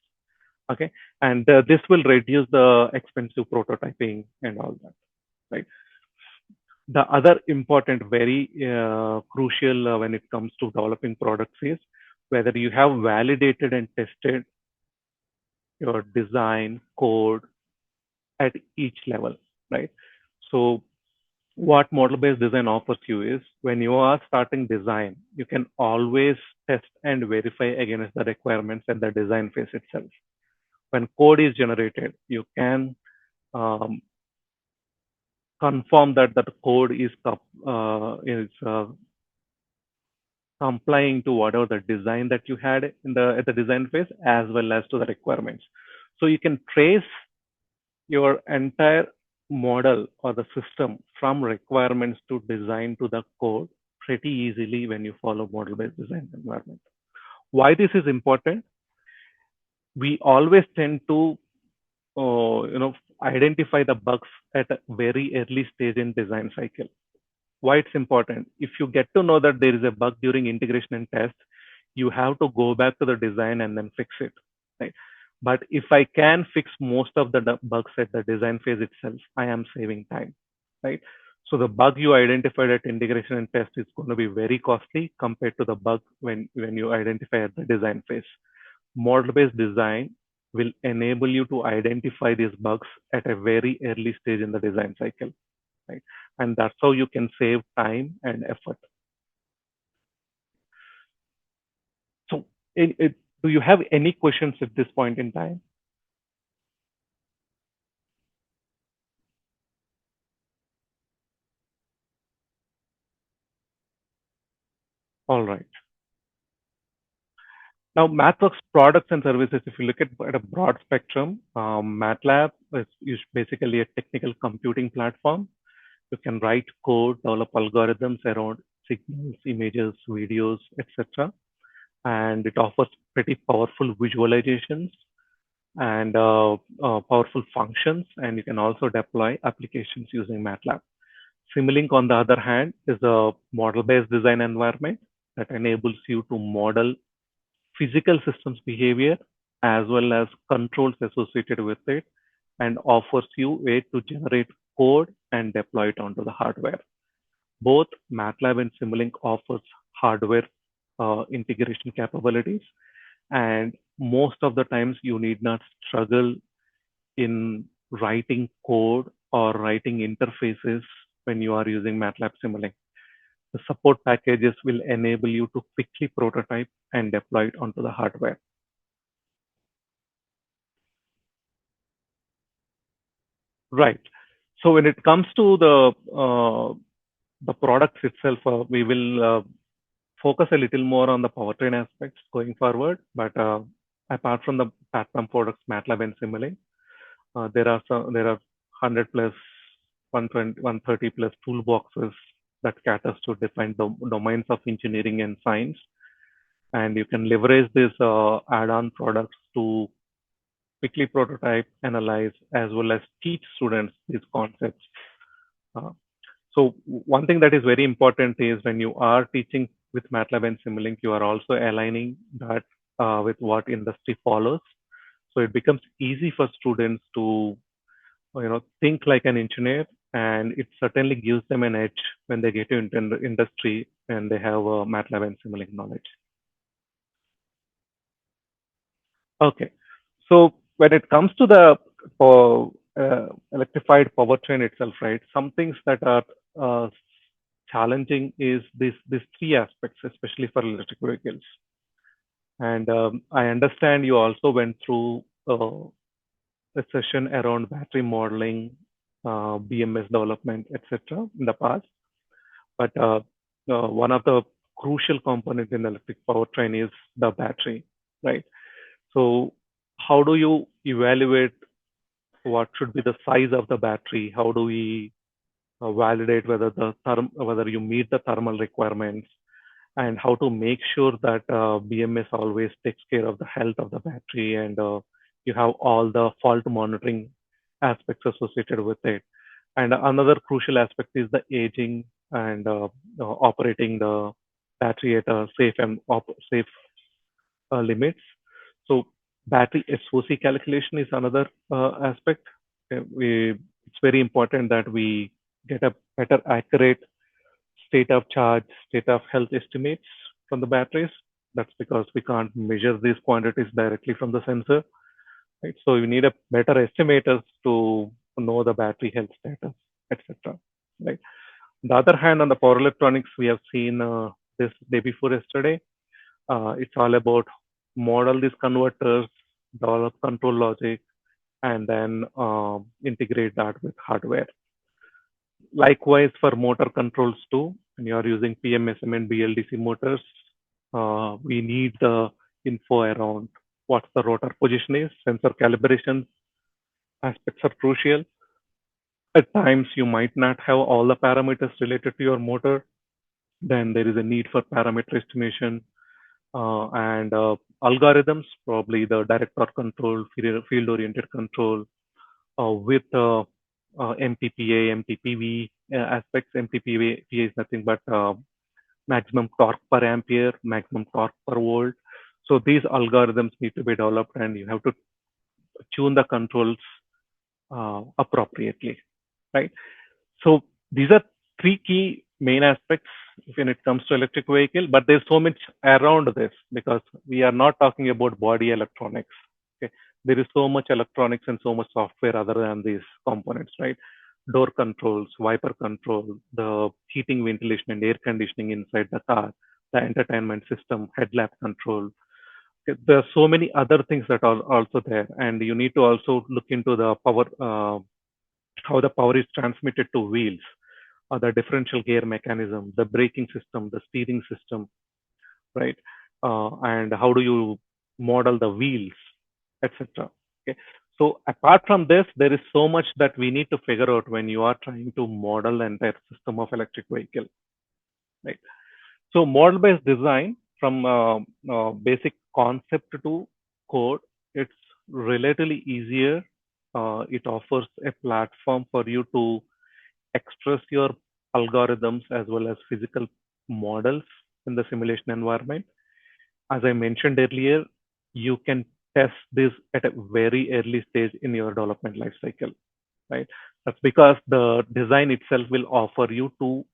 Okay, and this will reduce the expensive prototyping and all that, right? The other important, very crucial when it comes to developing products is whether you have validated and tested your design code at each level, right? So what model-based design offers you is when you are starting design, you can always test and verify against the requirements at the design phase itself. When code is generated, you can confirm that the code is complying to whatever the design that you had at the design phase, as well as to the requirements. So you can trace your entire model or the system from requirements to design to the code pretty easily when you follow model-based design environment. Why this is important? We always tend to identify the bugs at a very early stage in design cycle. Why it's important? If you get to know that there is a bug during integration and test, you have to go back to the design and then fix it, right? But if I can fix most of the bugs at the design phase itself, I am saving time, right? So the bug you identified at integration and test is going to be very costly compared to the bug when you identify at the design phase. Model-based design will enable you to identify these bugs at a very early stage in the design cycle, right? And that's how you can save time and effort. So do you have any questions at this point in time? All right. Now, MathWorks products and services, if you look at a broad spectrum, MATLAB is basically a technical computing platform. You can write code, develop algorithms around signals, images, videos, etc. And it offers pretty powerful visualizations and powerful functions, and you can also deploy applications using MATLAB. Simulink, on the other hand, is a model-based design environment that enables you to model physical systems behavior as well as controls associated with it, and offers you a way to generate code and deploy it onto the hardware. Both MATLAB and Simulink offers hardware integration capabilities, and most of the times you need not struggle in writing code or writing interfaces when you are using MATLAB Simulink. The support packages will enable you to quickly prototype and deploy it onto the hardware. Right. So when it comes to the products itself, we will focus a little more on the powertrain aspects going forward. But apart from the platform products, MATLAB and Simulink, there are 100 plus, 120, 130 plus toolboxes that caters to different domains of engineering and science. And you can leverage these add-on products to quickly prototype, analyze, as well as teach students these concepts. Uh, so one thing that is very important is when you are teaching with MATLAB and Simulink, you are also aligning that with what industry follows. So it becomes easy for students to think like an engineer, and it certainly gives them an edge when they get into industry and they have MATLAB and Simulink knowledge. Okay, so when it comes to the electrified powertrain itself, right? Some things that are challenging is these three aspects, especially for electric vehicles. And I understand you also went through a session around battery modeling, BMS development, etc. in the past. But one of the crucial components in electric powertrain is the battery, right? So how do you evaluate what should be the size of the battery? How do we validate whether you meet the thermal requirements, and how to make sure that BMS always takes care of the health of the battery, and you have all the fault monitoring aspects associated with it. And another crucial aspect is the aging and operating the battery at a safe and safe limits. So battery SOC calculation is another aspect. It's very important that we get a better accurate state of charge, state of health estimates from the batteries. That's because we can't measure these quantities directly from the sensor, right? So you need a better estimators to know the battery health status, etc. Right. On the other hand, on the power electronics, we have seen this day before yesterday. It's all about model these converters, develop control logic, and then integrate that with hardware. Likewise for motor controls too, when you are using PMSM and BLDC motors, we need the info around what the rotor position is. Sensor calibration aspects are crucial. At times, you might not have all the parameters related to your motor. Then there is a need for parameter estimation and algorithms, probably the direct torque control, field-oriented control, with MTPA, MTPV aspects. MTPA is nothing but maximum torque per ampere, maximum torque per volt. So these algorithms need to be developed, and you have to tune the controls appropriately, right? So these are three key main aspects when it comes to electric vehicle, but there's so much around this because we are not talking about body electronics. Okay, there is so much electronics and so much software other than these components, right? Door controls, wiper control, the heating, ventilation, and air conditioning inside the car, the entertainment system, headlamp control. Okay, there are so many other things that are also there, and you need to also look into the power, how the power is transmitted to wheels, the differential gear mechanism, the braking system, the steering system, right? And how do you model the wheels, etc. Okay. So apart from this, there is so much that we need to figure out when you are trying to model the entire system of electric vehicle, right? So model-based design, from basic concept to code, it's relatively easier. It offers a platform for you to express your algorithms as well as physical models in the simulation environment. As I mentioned earlier, you can test this at a very early stage in your development life cycle, right? That's because the design itself will offer you to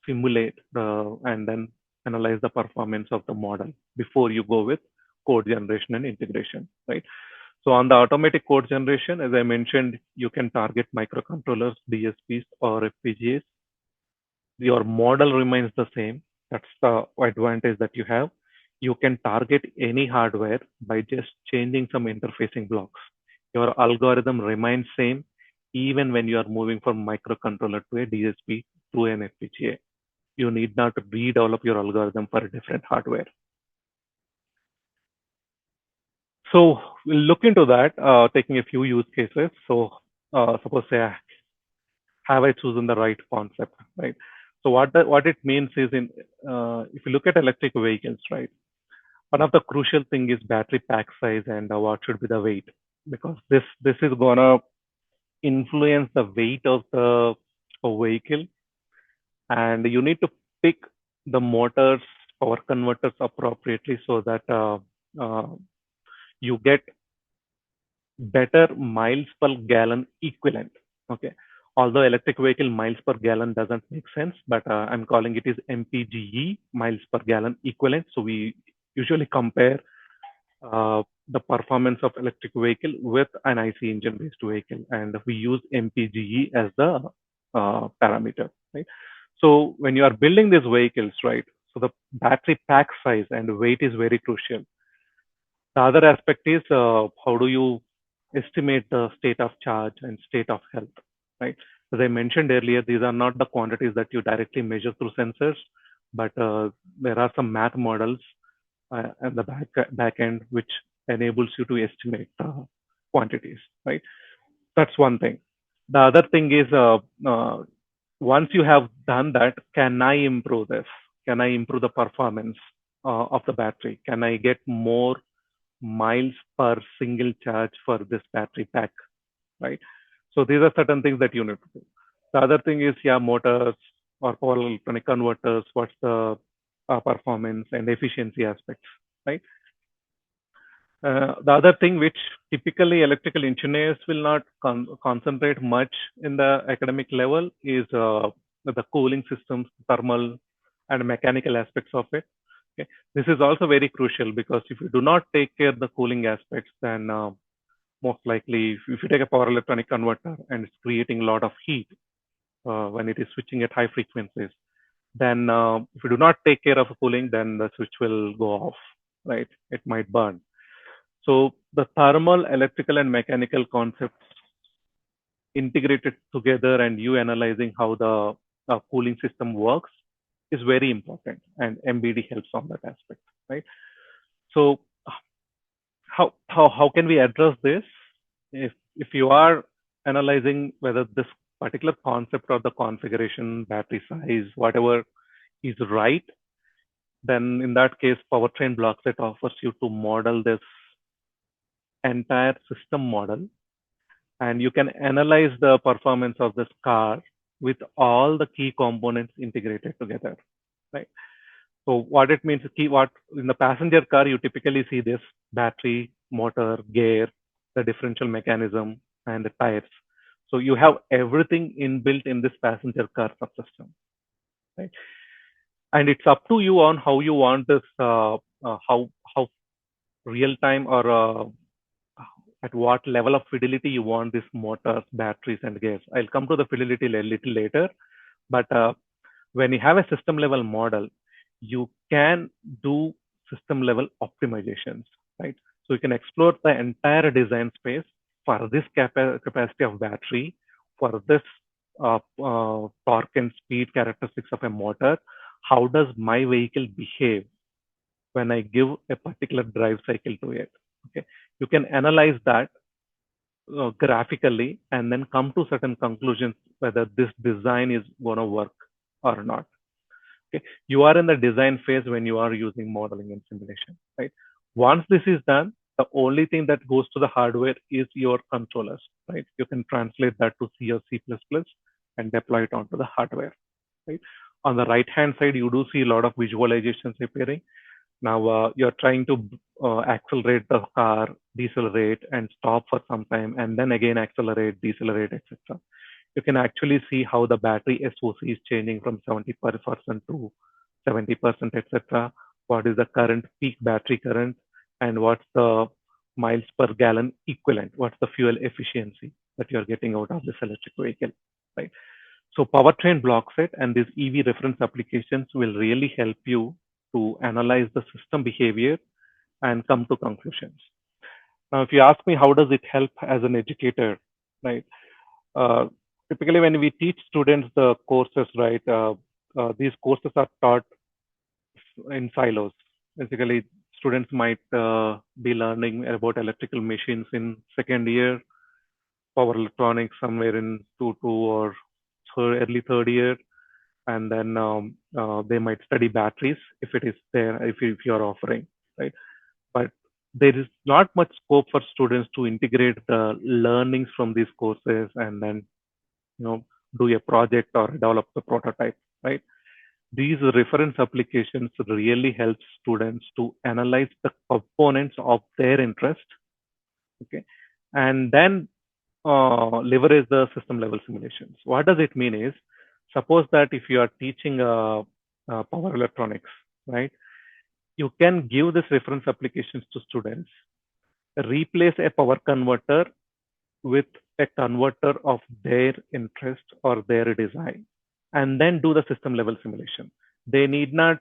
simulate and then analyze the performance of the model before you go with code generation and integration, right? So on the automatic code generation, as I mentioned, you can target microcontrollers, DSPs, or FPGAs. Your model remains the same. That's the advantage that you have. You can target any hardware by just changing some interfacing blocks. Your algorithm remains same. even when you are moving from microcontroller to a DSP to an FPGA. You need not redevelop your algorithm for a different hardware. So we'll look into that, taking a few use cases. So suppose say, have I chosen the right concept, right? So what it means is, if you look at electric vehicles, right, one of the crucial thing is battery pack size and what should be the weight, because this is gonna influence the weight of the vehicle, and you need to pick the motors, power converters appropriately so that uh, you get better miles per gallon equivalent. Okay. Although electric vehicle miles per gallon doesn't make sense, but I'm calling it is MPGE, miles per gallon equivalent. So we usually compare the performance of electric vehicle with an IC engine based vehicle, and we use MPGE as the parameter, right? So when you are building these vehicles, right, so the battery pack size and weight is very crucial. The other aspect is how do you estimate the state of charge and state of health, right? As I mentioned earlier, these are not the quantities that you directly measure through sensors, but there are some math models at the back end which enables you to estimate quantities, right? That's one thing. The other thing is once you have done that, can I improve this? Can I improve the performance of the battery? Can I get more miles per single charge for this battery pack, right? So these are certain things that you need to do. The other thing is, yeah, motors or power electronic converters, what's the performance and efficiency aspects, right? The other thing which typically electrical engineers will not concentrate much in the academic level is the cooling systems, thermal and mechanical aspects of it. Okay. This is also very crucial because if you do not take care of the cooling aspects, then most likely if you take a power electronic converter and it's creating a lot of heat when it is switching at high frequencies, then if you do not take care of the cooling, then the switch will go off, right? It might burn. So the thermal, electrical, and mechanical concepts integrated together and you analyzing how the cooling system works is very important, and MBD helps on that aspect, right? So how can we address this? If you are analyzing whether this particular concept or the configuration, battery size, whatever is right, then in that case, powertrain block set offers you to model this entire system model, and you can analyze the performance of this car with all the key components integrated together, right? So what it means is what in the passenger car, you typically see this battery, motor, gear, the differential mechanism, and the tires. So you have everything inbuilt in this passenger car subsystem, right? And it's up to you on how you want this, how real time or at what level of fidelity you want these motors, batteries, and gears. I'll come to the fidelity a little later, but when you have a system level model, you can do system level optimizations, right? So you can explore the entire design space for this capacity of battery, for this torque and speed characteristics of a motor. How does my vehicle behave when I give a particular drive cycle to it? Okay, you can analyze that graphically and then come to certain conclusions whether this design is going to work or not. Okay, you are in the design phase when you are using modeling and simulation, right? Once this is done, the only thing that goes to the hardware is your controllers, right? You can translate that to C or C++ and deploy it onto the hardware, right? On the right hand side, you do see a lot of visualizations appearing. Now you're trying to accelerate the car, decelerate, and stop for some time, and then again accelerate, decelerate, etc. You can actually see how the battery SOC is changing from 70% to 70%, etc. What is the current peak battery current, and what's the miles per gallon equivalent? What's the fuel efficiency that you're getting out of this electric vehicle, right? So powertrain block set and these EV reference applications will really help you to analyze the system behavior and come to conclusions. Now, if you ask me, how does it help as an educator, right? typically when we teach students the courses, right, these courses are taught in silos. Basically, students might be learning about electrical machines in second year, power electronics somewhere in two or early third year, and then they might study batteries if it is there, if you are offering, right? But there is not much scope for students to integrate the learnings from these courses and then do a project or develop the prototype, right? These reference applications really help students to analyze the components of their interest, okay, and then leverage the system level simulations. What does it mean is, suppose that if you are teaching power electronics, right, you can give this reference applications to students, replace a power converter with a converter of their interest or their design, and then do the system level simulation. They need not,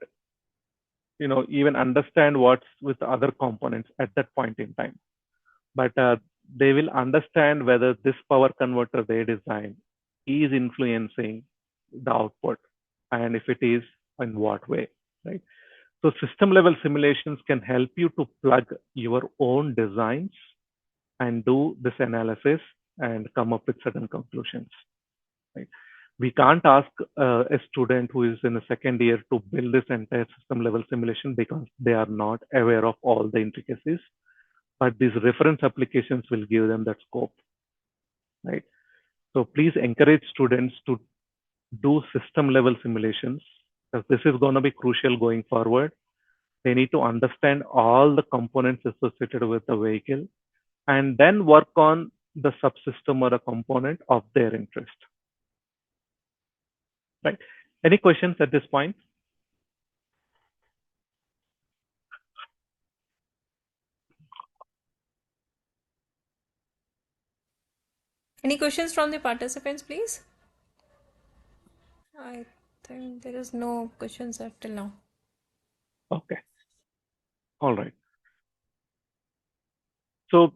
even understand what's with the other components at that point in time, but they will understand whether this power converter they design is influencing the output, and if it is, in what way, right? So system level simulations can help you to plug your own designs and do this analysis and come up with certain conclusions, right? We can't ask a student who is in the second year to build this entire system level simulation because they are not aware of all the intricacies, but these reference applications will give them that scope, right? So please encourage students to do system level simulations, because this is going to be crucial going forward. They need to understand all the components associated with the vehicle and then work on the subsystem or a component of their interest, right? Any questions at this point? Any questions from the participants, please? I think there is no questions till now. Okay. All right. So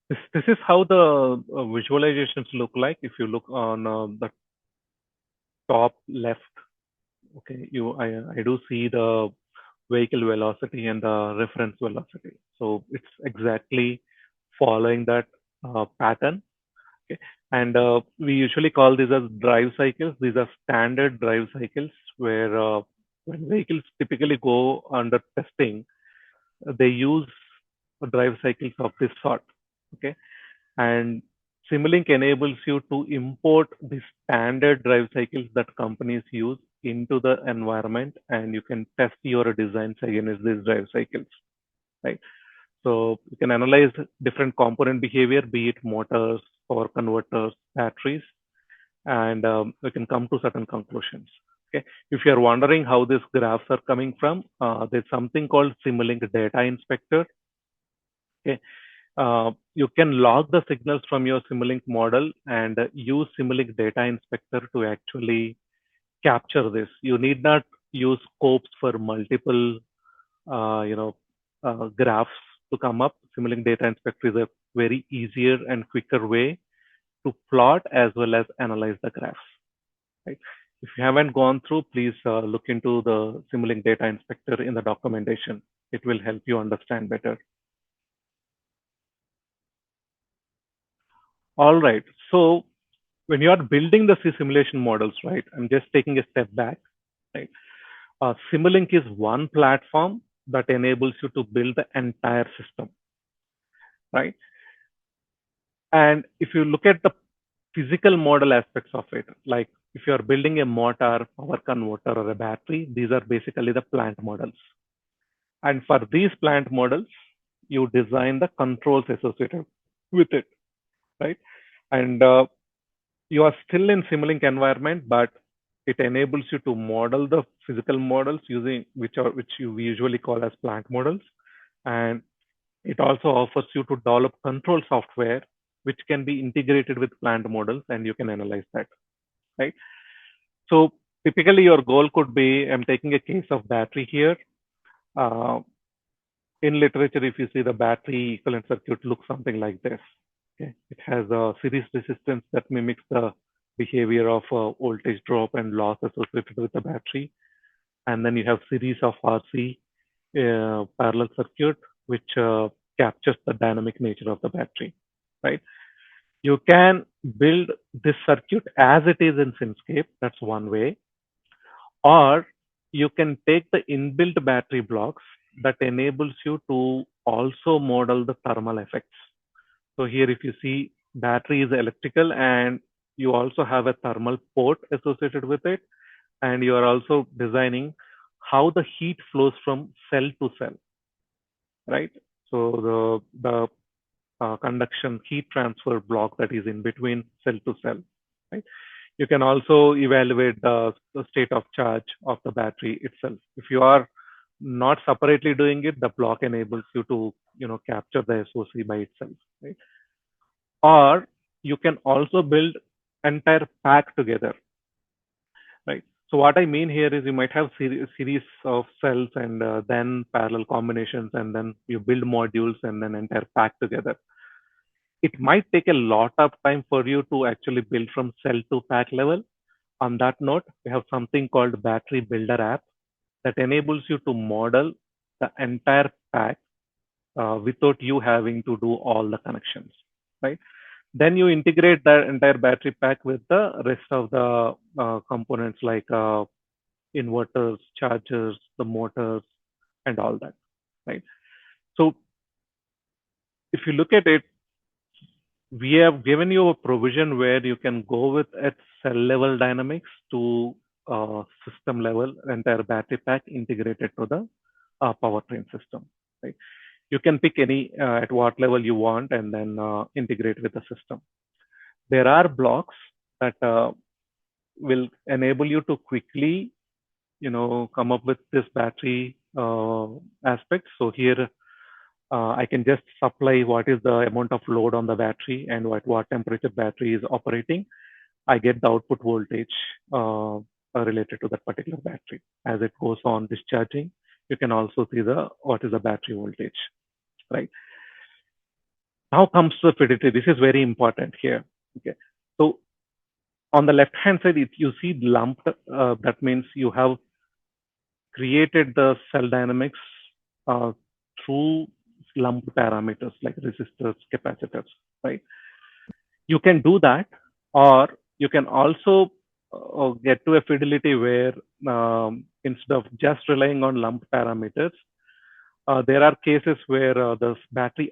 this is how the visualizations look like. If you look on the top left, okay, I do see the vehicle velocity and the reference velocity. So it's exactly following that pattern. Okay. And we usually call these as drive cycles. These are standard drive cycles where when vehicles typically go under testing, they use drive cycles of this sort. Okay. And Simulink enables you to import the standard drive cycles that companies use into the environment, and you can test your designs against these drive cycles, right? So you can analyze different component behavior, be it motors, power converters, batteries, and we can come to certain conclusions. Okay. If you are wondering how these graphs are coming from, there's something called Simulink Data Inspector. Okay. You can log the signals from your Simulink model and use Simulink Data Inspector to actually capture this. You need not use scopes for multiple, graphs to come up. Simulink Data Inspector is a very easier and quicker way to plot as well as analyze the graphs. Right? If you haven't gone through, please look into the Simulink Data Inspector in the documentation. It will help you understand better. All right. So when you are building the simulation models, right, I'm just taking a step back, right? Simulink is one platform that enables you to build the entire system, right? And if you look at the physical model aspects of it, like if you are building a motor, power converter, or a battery, these are basically the plant models. And for these plant models, you design the controls associated with it, right? And you are still in Simulink environment, but it enables you to model the physical models using which you usually call as plant models. And it also offers you to develop control software which can be integrated with plant models, and you can analyze that, right? So typically your goal could be, I'm taking a case of battery here. In literature, if you see the battery equivalent circuit looks something like this, Okay, it has a series resistance that mimics the behavior of voltage drop and loss associated with the battery, and then you have series of RC parallel circuit which captures the dynamic nature of the battery, right? You can build this circuit as it is in Simscape. That's one way. Or you can take the inbuilt battery blocks that enables you to also model the thermal effects. So here, if you see, battery is electrical and you also have a thermal port associated with it. And you are also designing how the heat flows from cell to cell, right? So the conduction heat transfer block that is in between cell to cell, right? You can also evaluate the state of charge of the battery itself. If you are not separately doing it, the block enables you to, capture the SOC by itself, right? Or you can also build entire pack together, right? So what I mean here is you might have series of cells and then parallel combinations, and then you build modules and then entire pack together. It might take a lot of time for you to actually build from cell to pack level. On that note, we have something called Battery Builder app that enables you to model the entire pack without you having to do all the connections, right? Then you integrate the entire battery pack with the rest of the components like inverters, chargers, the motors, and all that, right? So if you look at it, we have given you a provision where you can go with at cell level dynamics to system level entire battery pack integrated to the powertrain system, right? You can pick any at what level you want and then integrate with the system. There are blocks that will enable you to quickly, come up with this battery aspect. So here I can just supply what is the amount of load on the battery and what temperature battery is operating. I get the output voltage related to that particular battery. As it goes on discharging, you can also see what is the battery voltage, right? Now comes the fidelity. This is very important here. Okay, so on the left hand side, you see lumped. That means you have created the cell dynamics through lumped parameters like resistors, capacitors, right? You can do that, or you can also get to a fidelity where instead of just relying on lumped parameters, there are cases where the battery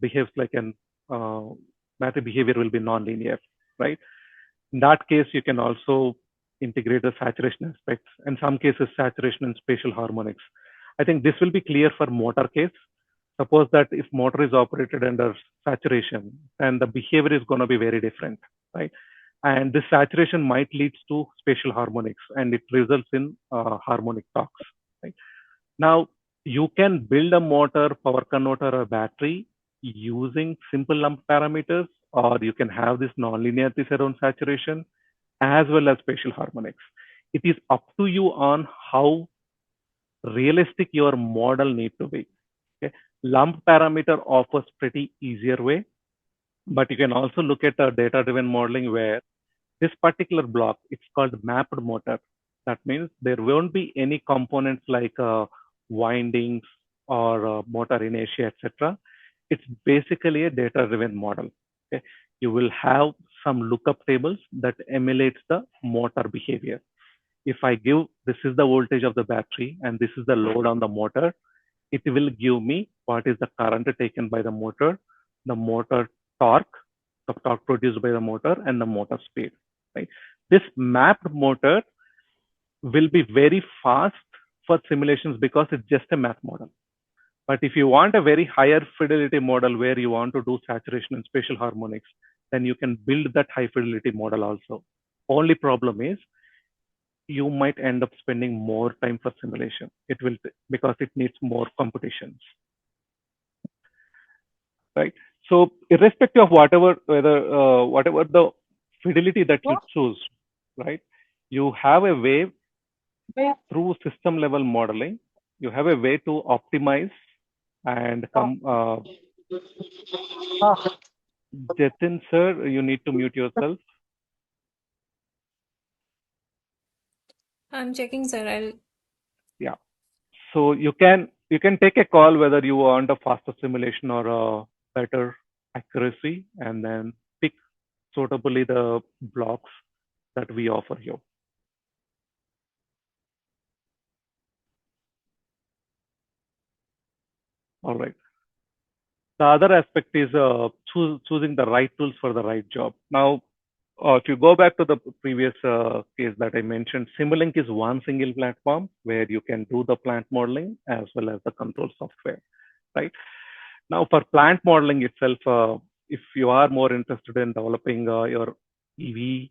behaves like an battery behavior will be nonlinear, right? In that case, you can also integrate the saturation aspects, in some cases saturation and spatial harmonics. I think this will be clear for motor case. Suppose that if motor is operated under saturation, then the behavior is going to be very different, right? And this saturation might lead to spatial harmonics, and it results in harmonic torques, right? Now, you can build a motor, power converter, or battery using simple lump parameters, or you can have this nonlinearities around saturation as well as spatial harmonics. It is up to you on how realistic your model need to be. Okay? Lump parameter offers pretty easier way, but you can also look at a data-driven modeling where this particular block, it's called mapped motor. That means there won't be any components like windings or motor inertia, etc. It's basically a data-driven model. Okay? You will have some lookup tables that emulates the motor behavior. If I give this is the voltage of the battery and this is the load on the motor, it will give me what is the current taken by the motor torque, the torque produced by the motor, and the motor speed. Right? This mapped motor will be very fast for simulations because it's just a math model. But if you want a very higher fidelity model where you want to do saturation and spatial harmonics, then you can build that high fidelity model also. Only problem is you might end up spending more time for simulation. It will because it needs more computations, right? So irrespective of whatever the fidelity that you choose, right? You have a way through system level modeling. You have a way to optimize and Jatin sir, you need to mute yourself. I'm checking, sir. Yeah. So you can take a call whether you want a faster simulation or a better accuracy, and then pick suitably the blocks that we offer you. All right. The other aspect is choosing the right tools for the right job. Now, if you go back to the previous case that I mentioned, Simulink is one single platform where you can do the plant modeling as well as the control software, right? Now, for plant modeling itself, if you are more interested in developing your EV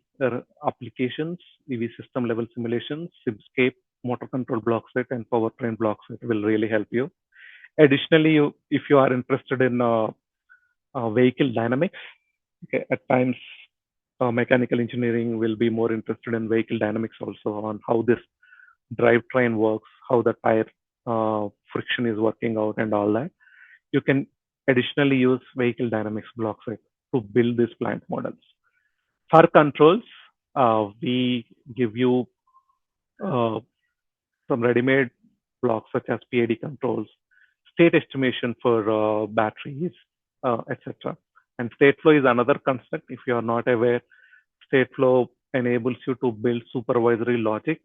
applications, EV system level simulations, Simscape, motor control block set, and powertrain block set will really help you. Additionally, if you are interested in vehicle dynamics, okay, at times mechanical engineering will be more interested in vehicle dynamics also, on how this drivetrain works, how the tire friction is working out, and all that. You can additionally use vehicle dynamics block set to build these plant models. For controls, we give you some ready-made blocks such as PID controls, state estimation for batteries, etc. And state flow is another construct. If you are not aware, state flow enables you to build supervisory logic.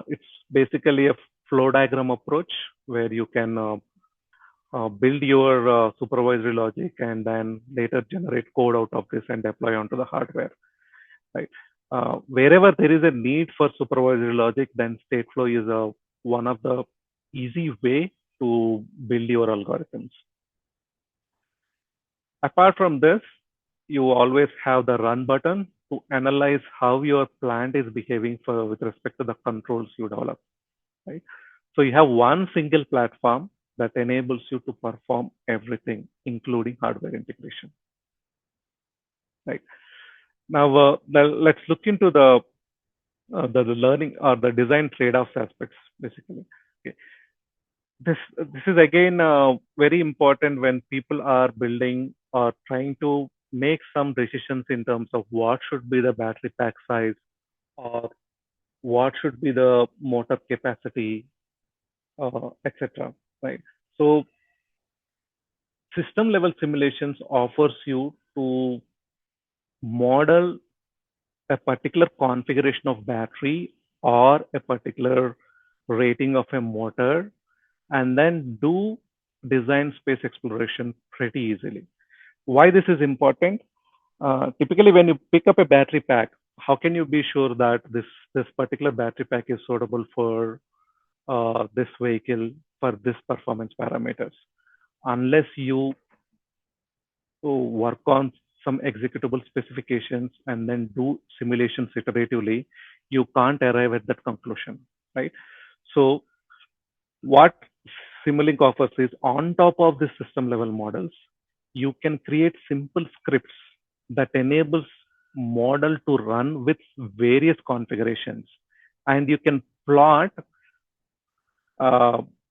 It's basically a flow diagram approach where you can build your supervisory logic and then later generate code out of this and deploy onto the hardware, right? Wherever there is a need for supervisory logic, then stateflow is one of the easy way to build your algorithms. Apart from this, you always have the run button to analyze how your plant is behaving with respect to the controls you develop, right? So you have one single platform that enables you to perform everything, including hardware integration, right? Now, let's look into the learning or the design trade-offs aspects, basically. Okay. This is again very important when people are building or trying to make some decisions in terms of what should be the battery pack size or what should be the motor capacity, etc. Right. So system level simulations offers you to model a particular configuration of battery or a particular rating of a motor, and then do design space exploration pretty easily. Why this is important? Typically, when you pick up a battery pack, how can you be sure that this particular battery pack is suitable for this vehicle for this performance parameters? Unless you work on some executable specifications and then do simulations iteratively, you can't arrive at that conclusion, right? So what Simulink offers is, on top of the system level models, you can create simple scripts that enables model to run with various configurations, and you can plot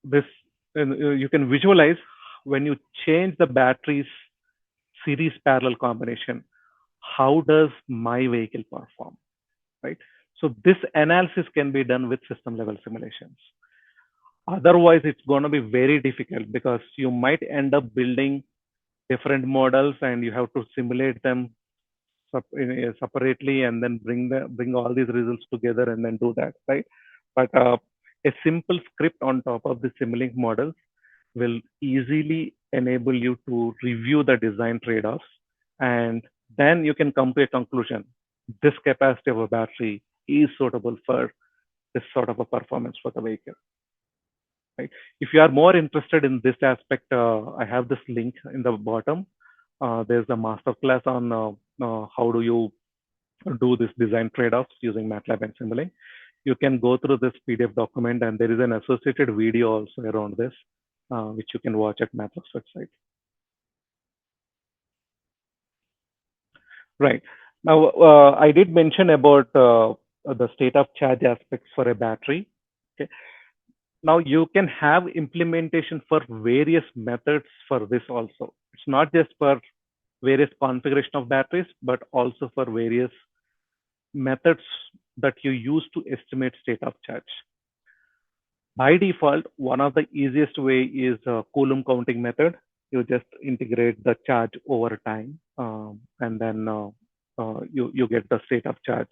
this. You can visualize when you change the batteries series parallel combination, how does my vehicle perform, right? So this analysis can be done with system level simulations. Otherwise, it's going to be very difficult because you might end up building different models and you have to simulate them separately and then bring all these results together and then do that, right? But a simple script on top of the Simulink models will easily enable you to review the design trade-offs, and then you can come to a conclusion. This capacity of a battery is suitable for this sort of a performance for the vehicle. Right. If you are more interested in this aspect, I have this link in the bottom. There's a masterclass on how do you do this design trade-offs using MATLAB and Simulink. You can go through this PDF document, and there is an associated video also around this, which you can watch at MATLAB's website. Right. Now, I did mention about the state of charge aspects for a battery. Okay. Now you can have implementation for various methods for this also. It's not just for various configuration of batteries, but also for various methods that you use to estimate state of charge. By default, one of the easiest way is a Coulomb counting method. You just integrate the charge over time, and then you get the state of charge,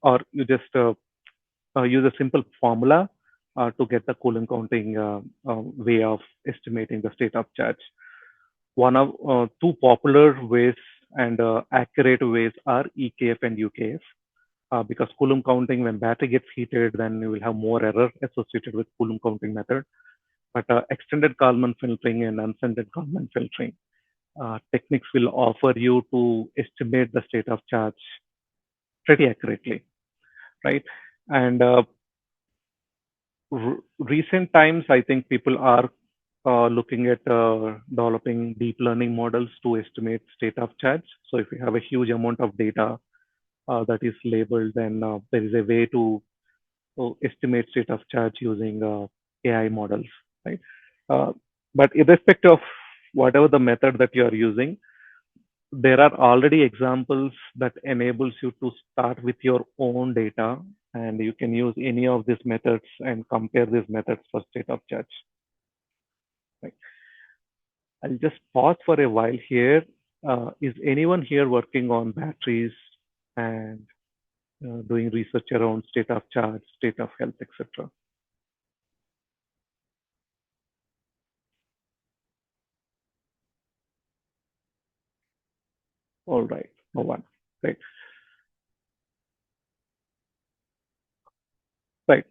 or you just use a simple formula to get the Coulomb counting way of estimating the state of charge. One of two popular ways and accurate ways are EKF and UKF. Because Coulomb counting, when battery gets heated, then you will have more error associated with Coulomb counting method. But extended Kalman filtering and unscented Kalman filtering techniques will offer you to estimate the state of charge pretty accurately, right? And recent times, I think people are looking at developing deep learning models to estimate state of charge. So if you have a huge amount of data that is labeled, then there is a way to estimate state of charge using AI models, right? But irrespective of whatever the method that you are using, there are already examples that enables you to start with your own data, and you can use any of these methods and compare these methods for state of charge. Right. I'll just pause for a while here. Is anyone here working on batteries and doing research around state of charge, state of health, etc.? All right, no one. Right. Right.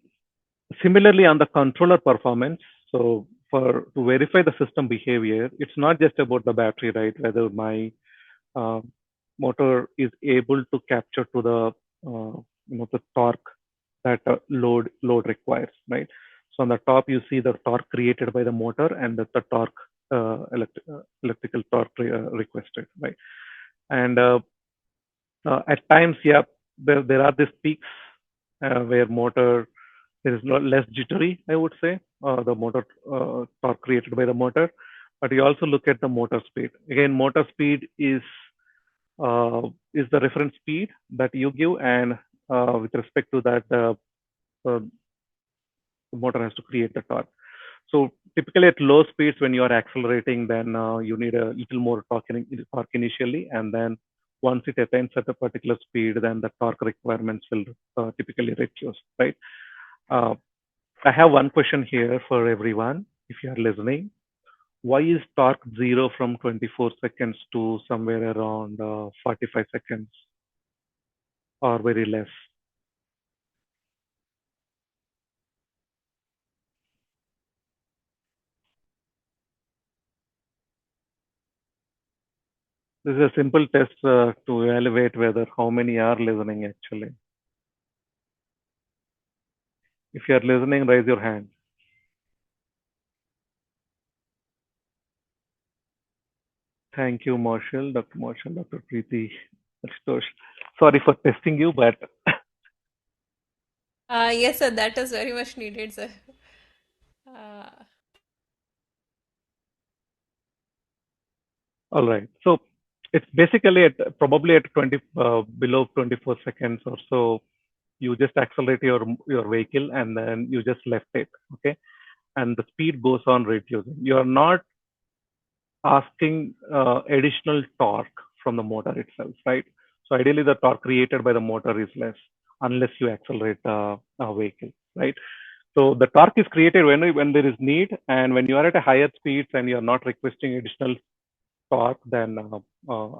Similarly, on the controller performance, so to verify the system behavior, it's not just about the battery, right? Whether my motor is able to capture to the the torque that load requires, right? So on the top you see the torque created by the motor and the torque electrical torque requested, right? And at times, yeah, there are these peaks where motor there is less jittery, I would say, the motor torque created by the motor. But you also look at the motor speed. Again, motor speed is the reference speed that you give, and with respect to that, the motor has to create the torque. So typically at low speeds, when you are accelerating, then you need a little more torque initially, and then once it attains at a particular speed, then the torque requirements will typically reduce, right? I have one question here for everyone, if you are listening. Why is torque 0 from 24 seconds to somewhere around 45 seconds or very less? This is a simple test to evaluate whether how many are listening actually. If you are listening, raise your hand. Thank you, Marshall, Dr. Marshall, Dr. Preeti. Sorry for testing you, but Yes, sir, that is very much needed, sir. all right. So it's basically at probably at 20 below 24 seconds or so. You just accelerate your vehicle and then you just left it, okay? And the speed goes on reducing. You are not asking additional torque from the motor itself, right? So ideally, the torque created by the motor is less unless you accelerate a vehicle, right? So the torque is created when there is need, and when you are at a higher speeds and you are not requesting additional torque, then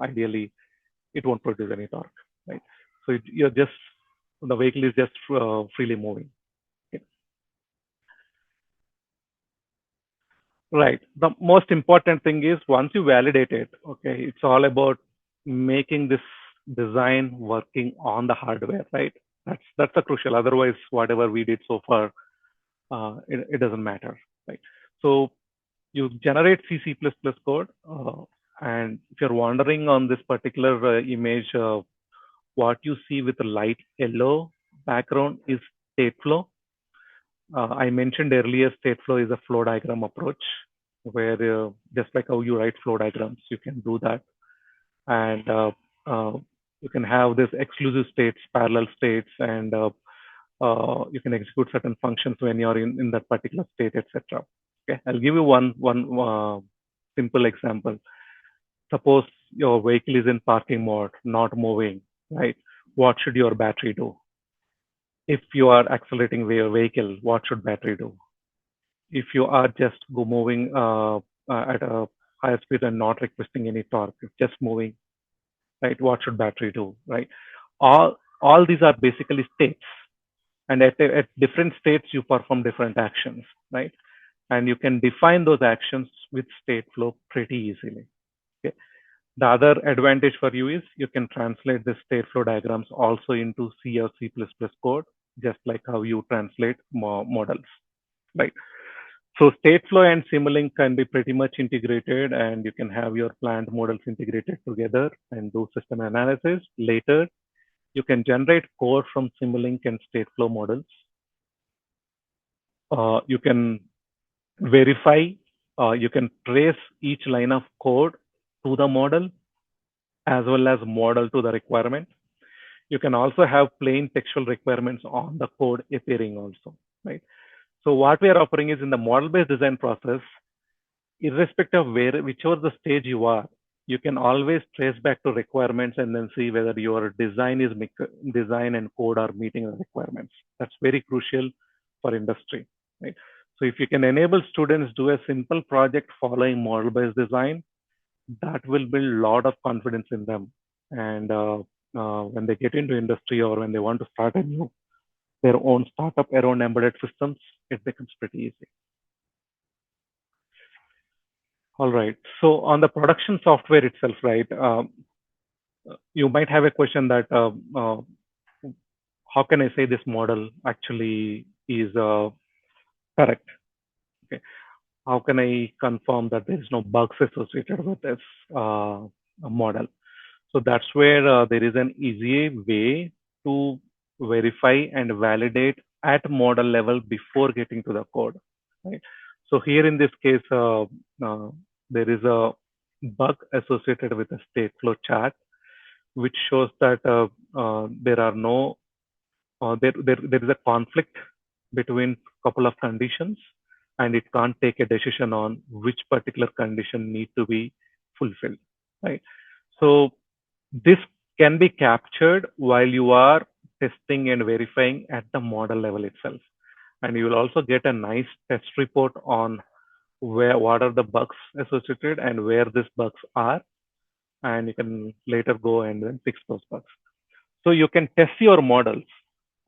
ideally it won't produce any torque, right? So the vehicle is just freely moving. Okay. Right. The most important thing is once you validate it, okay, it's all about making this design working on the hardware, right? That's the crucial. Otherwise, whatever we did so far, it doesn't matter, right? So you generate C++ code, and if you're wandering on this particular image, what you see with the light yellow background is state flow. I mentioned earlier, state flow is a flow diagram approach where just like how you write flow diagrams, you can do that. and you can have this exclusive states, parallel states, and you can execute certain functions when you're in that particular state, etc. Okay, I'll give you one simple example. Suppose your vehicle is in parking mode, not moving, right? What should your battery do? If you are accelerating your vehicle, what should battery do? If you are just moving at a higher speed and not requesting any torque, just moving, right? What should battery do, right? All these are basically states, and at different states you perform different actions, right? And you can define those actions with state flow pretty easily. Okay. The other advantage for you is you can translate the state flow diagrams also into C or C++ code, just like how you translate models, right? So state flow and Simulink can be pretty much integrated, and you can have your plant models integrated together and do system analysis. Later, you can generate code from Simulink and state flow models. You can verify, you can trace each line of code to the model as well as model to the requirement. You can also have plain textual requirements on the code appearing also, right? So what we are offering is in the model-based design process, irrespective of whichever the stage you are, you can always trace back to requirements and then see whether your design and code are meeting the requirements. That's very crucial for industry, right? So if you can enable students do a simple project following model-based design, that will build a lot of confidence in them. And when they get into industry or when they want to start their own startup around embedded systems, it becomes pretty easy. All right. So on the production software itself, right? You might have a question that how can I say this model actually is correct? Okay. How can I confirm that there is no bugs associated with this model? So that's where there is an easy way to verify and validate at model level before getting to the code, right? So here in this case, there is a bug associated with a state flow chart, which shows that there are no there is a conflict between couple of conditions, and it can't take a decision on which particular condition need to be fulfilled, right? So this can be captured while you are testing and verifying at the model level itself, and you will also get a nice test report on what are the bugs associated and where these bugs are, and you can later go and then fix those bugs. So you can test your models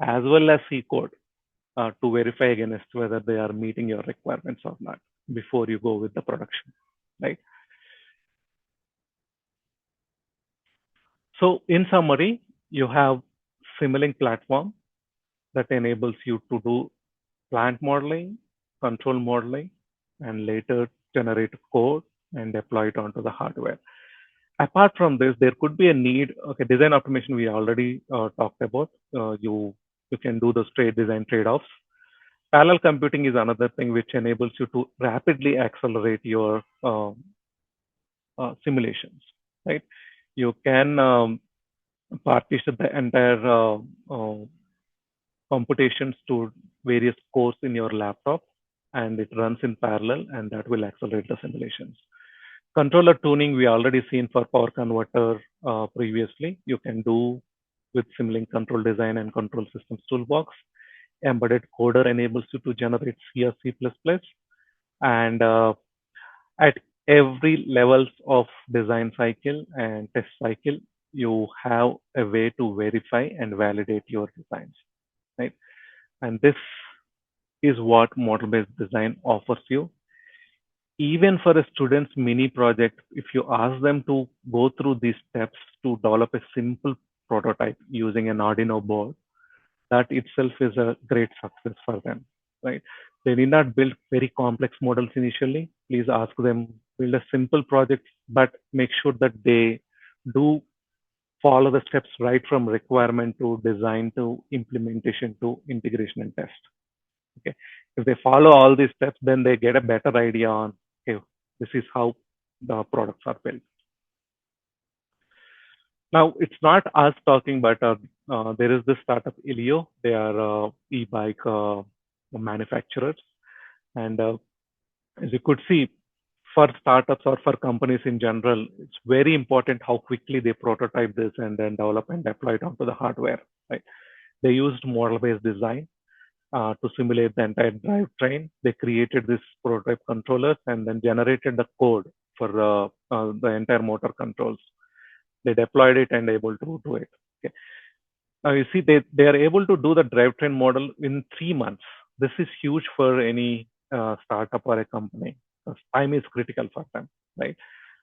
as well as C code to verify against whether they are meeting your requirements or not before you go with the production, right? So in summary, you have Simulink platform that enables you to do plant modeling, control modeling, and later generate code and deploy it onto the hardware. Apart from this, there could be a need. Okay, design automation we already talked about. You can do the design trade-offs. Parallel computing is another thing which enables you to rapidly accelerate your simulations, right? You can partition the entire computations to various cores in your laptop, and it runs in parallel, and that will accelerate the simulations. Controller tuning we already seen for power converter previously. You can do with Simulink control design and control systems toolbox. Embedded coder enables you to generate C or C++, and at every levels of design cycle and test cycle, you have a way to verify and validate your designs, right? And this is what model-based design offers you. Even for a student's mini project, if you ask them to go through these steps to develop a simple prototype using an Arduino board, that itself is a great success for them, right? They need not build very complex models initially. Please ask them, build a simple project, but make sure that they do follow the steps right from requirement to design to implementation to integration and test. Okay, if they follow all these steps, then they get a better idea on, okay, this is how the products are built. Now, it's not us talking, but there is this startup Ilio. They are e-bike manufacturers, and as you could see, for startups or for companies in general, it's very important how quickly they prototype this and then develop and deploy it onto the hardware. Right? They used model-based design to simulate the entire drivetrain. They created this prototype controllers and then generated the code for the entire motor controls. They deployed it and able to do it. Okay. Now you see they are able to do the drivetrain model in 3 months. This is huge for any startup or a company. Time is critical for them, right?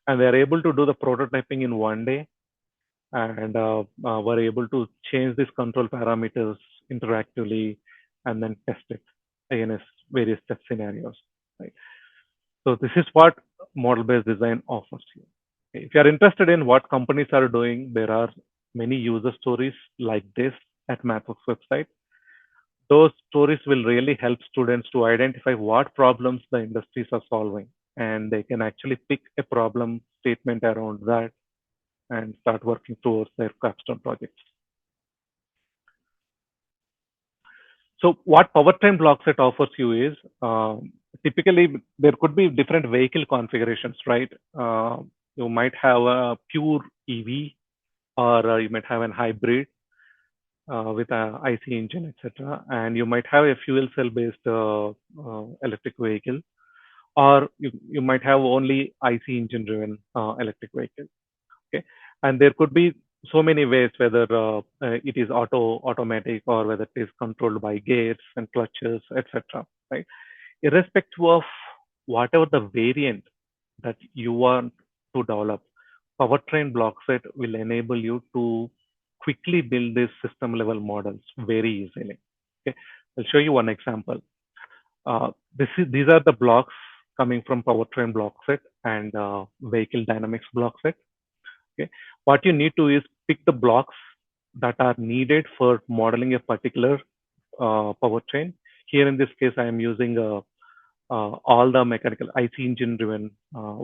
And they are able to do the prototyping in 1 day, and were able to change these control parameters interactively and then test it against various test scenarios, right? So this is what model-based design offers you. Okay. If you are interested in what companies are doing, there are many user stories like this at Mathworks website. Those stories will really help students to identify what problems the industries are solving, and they can actually pick a problem statement around that and start working towards their capstone projects. So what powertrain block set offers you is typically there could be different vehicle configurations, right? You might have a pure EV, or you might have a hybrid with a IC engine, etc. And you might have a fuel cell based electric vehicle, or you might have only IC engine driven electric vehicle. Okay, and there could be so many ways, whether it is automatic, or whether it is controlled by gears and clutches, etc. Right? Irrespective of whatever the variant that you want to develop, powertrain block set will enable you to quickly build these system level models very easily. Okay, I'll show you one example. These are the blocks coming from powertrain block set and vehicle dynamics block set. Okay, what you need to is pick the blocks that are needed for modeling a particular powertrain. Here in this case, I am using all the mechanical IC engine driven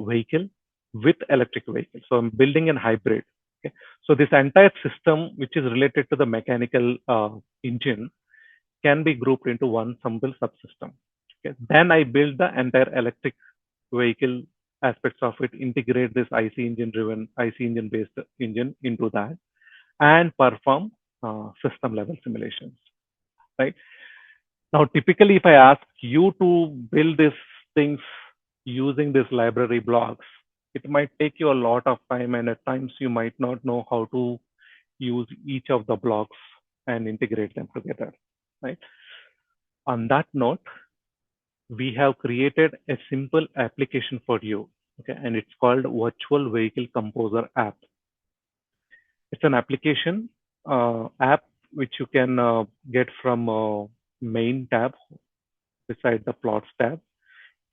vehicle with electric vehicle. So I'm building a hybrid. Okay, so this entire system, which is related to the mechanical engine, can be grouped into one simple subsystem. Okay, then I build the entire electric vehicle aspects of it, integrate this IC engine based engine into that, and perform system level simulations, right? Now, typically, if I ask you to build these things using these library blocks, it might take you a lot of time, and at times you might not know how to use each of the blocks and integrate them together, right? On that note, we have created a simple application for you, okay, and it's called Virtual Vehicle Composer app. It's an application app which you can get from main tab beside the plots tab.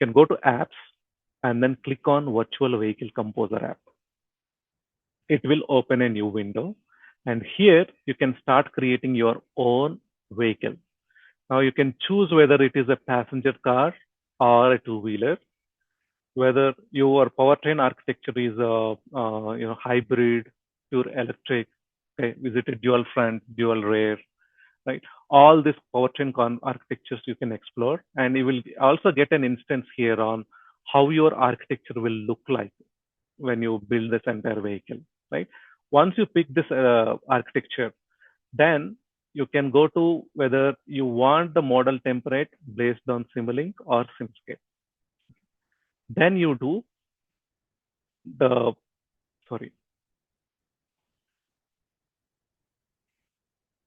You can go to apps and then click on Virtual Vehicle Composer app. It will open a new window, and here you can start creating your own vehicle. Now you can choose whether it is a passenger car or a two-wheeler, whether your powertrain architecture is hybrid, pure electric, okay, is it a dual front, dual rear, right? All these powertrain architectures you can explore, and you will also get an instance here on how your architecture will look like when you build this entire vehicle, right? Once you pick this architecture, then you can go to whether you want the model template based on Simulink or Simscape. Then you do the,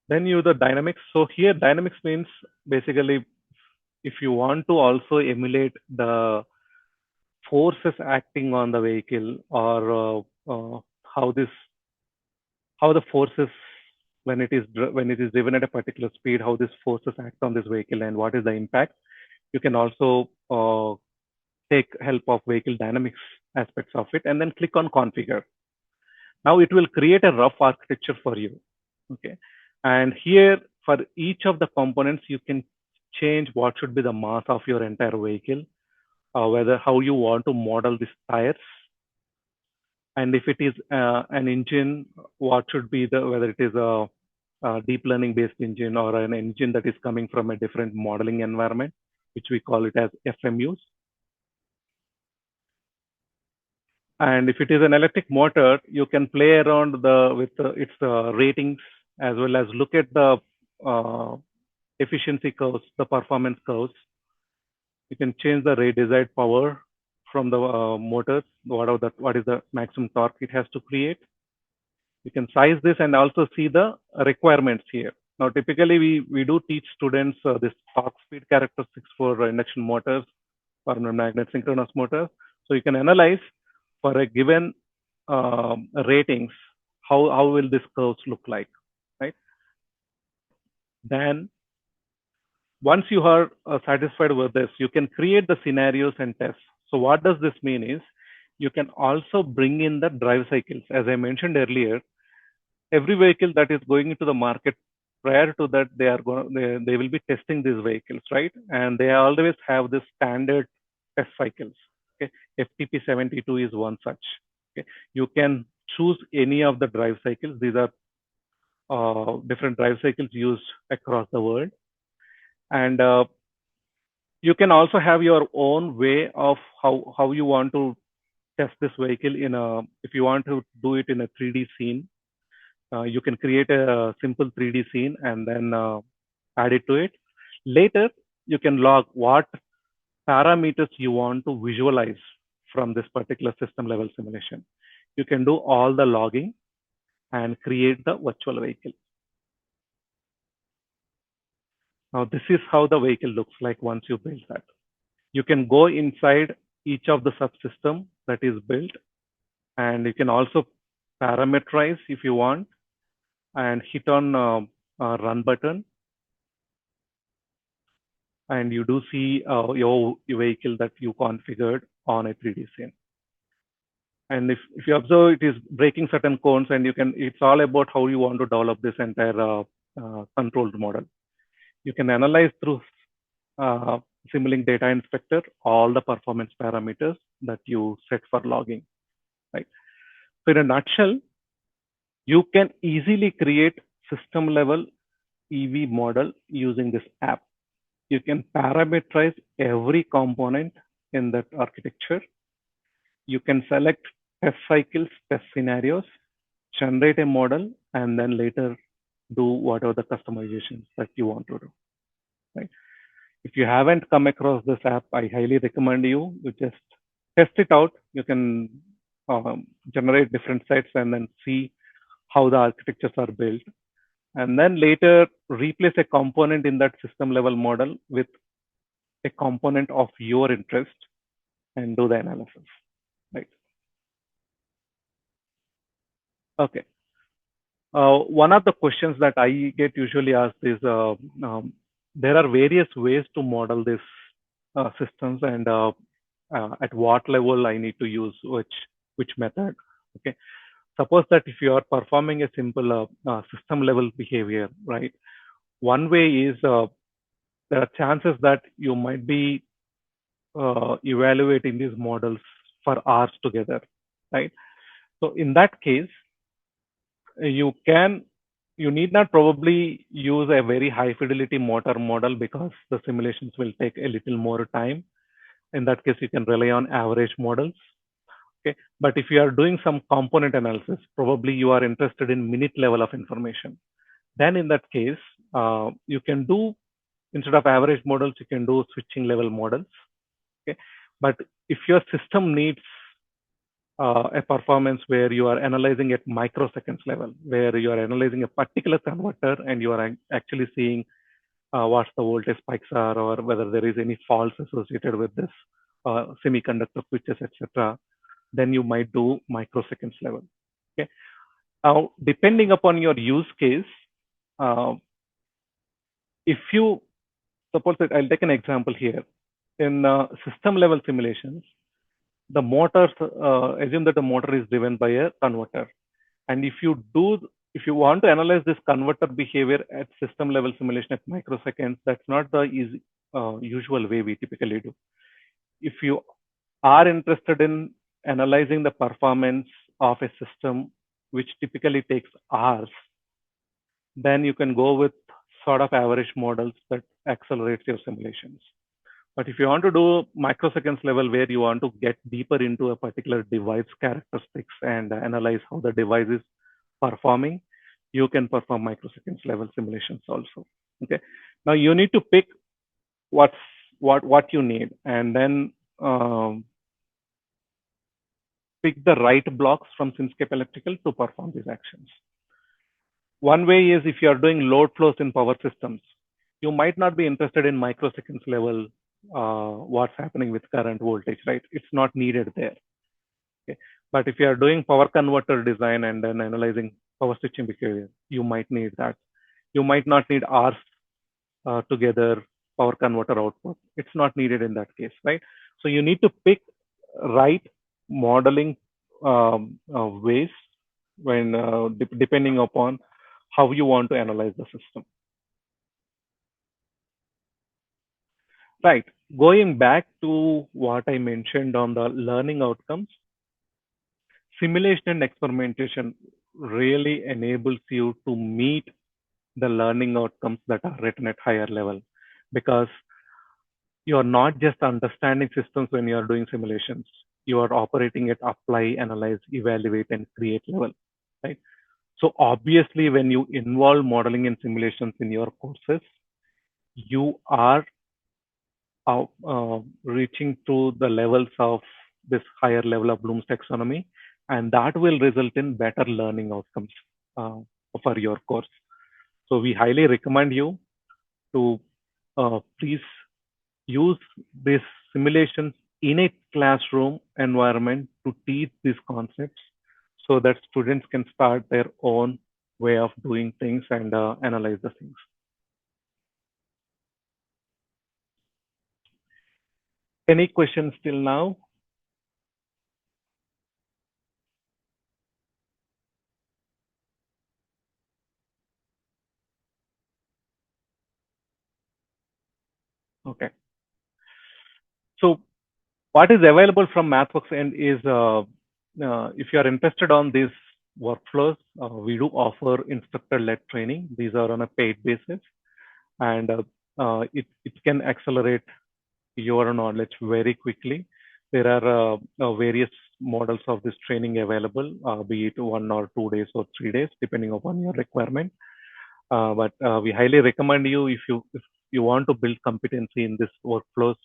then you the dynamics. So here dynamics means basically if you want to also emulate the forces acting on the vehicle, or how the forces when it is driven at a particular speed, how these forces act on this vehicle and what is the impact. You can also take help of vehicle dynamics aspects of it, and then click on configure. Now it will create a rough architecture for you. Okay, and here for each of the components you can change what should be the mass of your entire vehicle, whether how you want to model these tires, And if it is an engine, what should be whether it is a deep learning based engine or an engine that is coming from a different modeling environment, which we call it as FMUs. And if it is an electric motor, you can play around with its ratings, as well as look at the efficiency curves, the performance curves. You can change the desired power from the motors, what is the maximum torque it has to create. You can size this and also see the requirements here. Now, typically, we do teach students this torque speed characteristics for induction motors or magnet synchronous motors. So you can analyze for a given ratings, how will this curves look like, right? Then once you are satisfied with this, you can create the scenarios and tests. So what does this mean is you can also bring in the drive cycles. As I mentioned earlier, every vehicle that is going into the market, prior to that, they will be testing these vehicles, right? And they always have this standard test cycles. Okay, FTP 72 is one such. Okay, you can choose any of the drive cycles. These are different drive cycles used across the world, and you can also have your own way of how you want to test this vehicle in a. If you want to do it in a 3D scene, you can create a simple 3D scene and then add it to it. Later, you can log what parameters you want to visualize from this particular system level simulation. You can do all the logging and create the virtual vehicle. Now, this is how the vehicle looks like once you build that. You can go inside each of the subsystem that is built, and you can also parameterize if you want, and hit on run button, and you do see your vehicle that you configured on a 3D scene. And if you observe, it is breaking certain cones, and it's all about how you want to develop this entire controlled model. You can analyze through Simulink Data Inspector all the performance parameters that you set for logging, right? So in a nutshell, you can easily create system level EV model using this app. You can parameterize every component in that architecture. You can select test cycles, test scenarios, generate a model, and then later do whatever the customizations that you want to do, right? If you haven't come across this app, I highly recommend you just test it out. You can generate different sets and then see how the architectures are built. And then later replace a component in that system level model with a component of your interest and do the analysis, right? Okay. One of the questions that I get usually asked is, there are various ways to model these systems, and at what level I need to use which method. Okay. Suppose that if you are performing a simple system level behavior, right? One way is there are chances that you might be evaluating these models for hours together, right? So in that case, you need not probably use a very high fidelity motor model, because the simulations will take a little more time. In that case, you can rely on average models. Okay, but if you are doing some component analysis, probably you are interested in minute level of information. Then in that case, you can do, instead of average models, you can do switching level models. Okay, but if your system needs a performance where you are analyzing at microseconds level, where you are analyzing a particular converter and you are actually seeing what the voltage spikes are, or whether there is any faults associated with this semiconductor switches, etc., then you might do microseconds level. Okay. Now, depending upon your use case, if you suppose that, I'll take an example here. In system level simulations, the motors, assume that the motor is driven by a converter. And if you want to analyze this converter behavior at system level simulation at microseconds, that's not the usual way we typically do. If you are interested in analyzing the performance of a system, which typically takes hours, then you can go with sort of average models that accelerates your simulations. But if you want to do microseconds level where you want to get deeper into a particular device characteristics and analyze how the device is performing, you can perform microseconds level simulations also. Okay. Now you need to pick what you need, and then pick the right blocks from Simscape Elliptical to perform these actions. One way is if you are doing load flows in power systems, you might not be interested in microseconds level, what's happening with current voltage, right? It's not needed there. Okay. But if you are doing power converter design and then analyzing power switching behavior, you might need that. You might not need hours together power converter output. It's not needed in that case, right? So you need to pick right modeling ways when depending upon how you want to analyze the system. Right. Going back to what I mentioned on the learning outcomes, simulation and experimentation really enables you to meet the learning outcomes that are written at higher level, because you are not just understanding systems when you are doing simulations. You are operating at apply, analyze, evaluate, and create level, right? So obviously, when you involve modeling and simulations in your courses, you are reaching to the levels of this higher level of Bloom's taxonomy, and that will result in better learning outcomes for your course. So we highly recommend you to please use these simulations in a classroom environment to teach these concepts so that students can start their own way of doing things and analyze the things. Any questions till now? Okay. So what is available from MathWorks end is, if you are interested on these workflows, we do offer instructor-led training. These are on a paid basis, and it can accelerate your knowledge very quickly. There are various models of this training available, be it 1 or 2 days or 3 days, depending upon your requirement. But we highly recommend you, if you want to build competency in this workflows,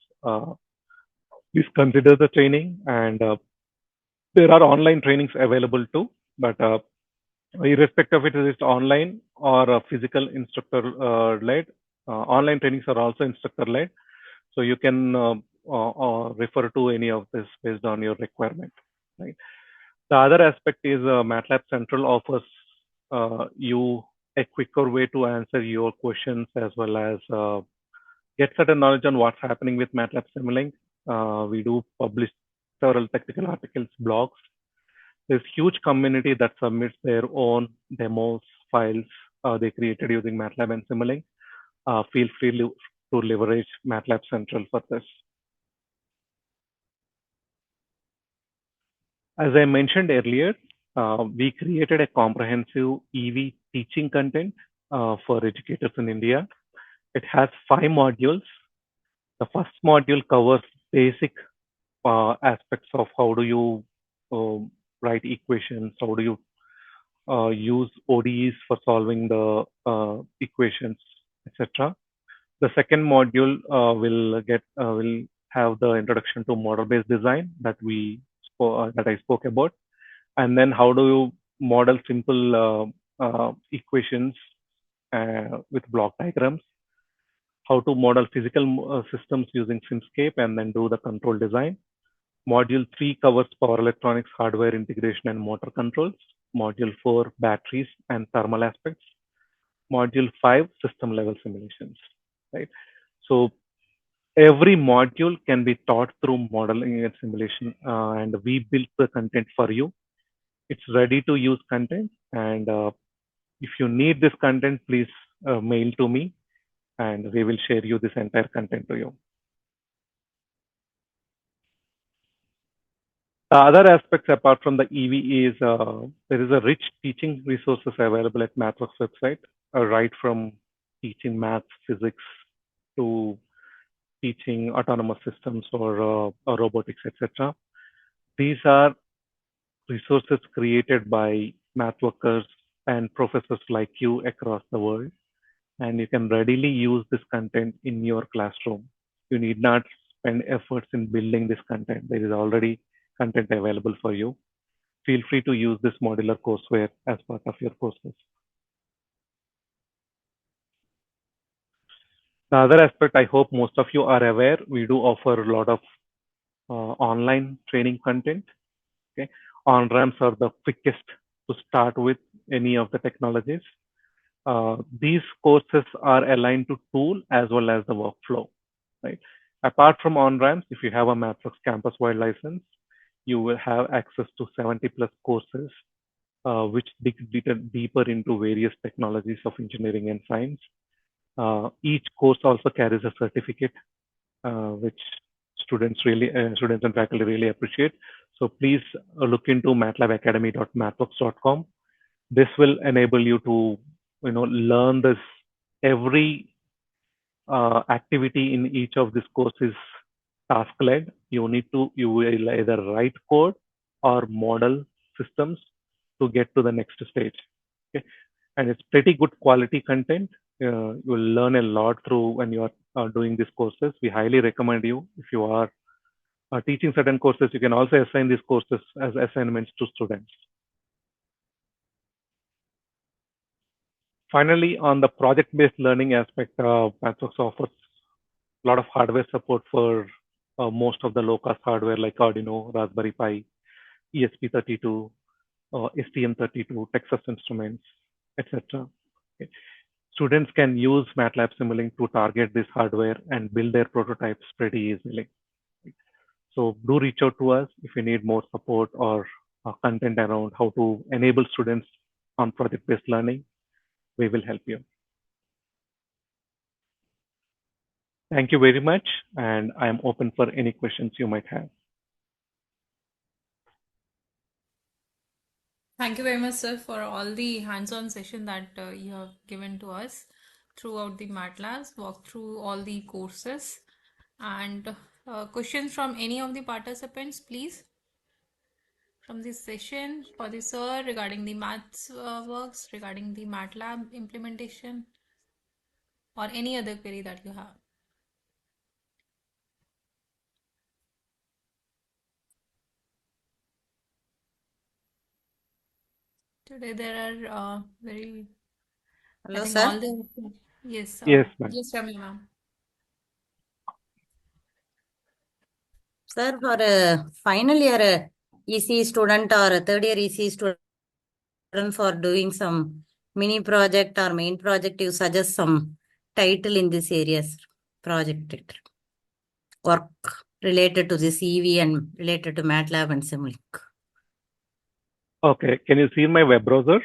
please consider the training. And there are online trainings available too, but irrespective of it is online or physical instructor led, online trainings are also instructor led. So you can refer to any of this based on your requirement, right? The other aspect is MATLAB Central offers you a quicker way to answer your questions, as well as get certain knowledge on what's happening with MATLAB Simulink. We do publish several technical articles, blogs. There's huge community that submits their own demos, files they created using MATLAB and Simulink. Feel free to leverage MATLAB Central for this. As I mentioned earlier, we created a comprehensive EV teaching content for educators in India. It has 5 modules. The first module covers basic aspects of how do you write equations, how do you use ODEs for solving the equations, etc. The second module will have the introduction to model-based design that I spoke about, and then how do you model simple equations with block diagrams, how to model physical systems using Simscape, and then do the control design. Module 3 covers power electronics, hardware integration, and motor controls. Module 4, batteries and thermal aspects. Module 5, system level simulations, right? So every module can be taught through modeling and simulation, and we built the content for you. It's ready to use content, and if you need this content, please mail to me, and we will share you this entire content to you. The other aspects apart from the EV is there is a rich teaching resources available at MathWorks website, right from teaching maths, physics to teaching autonomous systems or robotics, etc. These are resources created by math workers and professors like you across the world, and you can readily use this content in your classroom. You need not spend efforts in building this content. There is already content available for you. Feel free to use this modular courseware as part of your courses. The other aspect, I hope most of you are aware, we do offer a lot of online training content. Okay, on-ramps are the quickest to start with any of the technologies. These courses are aligned to tool as well as the workflow, right? Apart from on-ramps, if you have a MathWorks campus-wide license, you will have access to 70 plus courses, which dig deeper into various technologies of engineering and science. Each course also carries a certificate, which students and faculty really appreciate. So please look into matlabacademy.mathworks.com. This will enable you to learn this. Every activity in each of these courses task led. You will either write code or model systems to get to the next stage. Okay, and it's pretty good quality content. You will learn a lot through when you are doing these courses. We highly recommend you, if you are teaching certain courses, you can also assign these courses as assignments to students. Finally, on the project-based learning aspect, MathWorks offers a lot of hardware support for most of the low-cost hardware like Arduino, Raspberry Pi, ESP32, STM32, Texas Instruments, etc. Okay. Students can use MATLAB Simulink to target this hardware and build their prototypes pretty easily. So do reach out to us if you need more support or content around how to enable students on project-based learning. We will help you. Thank you very much, and I am open for any questions you might have. Thank you very much, sir, for all the hands-on session that you have given to us throughout the MATLABs, walk through all the courses, and questions from any of the participants, please, from this session for the sir regarding the maths works, regarding the MATLAB implementation, or any other query that you have. Today there are very, Hello, I think sir. all the, yes, Yes, ma'am. yes, Ramya ma'am. Sir, for a final year EC student or a third year EC student for doing some mini project or main project, you suggest some title in this area, sir. Project work related to this EV and related to MATLAB and Simulink. Okay, can you see my web browser?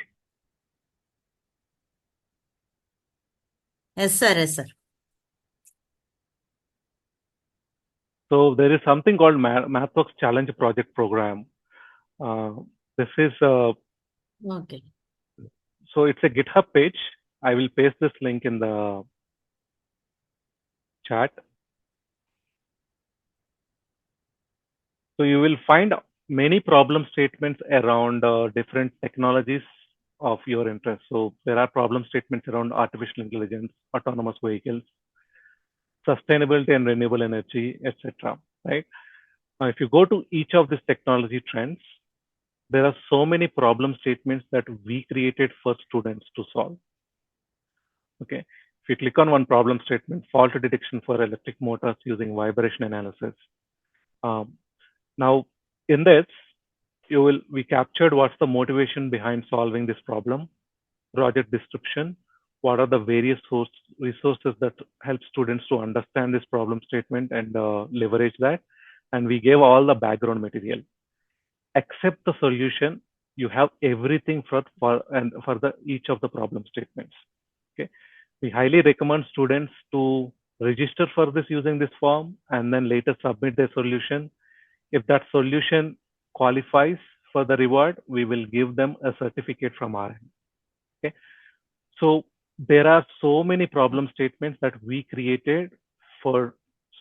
Yes, sir. Yes, sir. So there is something called MathWorks Challenge Project Program. This is Okay. so it's a GitHub page. I will paste this link in the chat. So you will find many problem statements around different technologies of your interest. So there are problem statements around artificial intelligence, autonomous vehicles, sustainability and renewable energy, etc. Right? Now, if you go to each of these technology trends, there are so many problem statements that we created for students to solve. Okay. If you click on one problem statement, fault detection for electric motors using vibration analysis. Now, in this, we captured what's the motivation behind solving this problem, project description, what are the various resources that help students to understand this problem statement and leverage that. And we gave all the background material. Except the solution, you have everything for each of the problem statements. Okay, we highly recommend students to register for this using this form and then later submit their solution. If that solution qualifies for the reward, we will give them a certificate from our end. Okay. So there are so many problem statements that we created for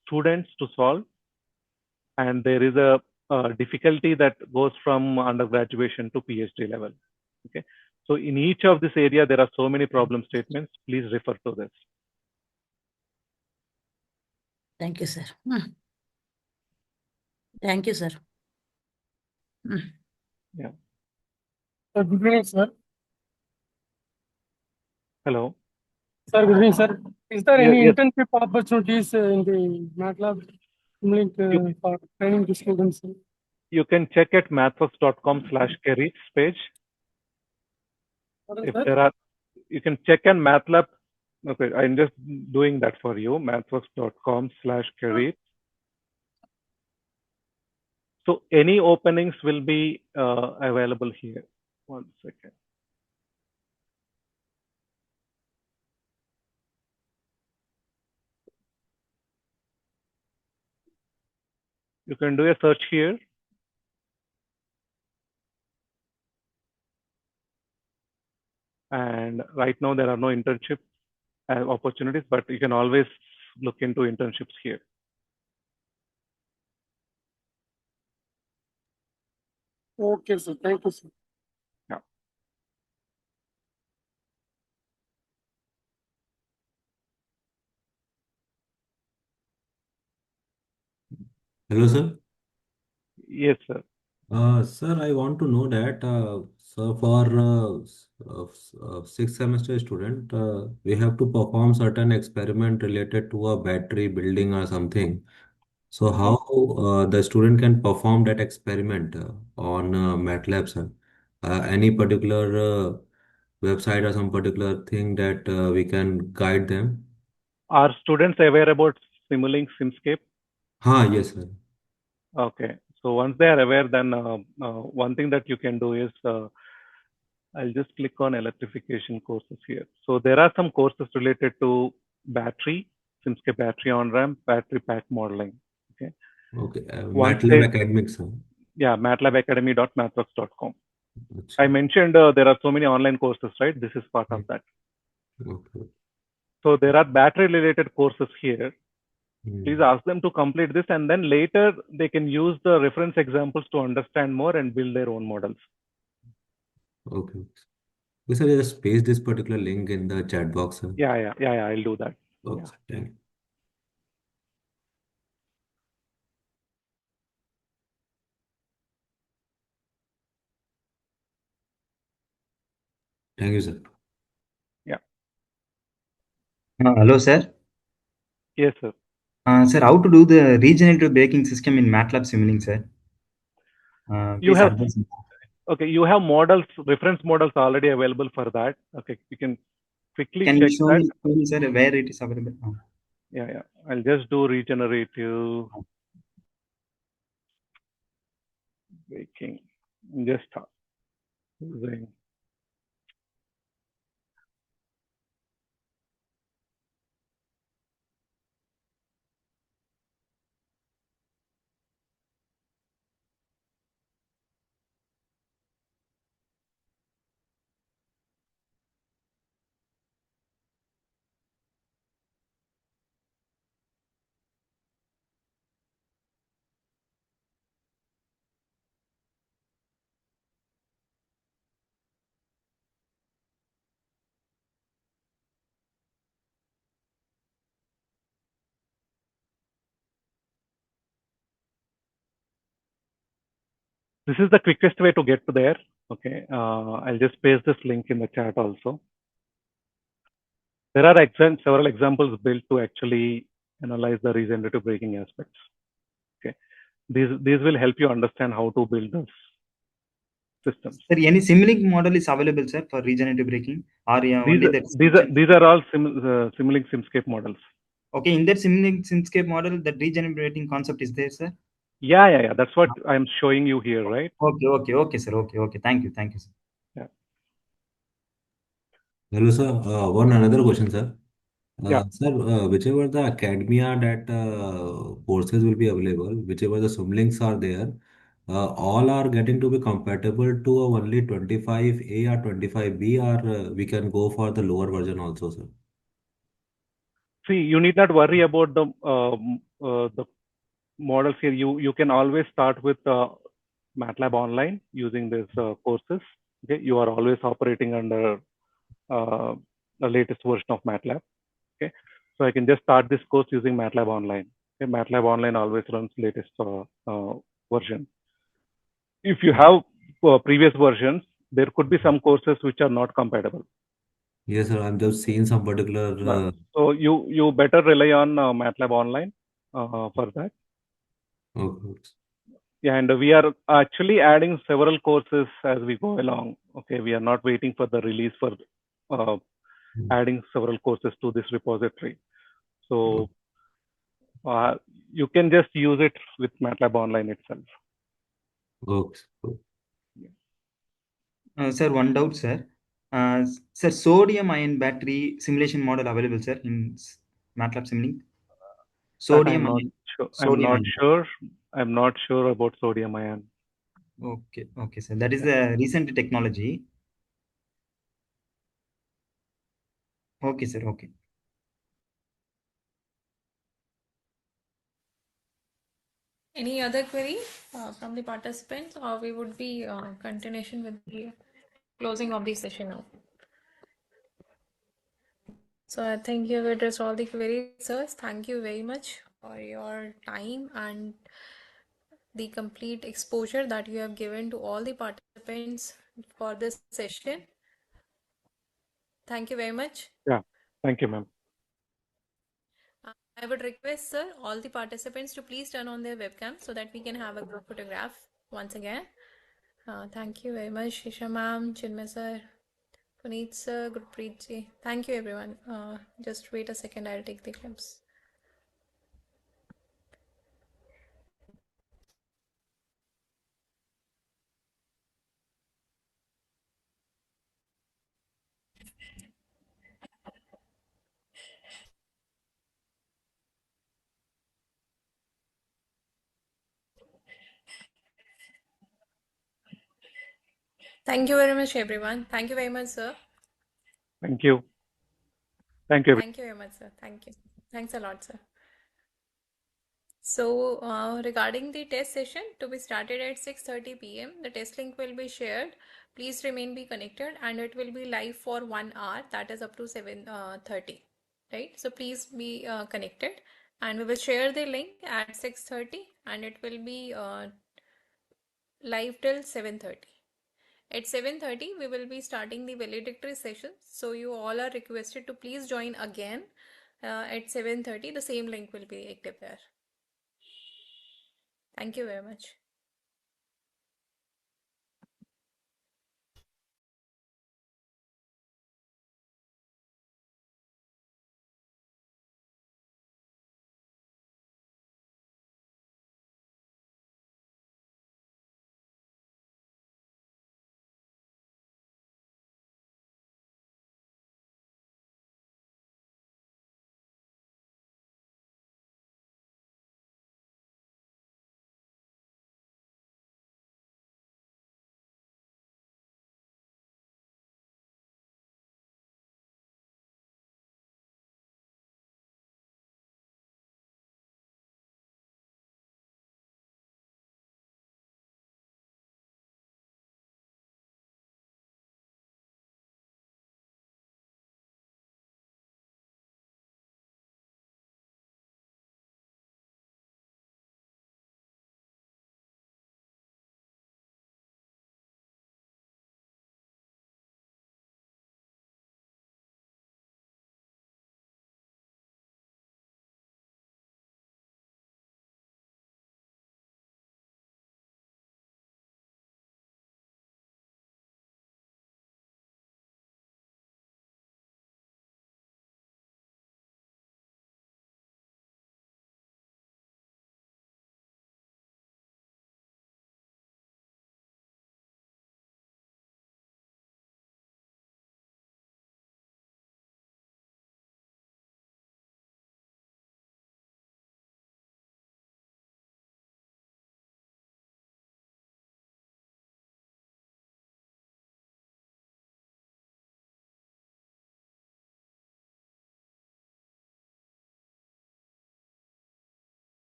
students to solve, and there is a difficulty that goes from undergraduation to PhD level. Okay. So in each of this area, there are so many problem statements. Please refer to this. Thank you, sir. Thank you, sir. Yeah. Good evening, sir. Hello. Sir, good evening, sir. Is there any Yes. internship opportunities in the MATLAB link for training the students? You can check at mathworks.com/careers page. Pardon, If sir? there are, you can check on MATLAB. Okay, I'm just doing that for you. mathworks.com/careers. So any openings will be available here. 1 second. You can do a search here. And right now there are no internship opportunities, but you can always look into internships here. Okay, sir. Thank you, sir. Yeah. Hello, sir. Yes, sir. Sir, I want to know that, so for sixth semester student, we have to perform certain experiment related to a battery building or something. So how the student can perform that experiment on MATLAB, sir? Any particular website or some particular thing that we can guide them? Are students aware about Simulink Simscape? Yes, sir. Okay. So once they are aware, then one thing that you can do is I'll just click on electrification courses here. So there are some courses related to battery, Simscape battery on ramp, battery pack modeling. Okay. Okay. Once MATLAB they, Academic, sir. yeah, matlabacademy.mathworks.com. Achha. I mentioned there are so many online courses, right? This is part of that. Okay. So there are battery related courses here. Hmm. Please ask them to complete this, and then later they can use the reference examples to understand more and build their own models. Okay. We sir, just paste this particular link in the chat box, sir. Yeah, I'll do that. Okay, Yeah. sir. Thank you. Thank you, sir. Yeah. Hello, sir. Yes, sir. Sir, how to do the regenerative braking system in MATLAB Simulink, sir? You Please have, advise me. okay, you have models, reference models already available for that. Okay, you can quickly Can check you show that. me, sir, where it is available? Yeah. I'll just do regenerative braking. Just using. This is the quickest way to get to there. Okay, I'll just paste this link in the chat also. There are several examples built to actually analyze the regenerative braking aspects. Okay, these will help you understand how to build those systems. Sir, any Simulink model is available, sir, for regenerative braking, or only the These are all Simulink Simscape models. Okay, in that Simulink Simscape model, the regenerative braking concept is there, sir? Yeah. That's what I'm showing you here, right? Okay, sir. Okay. Thank you, sir. Yeah. Hello, sir. One another question, sir. Yeah. Sir, whichever the academia that courses will be available, whichever the sublinks are there, all are getting to be compatible to only 25A or 25B, or we can go for the lower version also, sir? See, you need not worry about the models here. You can always start with MATLAB Online using these courses. Okay, you are always operating under the latest version of MATLAB. Okay, so I can just start this course using MATLAB Online. Okay, MATLAB Online always runs latest version. If you have previous versions, there could be some courses which are not compatible. Yes, sir. I'm just seeing some particular. So you better rely on MATLAB Online for that. Okay. Yeah, and we are actually adding several courses as we go along. Okay, we are not waiting for the release for adding several courses to this repository. So you can just use it with MATLAB Online itself. Okay. Sir, one doubt, sir. Sir, sodium-ion battery simulation model available, sir, in MATLAB Simulink? I'm not sure. I'm not sure about sodium ion. Okay, sir. That is the recent technology. Okay, sir. Okay. Any other query from the participants, or we would be continuation with the closing of the session now? So I think you have addressed all the queries, sirs. Thank you very much for your time and the complete exposure that you have given to all the participants for this session. Thank you very much. Yeah, thank you, ma'am. I would request, sir, all the participants to please turn on their webcam so that we can have a group photograph once again. Thank you very much, Shisha ma'am, Chinmay sir, Puneet sir, Gurpreet ji. Thank you, everyone. Just wait a second, I'll take the clips. Thank you very much, everyone. Thank you very much, sir. Thank you. Thank you. Thank you very much, sir. Thank you. Thanks a lot, sir. So regarding the test session to be started at 6:30 p.m., the test link will be shared. Please remain be connected, and it will be live for 1 hour, that is up to 7:30, right? So please be connected, and we will share the link at 6:30, and it will be live till 7:30. At 7:30, we will be starting the valedictory session. So you all are requested to please join again at 7:30. The same link will be active there. Thank you very much.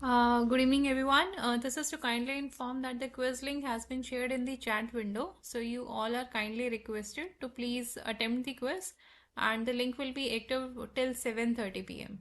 Good evening, everyone. This is to kindly inform that the quiz link has been shared in the chat window. So you all are kindly requested to please attempt the quiz, and the link will be active till 7:30 p.m.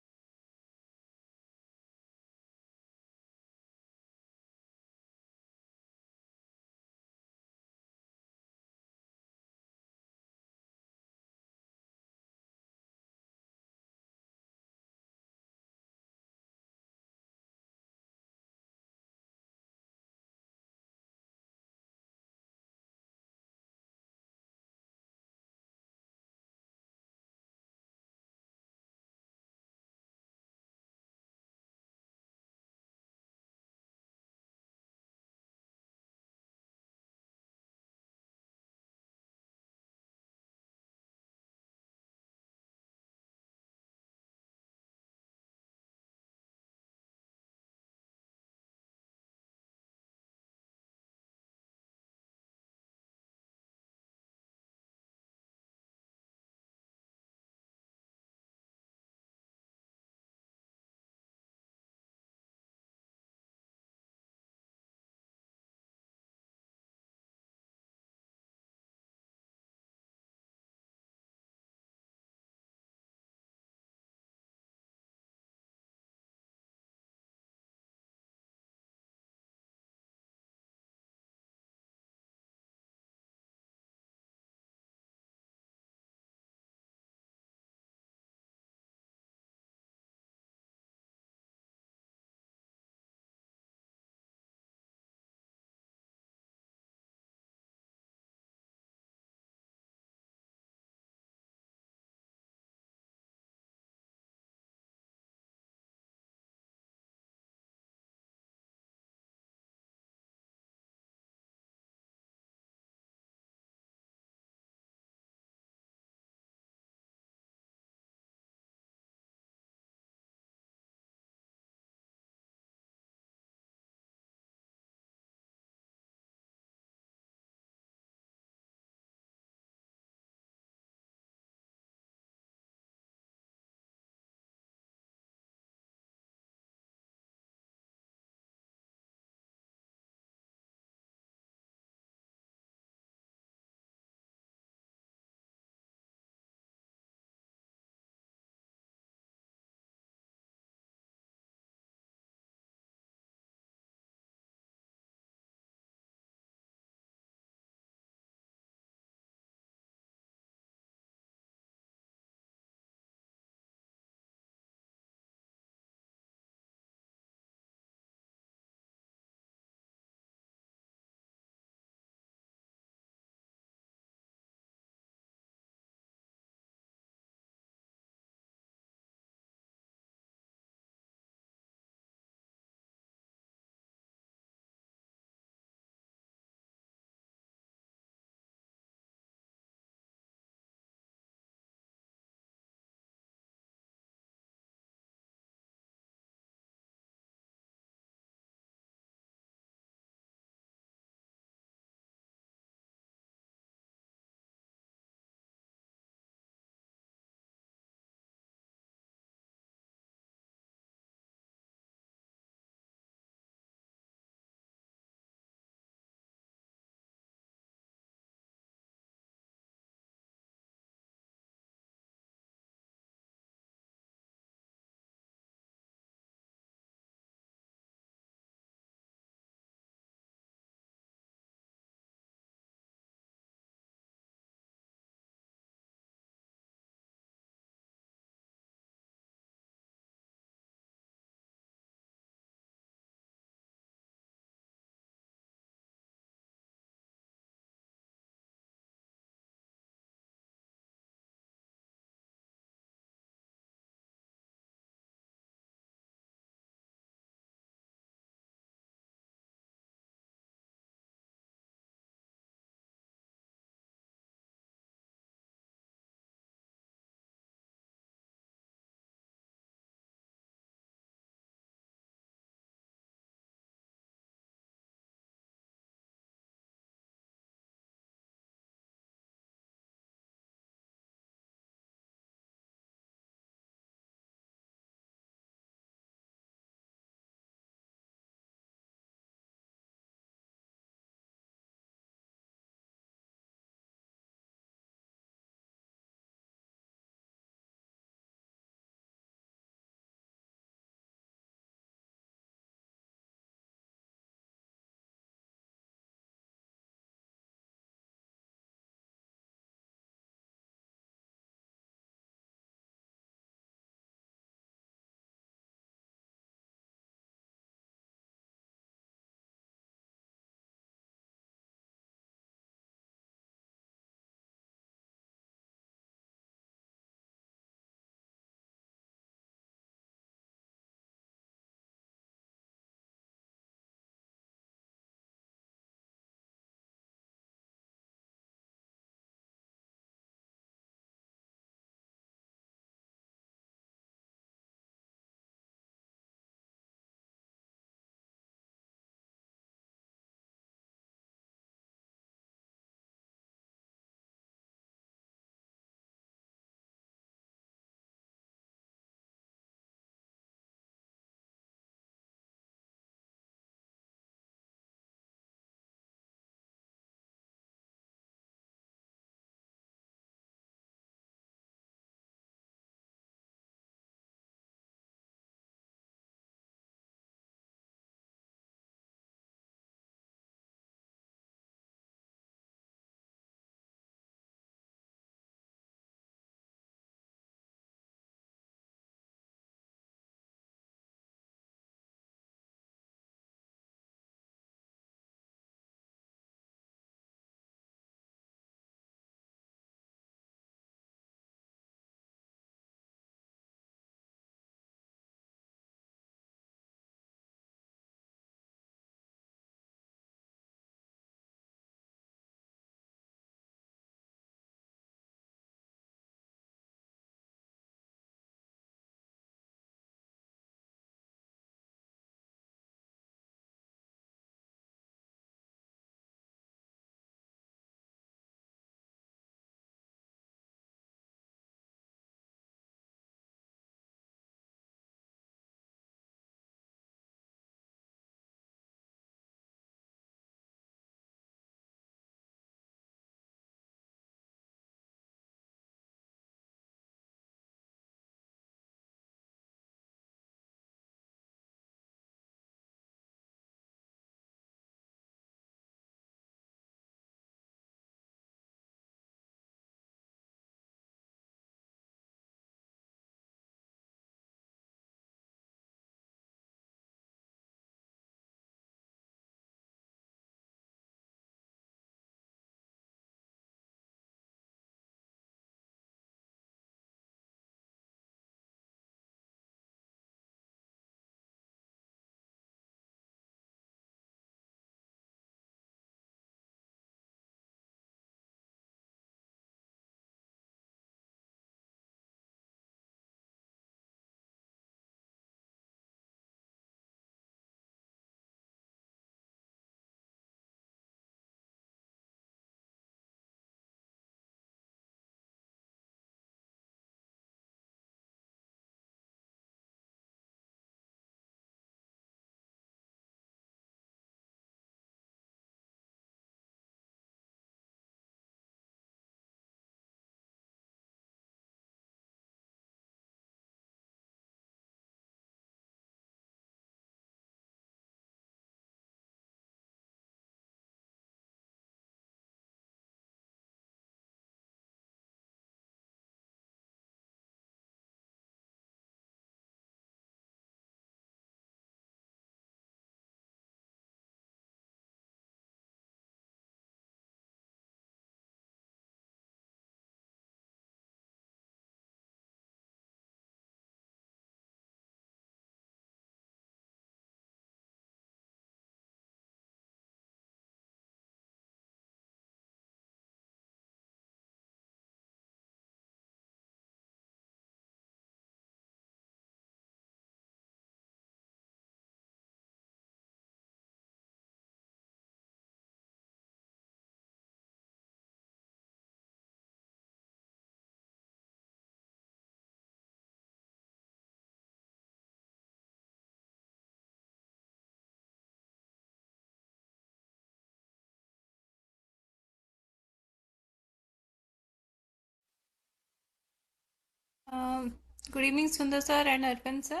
Good evening, Sundar sir and Arvind sir.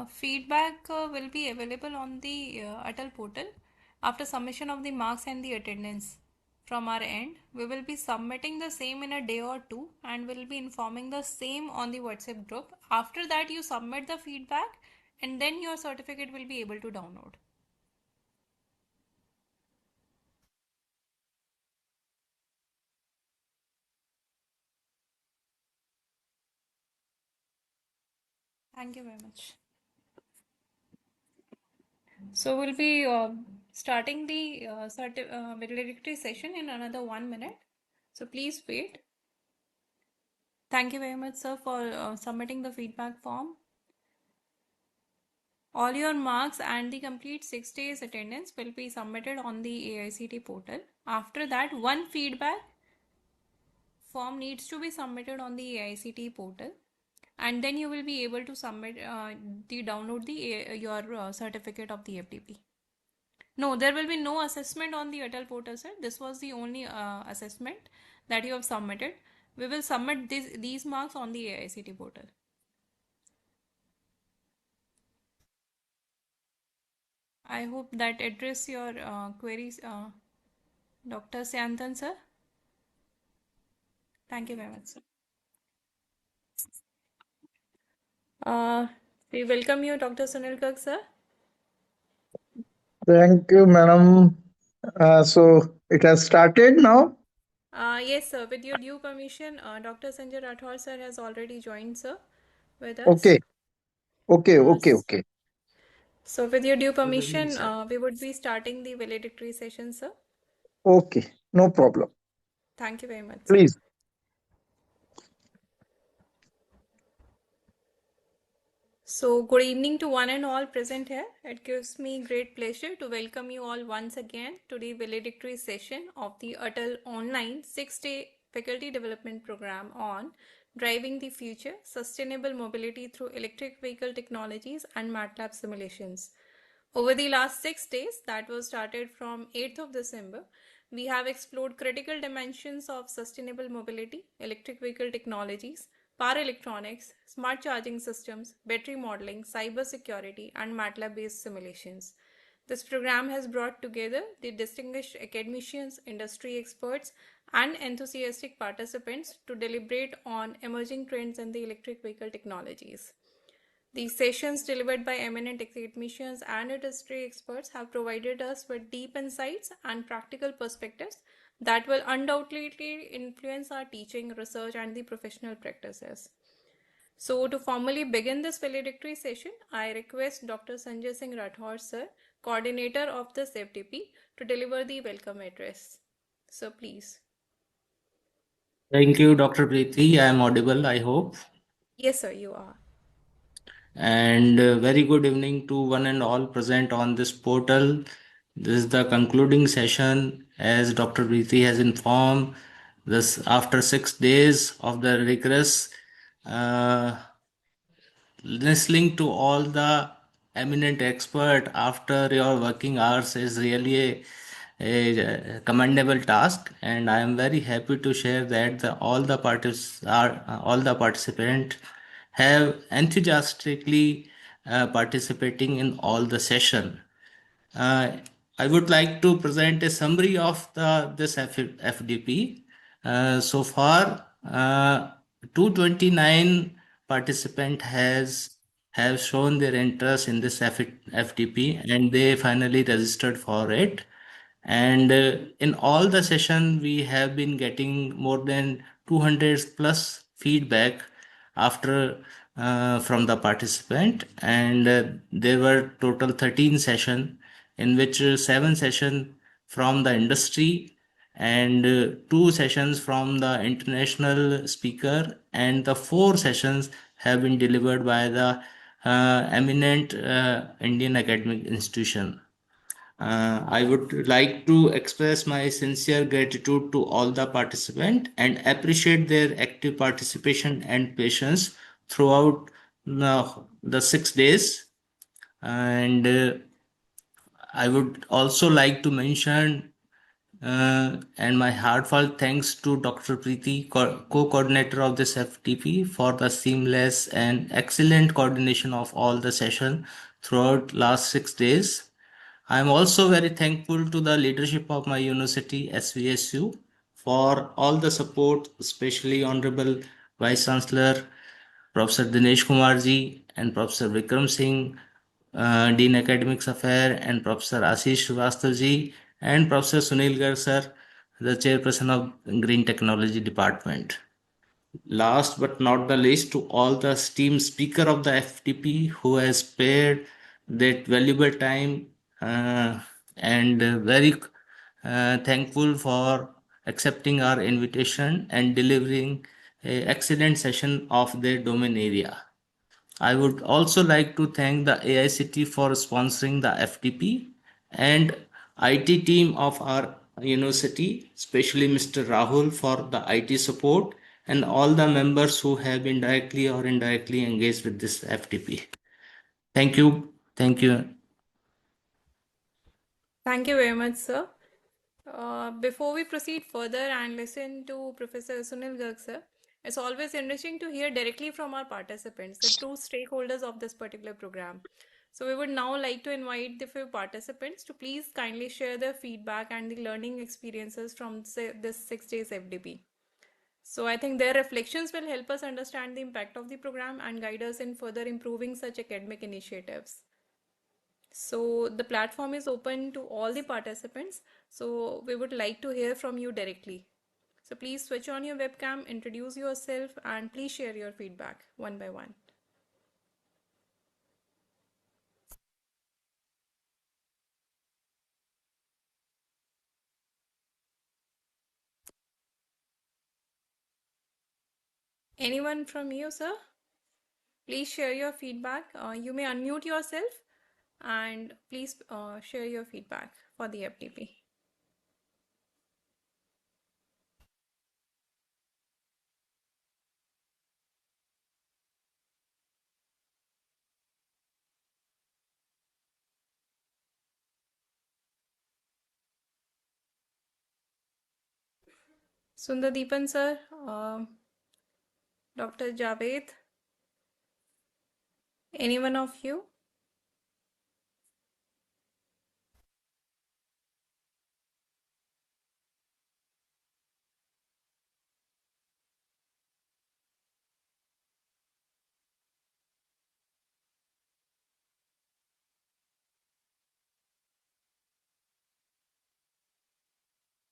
Feedback will be available on the Atal portal after submission of the marks and the attendance from our end. We will be submitting the same in a day or two and will be informing the same on the WhatsApp group. After that, you submit the feedback and then your certificate will be able to download. Thank you very much. So we'll be starting the valedictory session in another 1 minute. So please wait. Thank you very much, sir, for submitting the feedback form. All your marks and the complete 6 days attendance will be submitted on the AICT portal. After that, one feedback form needs to be submitted on the AICT portal, and then you will be able to submit download your certificate of the FDP. No, there will be no assessment on the Atal portal, sir. This was the only assessment that you have submitted. We will submit these marks on the AICT portal. I hope that address your queries, Dr. Syantan, sir. Thank you very much, sir. We welcome you, Dr. Sunil Garg, sir. Thank you, madam. So it has started now? Yes, sir. With your due permission, Dr. Sanjay Rathore, sir, has already joined, sir, with us. Okay. Okay. So with your due permission, we would be starting the valedictory session, sir. Okay. No problem. Thank you very much, sir. Please. So, good evening to one and all present here. It gives me great pleasure to welcome you all once again to the valedictory session of the Atal online 6-day faculty development program on driving the future, sustainable mobility through electric vehicle technologies and MATLAB simulations. Over the last 6 days, that was started from 8th of December, we have explored critical dimensions of sustainable mobility, electric vehicle technologies, power electronics, smart charging systems, battery modeling, cyber security, and MATLAB-based simulations. This program has brought together the distinguished academicians, industry experts, and enthusiastic participants to deliberate on emerging trends in the electric vehicle technologies. These sessions delivered by eminent academicians and industry experts have provided us with deep insights and practical perspectives that will undoubtedly influence our teaching, research, and the professional practices. So, to formally begin this valedictory session, I request Dr. Sanjay Singh Rathore, sir, coordinator of this FDP, to deliver the welcome address. So, please. Thank you, Dr. Preeti. I am audible, I hope. Yes, sir, you are. And very good evening to one and all present on this portal. This is the concluding session, as Dr. Preeti has informed. This after 6 days of the rigorous listening to all the eminent expert after your working hours is really a commendable task, and I am very happy to share that all the participants have enthusiastically participating in all the session. I would like to present a summary of this FDP. So far, 229 participants have shown their interest in this FDP, and they finally registered for it. And in all the session, we have been getting more than 200 plus feedback after from the participant, and there were total 13 session, in which 7 session from the industry and 2 sessions from the international speaker, and the 4 sessions have been delivered by the eminent Indian academic institution. I would like to express my sincere gratitude to all the participants and appreciate their active participation and patience throughout the 6 days. And I would also like to mention And my heartfelt thanks to Dr. Preeti, co-coordinator of this FTP, for the seamless and excellent coordination of all the session throughout last 6 days. I am also very thankful to the leadership of my university, SVSU, for all the support, especially Honorable Vice Chancellor Professor Dinesh Kumar ji and Professor Vikram Singh, Dean Academics Affairs, and Professor Ashish Srivastav ji, and Professor Sunil Garg sir, the chairperson of Green Technology Department. Last but not the least, to all the esteemed speaker of the FTP who has spared that valuable time, and very thankful for accepting our invitation and delivering an excellent session of their domain area. I would also like to thank the AICT for sponsoring the FTP and IT team of our university, especially Mr. Rahul for the IT support, and all the members who have been directly or indirectly engaged with this FTP. Thank you. Thank you. Thank you very much, sir. Before we proceed further and listen to Professor Sunil Garg, sir, it's always enriching to hear directly from our participants, the true stakeholders of this particular program. So we would now like to invite the few participants to please kindly share their feedback and the learning experiences from this 6 days FDP. So I think their reflections will help us understand the impact of the program and guide us in further improving such academic initiatives. So the platform is open to all the participants. So we would like to hear from you directly. So please switch on your webcam, introduce yourself, and please share your feedback one by one. Anyone from you, sir? Please share your feedback. You may unmute yourself and please share your feedback for the FTP. Sundardeepan sir, Dr. Javed, any one of you?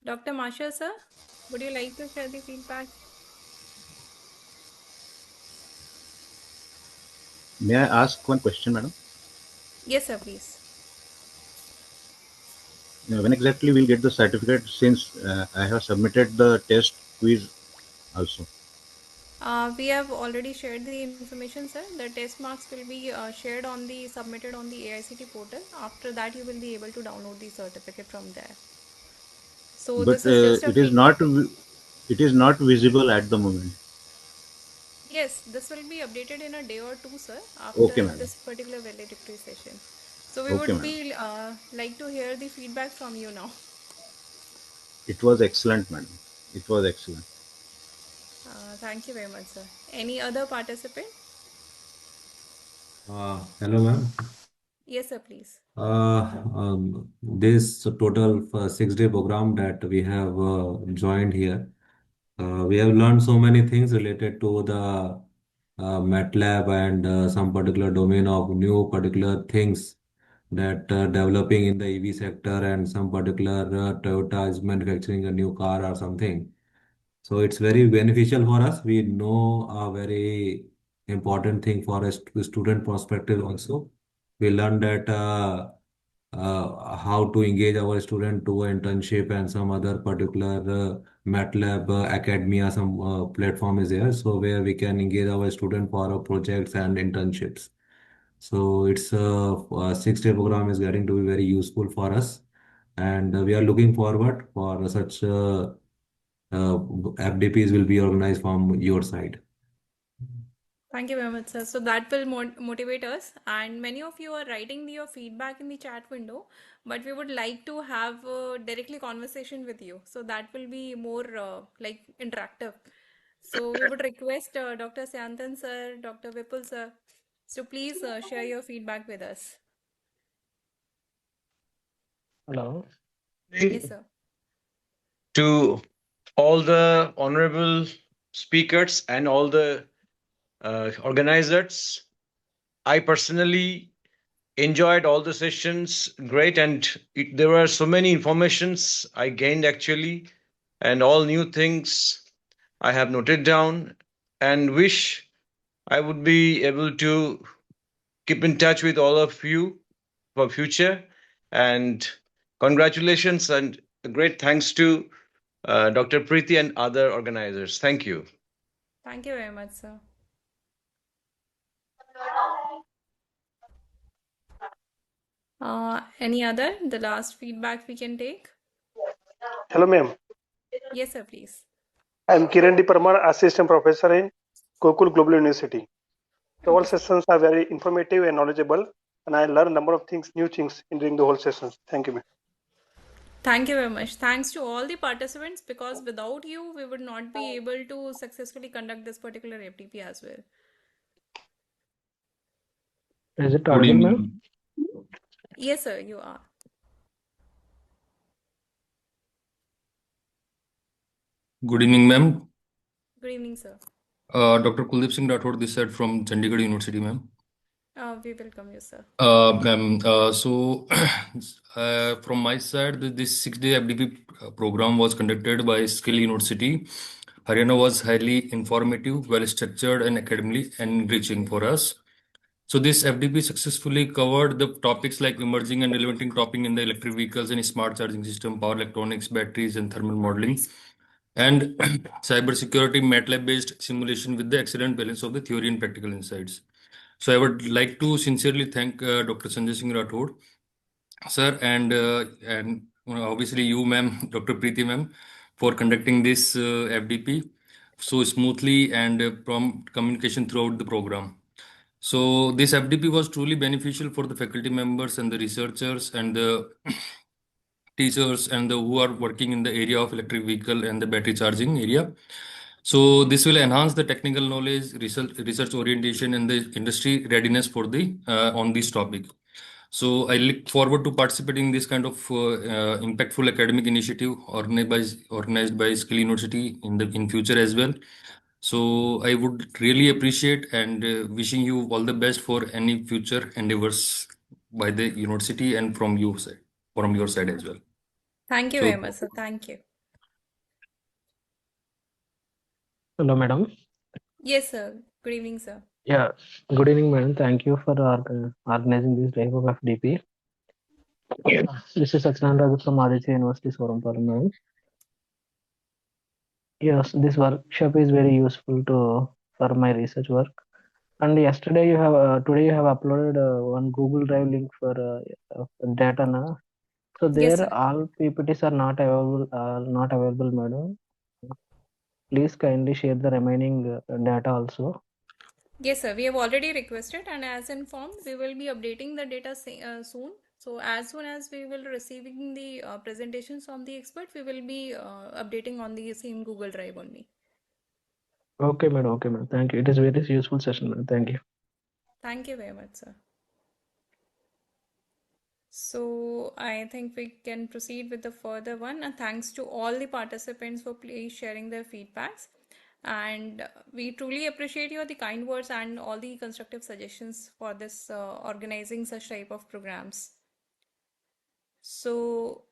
Dr. Marshall sir, would you like to share the feedback? May I ask one question, madam? Yes, sir, please. When exactly we'll get the certificate, since I have submitted the test quiz also? We have already shared the information, sir. The test marks will be submitted on the AICT portal. After that, you will be able to download the certificate from there. So But this is just a feedback. it is not visible at the moment. Yes, this will be updated in a day or two, sir, Okay, after madam. this particular valedictory session. So we Okay, would madam. be like to hear the feedback from you now. It was excellent, madam. It was excellent. Thank you very much, sir. Any other participant? Hello, ma'am. Yes, sir, please. This total 6 day program that we have joined here, we have learned so many things related to the MATLAB and some particular domain of new particular things that developing in the EV sector, and some particular Toyota is manufacturing a new car or something. So it's very beneficial for us. We know a very important thing for a student perspective also. We learn that how to engage our student to internship and some other particular MATLAB Academia, some platform is there. So where we can engage our student for projects and internships. So it's a 6 day program is getting to be very useful for us, and we are looking forward for such FDPs will be organized from your side. Thank you very much, sir. So that will motivate us. And many of you are writing your feedback in the chat window, but we would like to have directly conversation with you. So that will be more like interactive. So we would request Dr. Syantan sir, Dr. Vipul sir, so please share your feedback with us. Hello. Yes, sir. To all the honorable speakers and all the organizers, I personally enjoyed all the sessions. Great, and there were so many informations I gained actually, and all new things I have noted down, and wish I would be able to keep in touch with all of you for future. And congratulations and great thanks to Dr. Preeti and other organizers. Thank you. Thank you very much, sir. Any other? The last feedback we can take? Hello, ma'am. Yes, sir, please. I'm Kiran D. Parmar, Assistant Professor in Gokul Global University. The whole sessions are very informative and knowledgeable, and I learned a number of things, new things during the whole sessions. Thank you, ma'am. Thank you very much. Thanks to all the participants, because without you, we would not be able to successfully conduct this particular FTP as well. Is it Good audible, ma'am? evening. Yes, sir, you are. Good evening, ma'am. Good evening, sir. Dr. Kuldeep Singh Rathod, this side from Chandigarh University, ma'am. We welcome you, sir. Ma'am, from my side, this 6-day FDP program was conducted by Skill University. Haryana was highly informative, well structured, and academically enriching for us. So this FDP successfully covered the topics like emerging and relevant topic in the electric vehicles and smart charging system, power electronics, batteries, and thermal modeling, and cybersecurity MATLAB-based simulation with the excellent balance of the theory and practical insights. So I would like to sincerely thank Dr. Sanjay Singh Rathod, sir, and obviously you, ma'am, Dr. Preeti, ma'am, for conducting this FDP so smoothly and prompt communication throughout the program. So this FDP was truly beneficial for the faculty members and the researchers and the teachers and who are working in the area of electric vehicle and the battery charging area. So this will enhance the technical knowledge, research orientation, and the industry readiness for the on this topic. So I look forward to participating in this kind of impactful academic initiative organized by Skill University in future as well. So I would really appreciate and wishing you all the best for any future endeavors by the university and from your side as well. Thank you So very much, sir. Thank you. Hello, madam. Yes, sir. Good evening, sir. Yeah, good evening, madam. Thank you for organizing this type of FDP. This is Sachinand Raju from Aditya University, Sorampara, madam. Yes, this workshop is very useful for my research work. And yesterday you have today you have uploaded one Google Drive link for data now. So Yes, there sir. all PPTs are not available, madam. Please kindly share the remaining data also. Yes, sir. We have already requested, and as informed, we will be updating the data soon. So as soon as we will receiving the presentations from the expert, we will be updating on the same Google Drive only. Okay, madam. Okay, madam. Thank you. It is very useful session, madam. Thank you. Thank you very much, sir. So I think we can proceed with the further one. And thanks to all the participants for please sharing their feedbacks. And we truly appreciate the kind words and all the constructive suggestions for this organizing such type of programs. So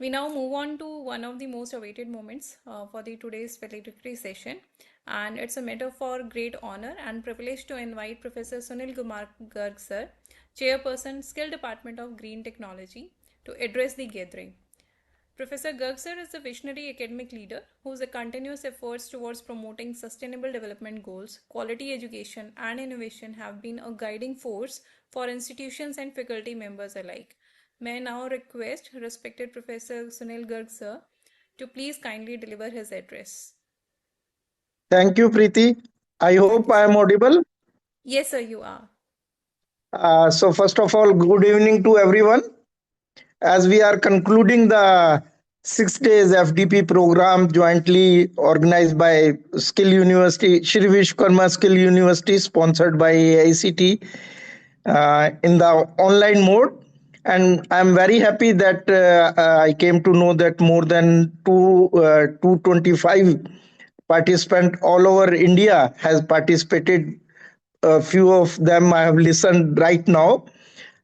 we now move on to one of the most awaited moments for the today's valedictory session, and it's a matter for great honor and privilege to invite Professor Sunil Kumar Garg sir, Chairperson, Skill Department of Green Technology, to address the gathering. Professor Garg sir is a visionary academic leader whose continuous efforts towards promoting sustainable development goals, quality education, and innovation have been a guiding force for institutions and faculty members alike. May I now request respected Professor Sunil Garg sir to please kindly deliver his address. Thank you, Preeti. I hope I am audible. Yes, sir, you are. So first of all, good evening to everyone. As we are concluding the 6 days FDP program jointly organized by Skill University, Shri Vishwakarma Skill University, sponsored by AICT in the online mode. And I'm very happy that I came to know that more than 225 participants all over India has participated. A few of them I have listened right now,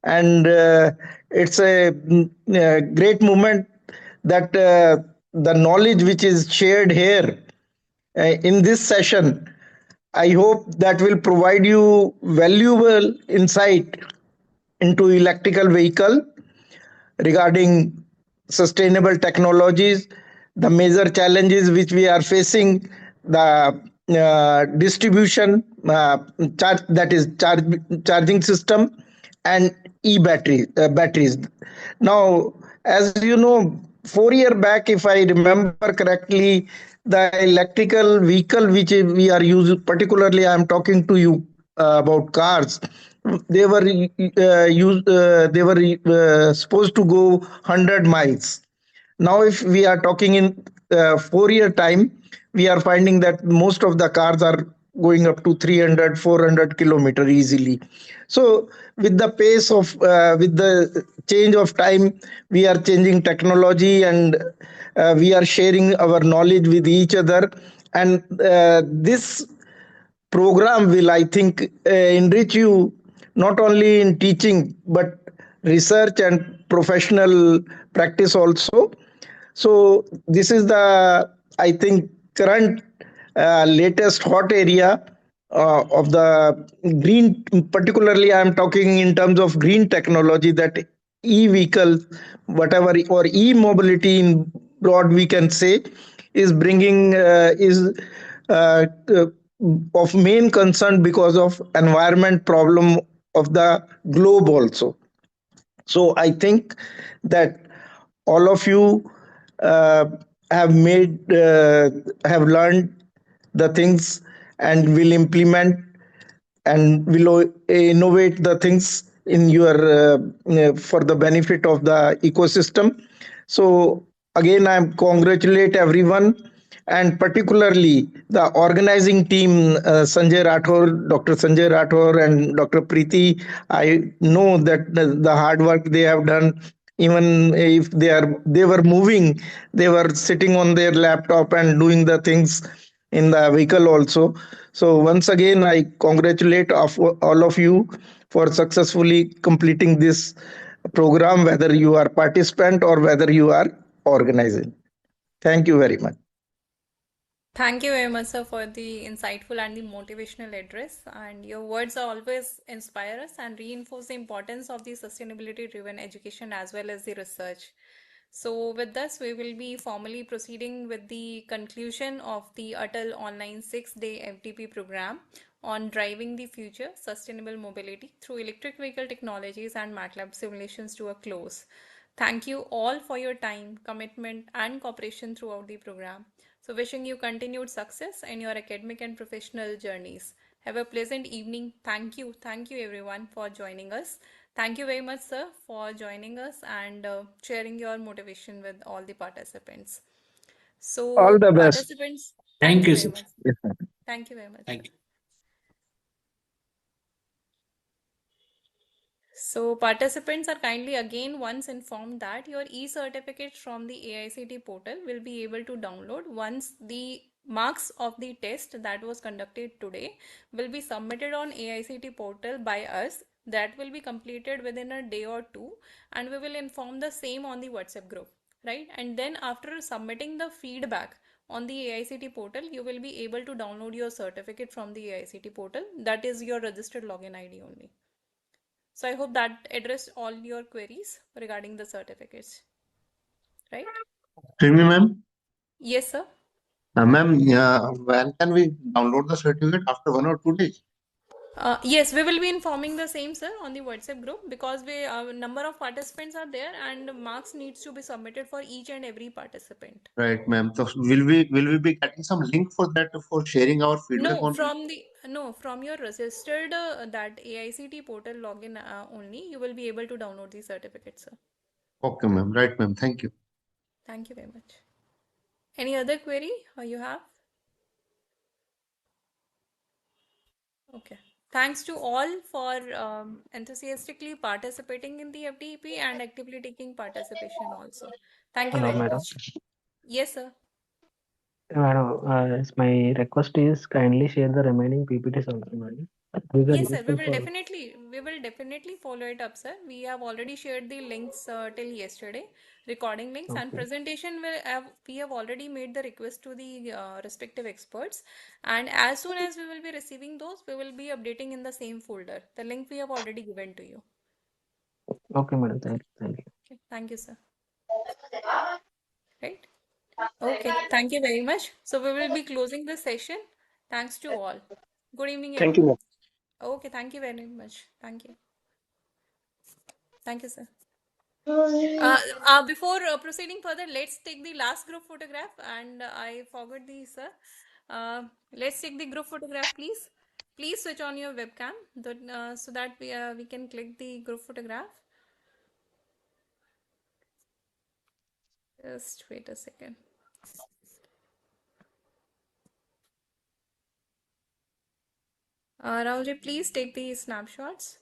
and it's a great moment that the knowledge which is shared here in this session, I hope that will provide you valuable insight into electrical vehicle regarding sustainable technologies, the major challenges which we are facing, the distribution that is charging system, and batteries. Now, as you know, 4 years back, if I remember correctly, the electrical vehicle which we are using, particularly I am talking to you about cars, they were supposed to go 100 miles. Now if we are talking in 4 year time, we are finding that most of the cars are going up to 300 400 kilometer easily. So with the pace of with the change of time, we are changing technology, and we are sharing our knowledge with each other, and this program will, I think, enrich you not only in teaching but research and professional practice also. So this is the, I think, current latest hot area of the green. Particularly, I am talking in terms of green technology, that e-vehicles, whatever, or e-mobility in broad we can say, is bringing is uh, uh, of main concern because of environment problem of the globe also. So I think that all of you uh, have learned the things and will implement and will innovate the things in your for the benefit of the ecosystem. So again, I congratulate everyone, and particularly the organizing team, Dr. Sanjay Rathore and Dr. Preeti. I know that the hard work they have done. Even if they were moving, they were sitting on their laptop and doing the things in the vehicle also. So once again, I congratulate all of you for successfully completing this program, whether you are participant or whether you are organizing. Thank you very much. Thank you very much, sir, for the insightful and the motivational address. And your words are always inspire us and reinforce the importance of the sustainability-driven education as well as the research. So with this, we will be formally proceeding with the conclusion of the Atal Online 6-day FDP program on driving the future sustainable mobility through electric vehicle technologies and MATLAB simulations to a close. Thank you all for your time, commitment, and cooperation throughout the program. So wishing you continued success in your academic and professional journeys. Have a pleasant evening. Thank you. Thank you everyone for joining us. Thank you very much, sir, for joining us and sharing your motivation with all the participants. All So the best. participants, Thank thank you you, very sir. much. Yes, sir. Thank you very much. Thank you. So participants are kindly again once informed that your e-certificate from the AICT portal will be able to download once the marks of the test that was conducted today will be submitted on AICT portal by us. That will be completed within a day or two, and we will inform the same on the WhatsApp group, right? And then after submitting the feedback on the AICT portal, you will be able to download your certificate from the AICT portal. That is your registered login ID only. So I hope that addressed all your queries regarding the certificates, right? Trimi ma'am, Yes, sir. ma'am, when can we download the certificate? After 1 or 2 days? Yes, we will be informing the same, sir, on the WhatsApp group, because number of participants are there and marks needs to be submitted for each and every participant. Right, ma'am. So will we be getting some link for that for sharing our feedback No, on it? from your registered that AICT portal login only, you will be able to download the certificate, sir. Okay, ma'am. Right, ma'am. Thank you. Thank you very much. Any other query you have? Okay. Thanks to all for enthusiastically participating in the FDP and actively taking participation also. Thank you Hello, very madam. much. Yes, sir. Madam, my request is kindly share the remaining PPTs also, madam. These are Yes, sir. useful for. We will definitely follow it up, sir. We have already shared the links till yesterday, recording links and Okay. presentation. We have already made the request to the respective experts, and as soon as we will be receiving those, we will be updating in the same folder. The link we have already given to you. Okay, madam. Thank you. Thank you. Okay. Thank you, sir. Right. Okay. Thank you very much. So we will be closing the session. Thanks to all. Good evening, Thank you, everyone. ma'am. Okay. Thank you very much. Thank you. Thank you, sir. Before proceeding further, let's take the last group photograph. And I forgot the sir. Let's take the group photograph, please. Please switch on your webcam so that we can click the group photograph. Just wait a second. Rahulji, please take the snapshots.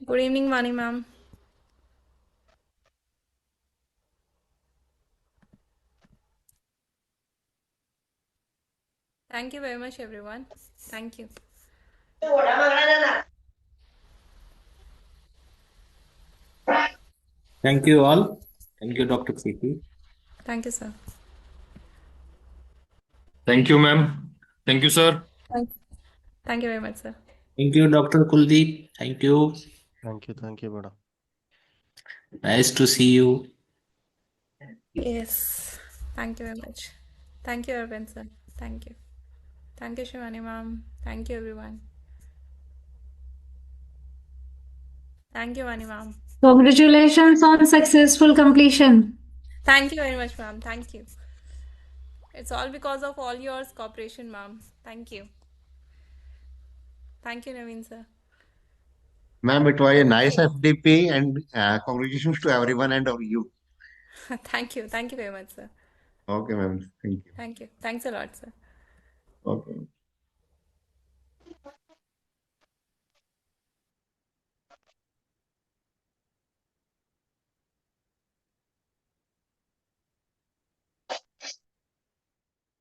Good evening, Vani ma'am. Thank you very much, everyone. Thank you. Thank you all. Thank you, Dr. CP. Thank you, sir. Thank you, ma'am. Thank you, sir. Thank you very much, sir. Thank you, Dr. Kuldeep. Thank you. Thank you, madam. Nice to see you. Yes. Thank you very much. Thank you, Arvind, sir. Thank you. Thank you, Shivani ma'am. Thank you, everyone. Thank you, Vani ma'am. Congratulations on successful completion. Thank you very much, ma'am. Thank you. It's all because of all yours cooperation, ma'am. Thank you. Thank you, Naveen, sir. Ma'am, it was a nice FDP and congratulations to everyone and of you. Thank you. Thank you very much, sir. Okay, ma'am. Thank you. Thank you. Thanks a lot, sir. Okay.